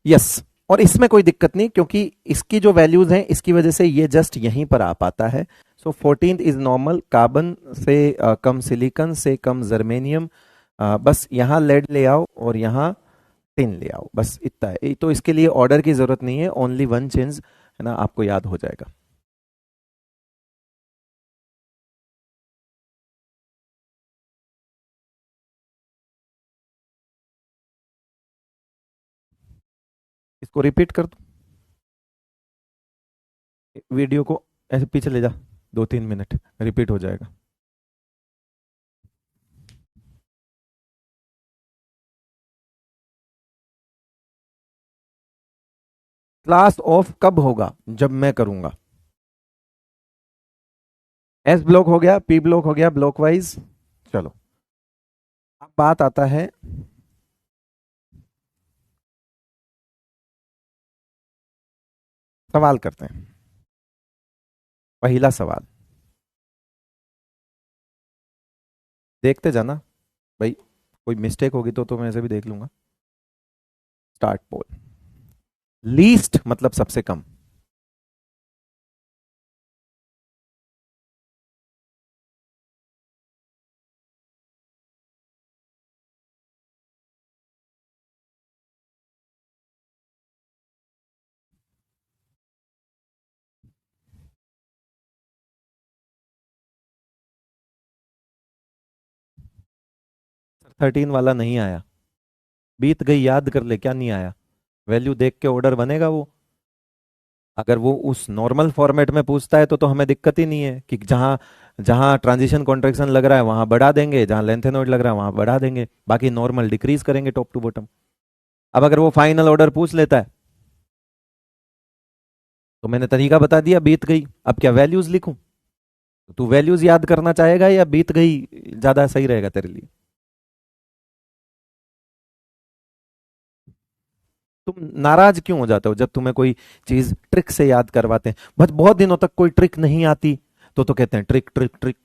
यस। और इसमें कोई दिक्कत नहीं, क्योंकि इसकी जो वैल्यूज हैं इसकी वजह से ये जस्ट यहीं पर आ पाता है। सो 14 इज नॉर्मल, कार्बन से कम सिलिकॉन से कम जर्मेनियम, बस यहाँ लेड ले आओ और यहाँ टिन ले आओ, बस इतना है। तो इसके लिए ऑर्डर की जरूरत नहीं है, ओनली वन चेंज, है ना, आपको याद हो जाएगा। इसको रिपीट कर दो, वीडियो को ऐसे पीछे ले जा, 2-3 मिनट रिपीट हो जाएगा। क्लास ऑफ कब होगा? जब मैं करूंगा। एस ब्लॉक हो गया, पी ब्लॉक हो गया, ब्लॉक वाइज। चलो, अब बात आता है, सवाल करते हैं। पहला सवाल देखते जाना भाई, कोई मिस्टेक होगी तो मैं ऐसे भी देख लूंगा। स्टार्ट पोल। लीस्ट मतलब सबसे कम। थर्टीन वाला नहीं आया, बीत गई याद कर ले, क्या नहीं आया? वैल्यू देख के ऑर्डर बनेगा वो। अगर वो उस नॉर्मल फॉर्मेट में पूछता है तो हमें दिक्कत ही नहीं है कि जहां जहां ट्रांजिशन कॉन्ट्रेक्शन लग रहा है वहां बढ़ा देंगे, जहां लेंथेनॉइड लग रहा है वहां बढ़ा देंगे, बाकी नॉर्मल डिक्रीज करेंगे टॉप टू बॉटम। अब अगर वो फाइनल ऑर्डर पूछ लेता है तो मैंने तरीका बता दिया, बीत गई। अब क्या वैल्यूज लिखूं? तू वैल्यूज याद करना चाहेगा या बीत गई ज्यादा सही रहेगा तेरे लिए? तुम नाराज क्यों हो जाते हो जब तुम्हें कोई चीज ट्रिक से याद करवाते हैं? बस बहुत दिनों तक कोई ट्रिक नहीं आती तो कहते हैं ट्रिक ट्रिक ट्रिक।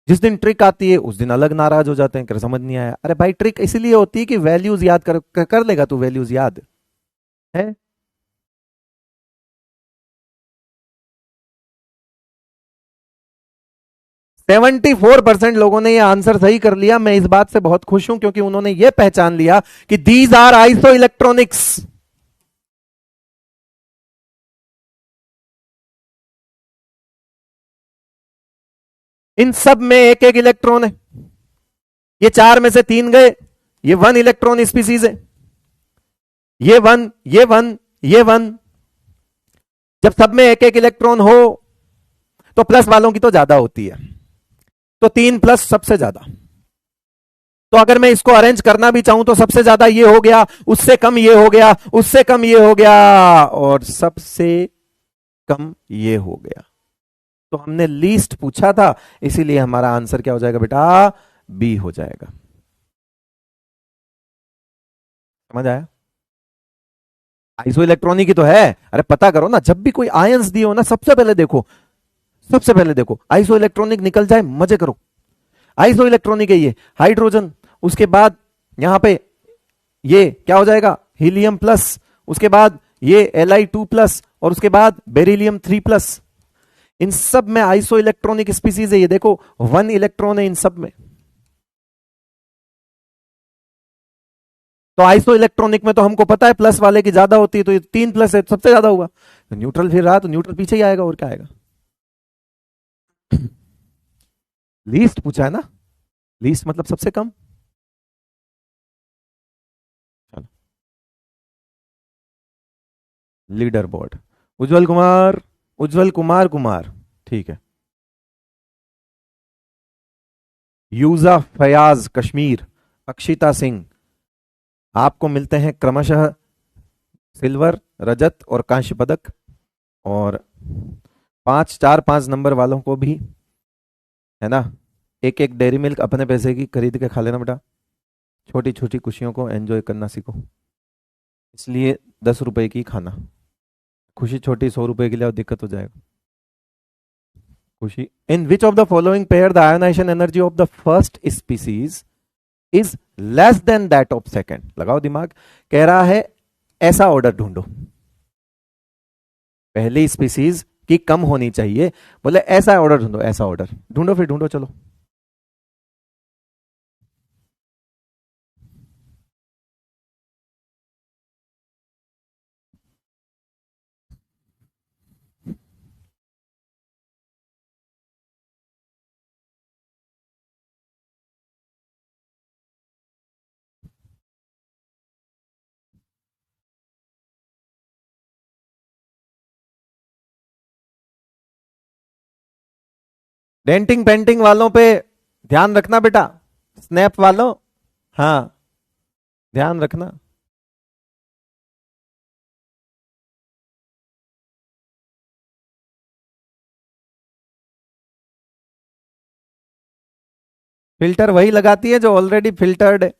जिस दिन ट्रिक आती है उस दिन अलग नाराज हो जाते हैं, कर समझ नहीं आया। अरे भाई ट्रिक इसलिए होती है कि वैल्यूज याद कर लेगा तू, वैल्यूज याद है। 74% लोगों ने ये आंसर सही कर लिया। मैं इस बात से बहुत खुश हूं क्योंकि उन्होंने ये पहचान लिया कि दीज आर आइसो इलेक्ट्रॉनिक्स। इन सब में एक एक इलेक्ट्रॉन है। ये चार में से तीन गए, ये वन इलेक्ट्रॉन स्पीसीज है। ये वन, ये वन, ये वन। जब सब में एक एक इलेक्ट्रॉन हो तो प्लस वालों की तो ज्यादा होती है, तो 3+ सबसे ज्यादा। तो अगर मैं इसको अरेंज करना भी चाहूं तो सबसे ज्यादा ये हो गया, उससे कम ये हो गया, उससे कम ये हो गया, और सबसे कम ये हो गया। तो हमने लीस्ट पूछा था, इसीलिए हमारा आंसर क्या हो जाएगा बेटा? बी हो जाएगा। समझ आया? आइसो इलेक्ट्रॉनिक ही तो है। अरे पता करो ना, जब भी कोई आयंस दिए हो ना, सबसे पहले देखो, सबसे पहले देखो आइसो इलेक्ट्रॉनिक निकल जाए मजे करो। आइसो इलेक्ट्रॉनिक है ये हाइड्रोजन, उसके बाद यहां पे ये क्या हो जाएगा? हीलियम प्लस, उसके बाद ये Li2+, और उसके बाद बेरिलियम 3+। इन सब में आइसो इलेक्ट्रॉनिक स्पीसीज है। ये देखो 1 इलेक्ट्रॉन है इन सब में। तो आइसो इलेक्ट्रॉनिक में तो हमको पता है प्लस वाले की ज्यादा होती है, तो ये 3+ है, सबसे ज्यादा हुआ। तो न्यूट्रल फिर रहा तो न्यूट्रल पीछे ही आएगा, और क्या आएगा? लीस्ट पूछा है ना, लीस्ट मतलब सबसे कम। चलो, लीडर बोर्ड। उज्जवल कुमार, उज्जवल कुमार कुमार, ठीक है। यूजा फयाज कश्मीर, अक्षिता सिंह, आपको मिलते हैं क्रमशः सिल्वर, रजत और कांस्य पदक। और 5 4 5 नंबर वालों को भी, है ना, एक एक डेयरी मिल्क अपने पैसे की खरीद के खा लेना बेटा। छोटी छोटी खुशियों को एंजॉय करना सीखो, इसलिए 10 रुपए की खाना। खुशी छोटी 100 रुपए के लिए और दिक्कत हो जाएगा। Khushi in which of the following pair the ionisation energy of the first species is less than that of second. लगाओ दिमाग, कह रहा है ऐसा ऑर्डर ढूंढो, पहली स्पीसीज की कम होनी चाहिए। बोले ऐसा ऑर्डर ढूंढो, ऐसा ऑर्डर ढूंढो, फिर ढूंढो चलो। डेंटिंग पेंटिंग वालों पे ध्यान रखना बेटा, स्नैप वालों, हाँ ध्यान रखना। फिल्टर वही लगाती है जो ऑलरेडी फिल्टर्ड है।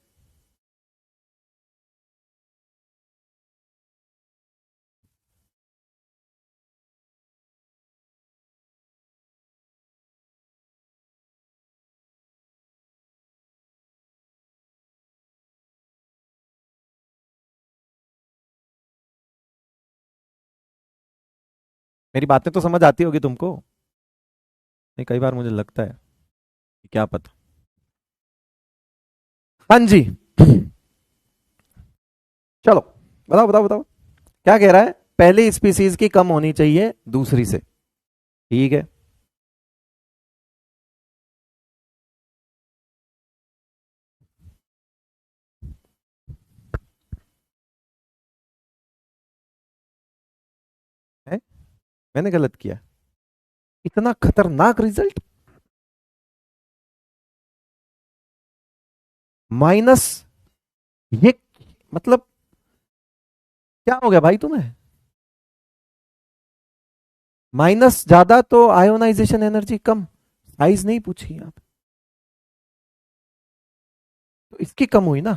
मेरी बातें तो समझ आती होगी तुमको? नहीं, कई बार मुझे लगता है कि क्या पता। हाँ जी, चलो बताओ बताओ बताओ, क्या कह रहा है? पहली स्पीसीज की कम होनी चाहिए दूसरी से, ठीक है। है? मैंने गलत किया? इतना खतरनाक रिजल्ट, माइनस, ये मतलब क्या हो गया भाई तुम्हें? माइनस ज्यादा तो आयोनाइजेशन एनर्जी कम, साइज नहीं पूछी आप, तो इसकी कम हुई ना।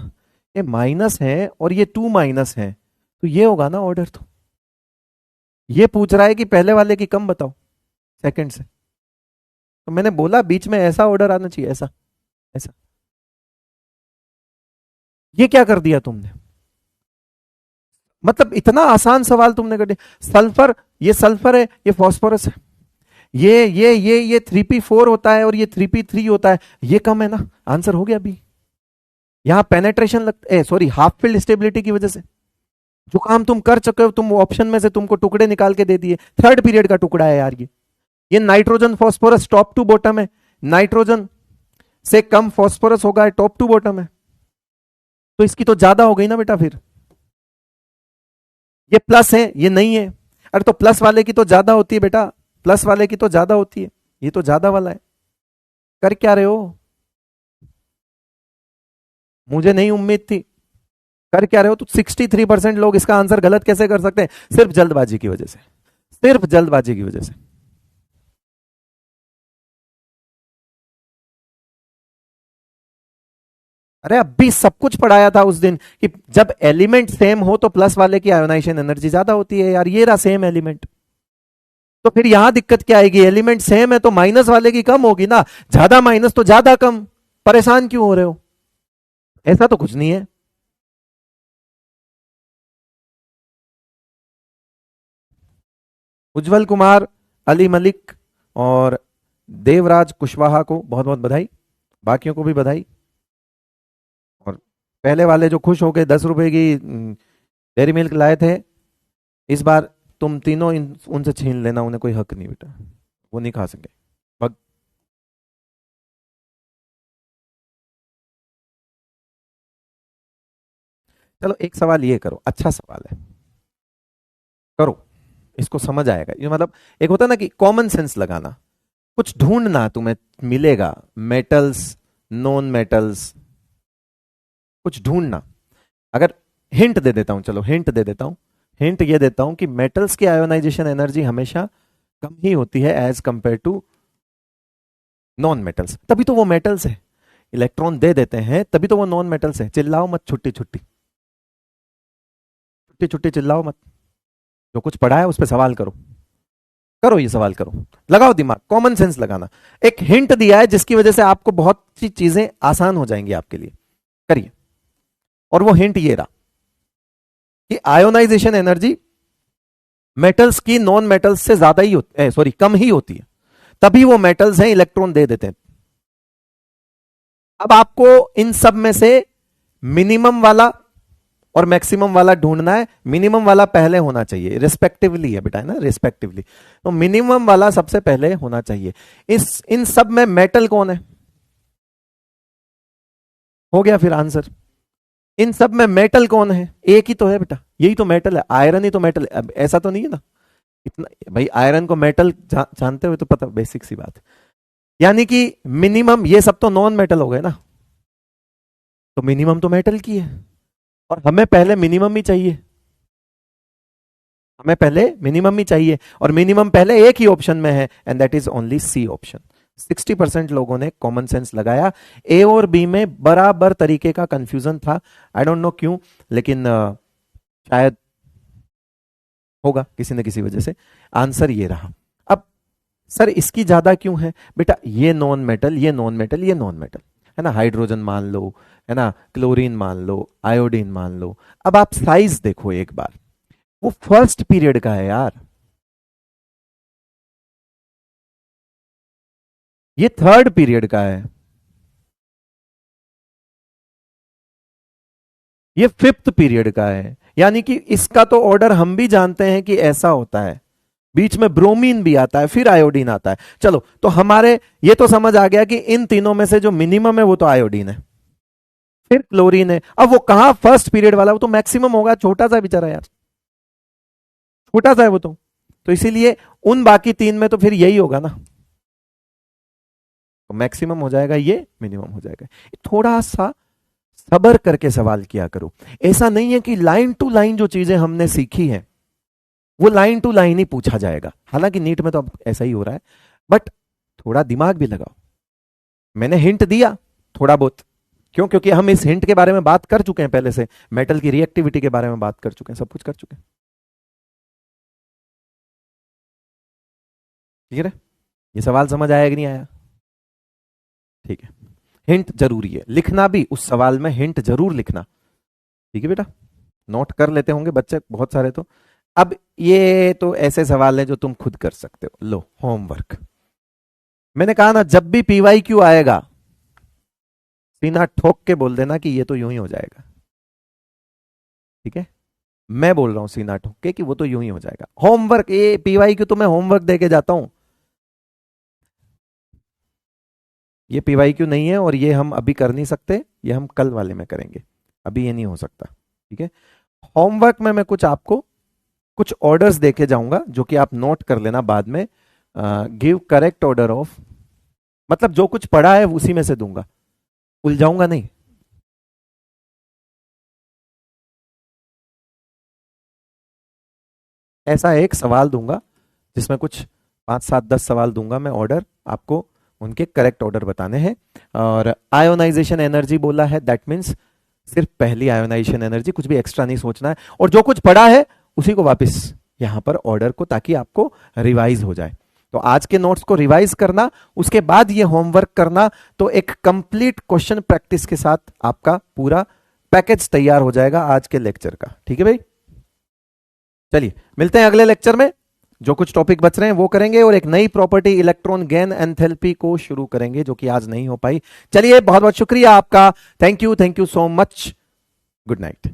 ये माइनस है और ये 2 माइनस है, तो ये होगा ना ऑर्डर। तो ये पूछ रहा है कि पहले वाले की कम बताओ सेकंड से, तो मैंने बोला बीच में ऐसा ऑर्डर आना चाहिए, ऐसा ऐसा। ये क्या कर दिया तुमने, मतलब इतना आसान सवाल तुमने कर दिया। सल्फर, ये सल्फर है, ये फॉस्फोरस है, ये 3p4 होता है और ये 3p3 होता है, ये कम है ना, आंसर हो गया अभी। यहां penetration sorry half field stability की वजह से जो काम तुम कर चुके हो, तुम ऑप्शन में से तुमको टुकड़े निकाल के दे दिए, थर्ड पीरियड का टुकड़ा है यार ये nitrogen phosphorus top to bottom है, नाइट्रोजन से कम फॉस्फोरस होगा, टॉप टू बॉटम है, तो इसकी तो ज्यादा हो गई ना बेटा। फिर ये प्लस है, ये नहीं है, अरे तो प्लस वाले की तो ज्यादा होती है बेटा, प्लस वाले की तो ज्यादा होती है, ये तो ज्यादा वाला है। कर क्या रहे हो, मुझे नहीं उम्मीद थी, कर क्या रहे हो। तो 63% लोग इसका आंसर गलत कैसे कर सकते हैं, सिर्फ जल्दबाजी की वजह से, सिर्फ जल्दबाजी की वजह से। अरे अभी सब कुछ पढ़ाया था उस दिन कि जब एलिमेंट सेम हो तो प्लस वाले की आयोनाइजेशन एनर्जी ज्यादा होती है यार, ये रहा सेम एलिमेंट। तो फिर यहां दिक्कत क्या आएगी, एलिमेंट सेम है तो माइनस वाले की कम होगी ना, ज्यादा माइनस तो ज्यादा कम, परेशान क्यों हो रहे हो, ऐसा तो कुछ नहीं है। उज्जवल कुमार, अली मलिक और देवराज कुशवाहा को बहुत बहुत बधाई, बाकियों को भी बधाई। और पहले वाले जो खुश हो गए 10 रुपए की डेयरी मिल्क लाए थे, इस बार तुम तीनों उनसे छीन लेना, उन्हें कोई हक नहीं बेटा, वो नहीं खा सके। बग- चलो एक सवाल ये करो, अच्छा सवाल है, करो, इसको समझ आएगा ये, मतलब एक होता है ना कि कॉमन सेंस लगाना, कुछ ढूंढना तुम्हें मिलेगा, मेटल्स, नॉन मेटल्स, कुछ ढूंढना। अगर हिंट दे देता हूं, चलो हिंट दे देता हूं, हिंट ये देता हूं कि मेटल्स की आयोनाइजेशन एनर्जी हमेशा कम ही होती है as compare to non metals, तभी तो वो मेटल्स है, इलेक्ट्रॉन दे देते हैं तभी तो वो नॉन मेटल्स है। चिल्लाओ मत, छुट्टी छुट्टी छुट्टी छुट्टी, चिल्लाओ मत, जो कुछ पढ़ा है उस पर सवाल करो, करो ये सवाल करो, लगाओ दिमाग, कॉमन सेंस लगाना। एक हिंट दिया है जिसकी वजह से आपको बहुत सी चीजें आसान हो जाएंगी आपके लिए, करिए। और वो हिंट ये रहा कि आयोनाइजेशन एनर्जी मेटल्स की नॉन मेटल्स से ज्यादा ही होती है, सॉरी कम ही होती है, तभी वो मेटल्स हैं, इलेक्ट्रॉन दे देते हैं। अब आपको इन सब में से मिनिमम वाला और मैक्सिमम वाला ढूंढना है, मिनिमम वाला पहले होना चाहिए, रिस्पेक्टिवली है बेटा, है ना, रिस्पेक्टिवली, तो मिनिमम वाला सबसे पहले होना चाहिए। इस इन सब में मेटल कौन है, हो गया फिर आंसर। इन सब में मेटल कौन है, एक ही तो है बेटा, यही तो मेटल है, आयरन ही तो मेटल है। अब ऐसा तो नहीं है ना, इतना भाई आयरन को मेटल जानते हुए तो पता, बेसिक सी बात। यानी कि मिनिमम, ये सब तो नॉन मेटल हो गए ना, तो मिनिमम तो मेटल की है, और हमें पहले मिनिमम ही चाहिए, हमें पहले मिनिमम ही चाहिए, और मिनिमम पहले एक ही ऑप्शन में है, and that is only C option. 60% लोगों ने कॉमन सेंस लगाया, ए और बी में बराबर तरीके का कंफ्यूजन था, आई डोंट नो क्यों, लेकिन शायद होगा किसी न किसी वजह से, आंसर ये रहा। अब सर इसकी ज्यादा क्यों है बेटा, ये नॉन मेटल, ये नॉन मेटल, ये नॉन मेटल, है ना, हाइड्रोजन मान लो, है ना, क्लोरीन मान लो, आयोडीन मान लो। अब आप साइज देखो एक बार, वो फर्स्ट पीरियड का है यार, ये थर्ड पीरियड का है, ये फिफ्थ पीरियड का है, यानी कि इसका तो ऑर्डर हम भी जानते हैं कि ऐसा होता है, बीच में ब्रोमीन भी आता है, फिर आयोडीन आता है। चलो तो हमारे ये तो समझ आ गया कि इन तीनों में से जो मिनिमम है वो तो आयोडीन है, फिर क्लोरीन है। अब वो कहां फर्स्ट पीरियड वाला, वो तो मैक्सिमम होगा, छोटा सा बेचारा यार, छोटा सा है वो तो इसीलिए उन बाकी तीन में तो फिर यही होगा ना, तो मैक्सिमम हो जाएगा ये, मिनिमम हो जाएगा। थोड़ा सा सबर करके सवाल किया करो, ऐसा नहीं है कि लाइन टू लाइन जो चीजें हमने सीखी हैं वो लाइन टू लाइन ही पूछा जाएगा, हालांकि नीट में तो अब ऐसा ही हो रहा है, बट थोड़ा दिमाग भी लगाओ। मैंने हिंट दिया थोड़ा बहुत, क्यों? क्योंकि हम इस हिंट के बारे में बात कर चुके हैं पहले से, मेटल की रिएक्टिविटी के बारे में बात कर चुके हैं, सब कुछ कर चुके हैं। ठीक है, ये सवाल समझ आया कि नहीं आया? ठीक है, हिंट जरूरी है, लिखना भी उस सवाल में हिंट जरूर लिखना। ठीक है बेटा, नोट कर लेते होंगे बच्चे बहुत सारे। तो अब ये तो ऐसे सवाल हैं जो तुम खुद कर सकते हो। लो होमवर्क, मैंने कहा ना जब भी पीवाई क्यू आएगा सीना ठोक के बोल देना कि ये तो यूं ही हो जाएगा। ठीक है, मैं बोल रहा हूं सीना ठोक के कि वो तो यूं ही हो जाएगा। होमवर्क, ये पीवाई क्यू तो मैं होमवर्क दे के जाता हूं, ये पीवाई क्यू नहीं है और ये हम अभी कर नहीं सकते, ये हम कल वाले में करेंगे, अभी ये नहीं हो सकता। ठीक है, होमवर्क में मैं कुछ आपको कुछ ऑर्डर्स देके जाऊंगा जो कि आप नोट कर लेना बाद में। गिव करेक्ट ऑर्डर ऑफ, मतलब जो कुछ पढ़ा है उसी में से दूंगा, उलझाऊंगा नहीं। ऐसा एक सवाल दूंगा जिसमें कुछ 5 7 10 सवाल दूंगा मैं ऑर्डर, आपको उनके करेक्ट ऑर्डर बताने हैं। और आयोनाइजेशन एनर्जी बोला है, दैट मीन्स सिर्फ पहली आयोनाइजेशन एनर्जी, कुछ भी एक्स्ट्रा नहीं सोचना है, और जो कुछ पढ़ा है उसी को वापस यहां पर ऑर्डर को, ताकि आपको रिवाइज हो जाए। तो आज के नोट्स को रिवाइज करना, उसके बाद ये होमवर्क करना, तो एक कंप्लीट क्वेश्चन प्रैक्टिस के साथ आपका पूरा पैकेज तैयार हो जाएगा आज के लेक्चर का। ठीक है भाई, चलिए मिलते हैं अगले लेक्चर में, जो कुछ टॉपिक बच रहे हैं वो करेंगे और एक नई प्रॉपर्टी इलेक्ट्रॉन गेन एंथैल्पी को शुरू करेंगे जो कि आज नहीं हो पाई। चलिए बहुत बहुत शुक्रिया आपका, thank you so much, good night.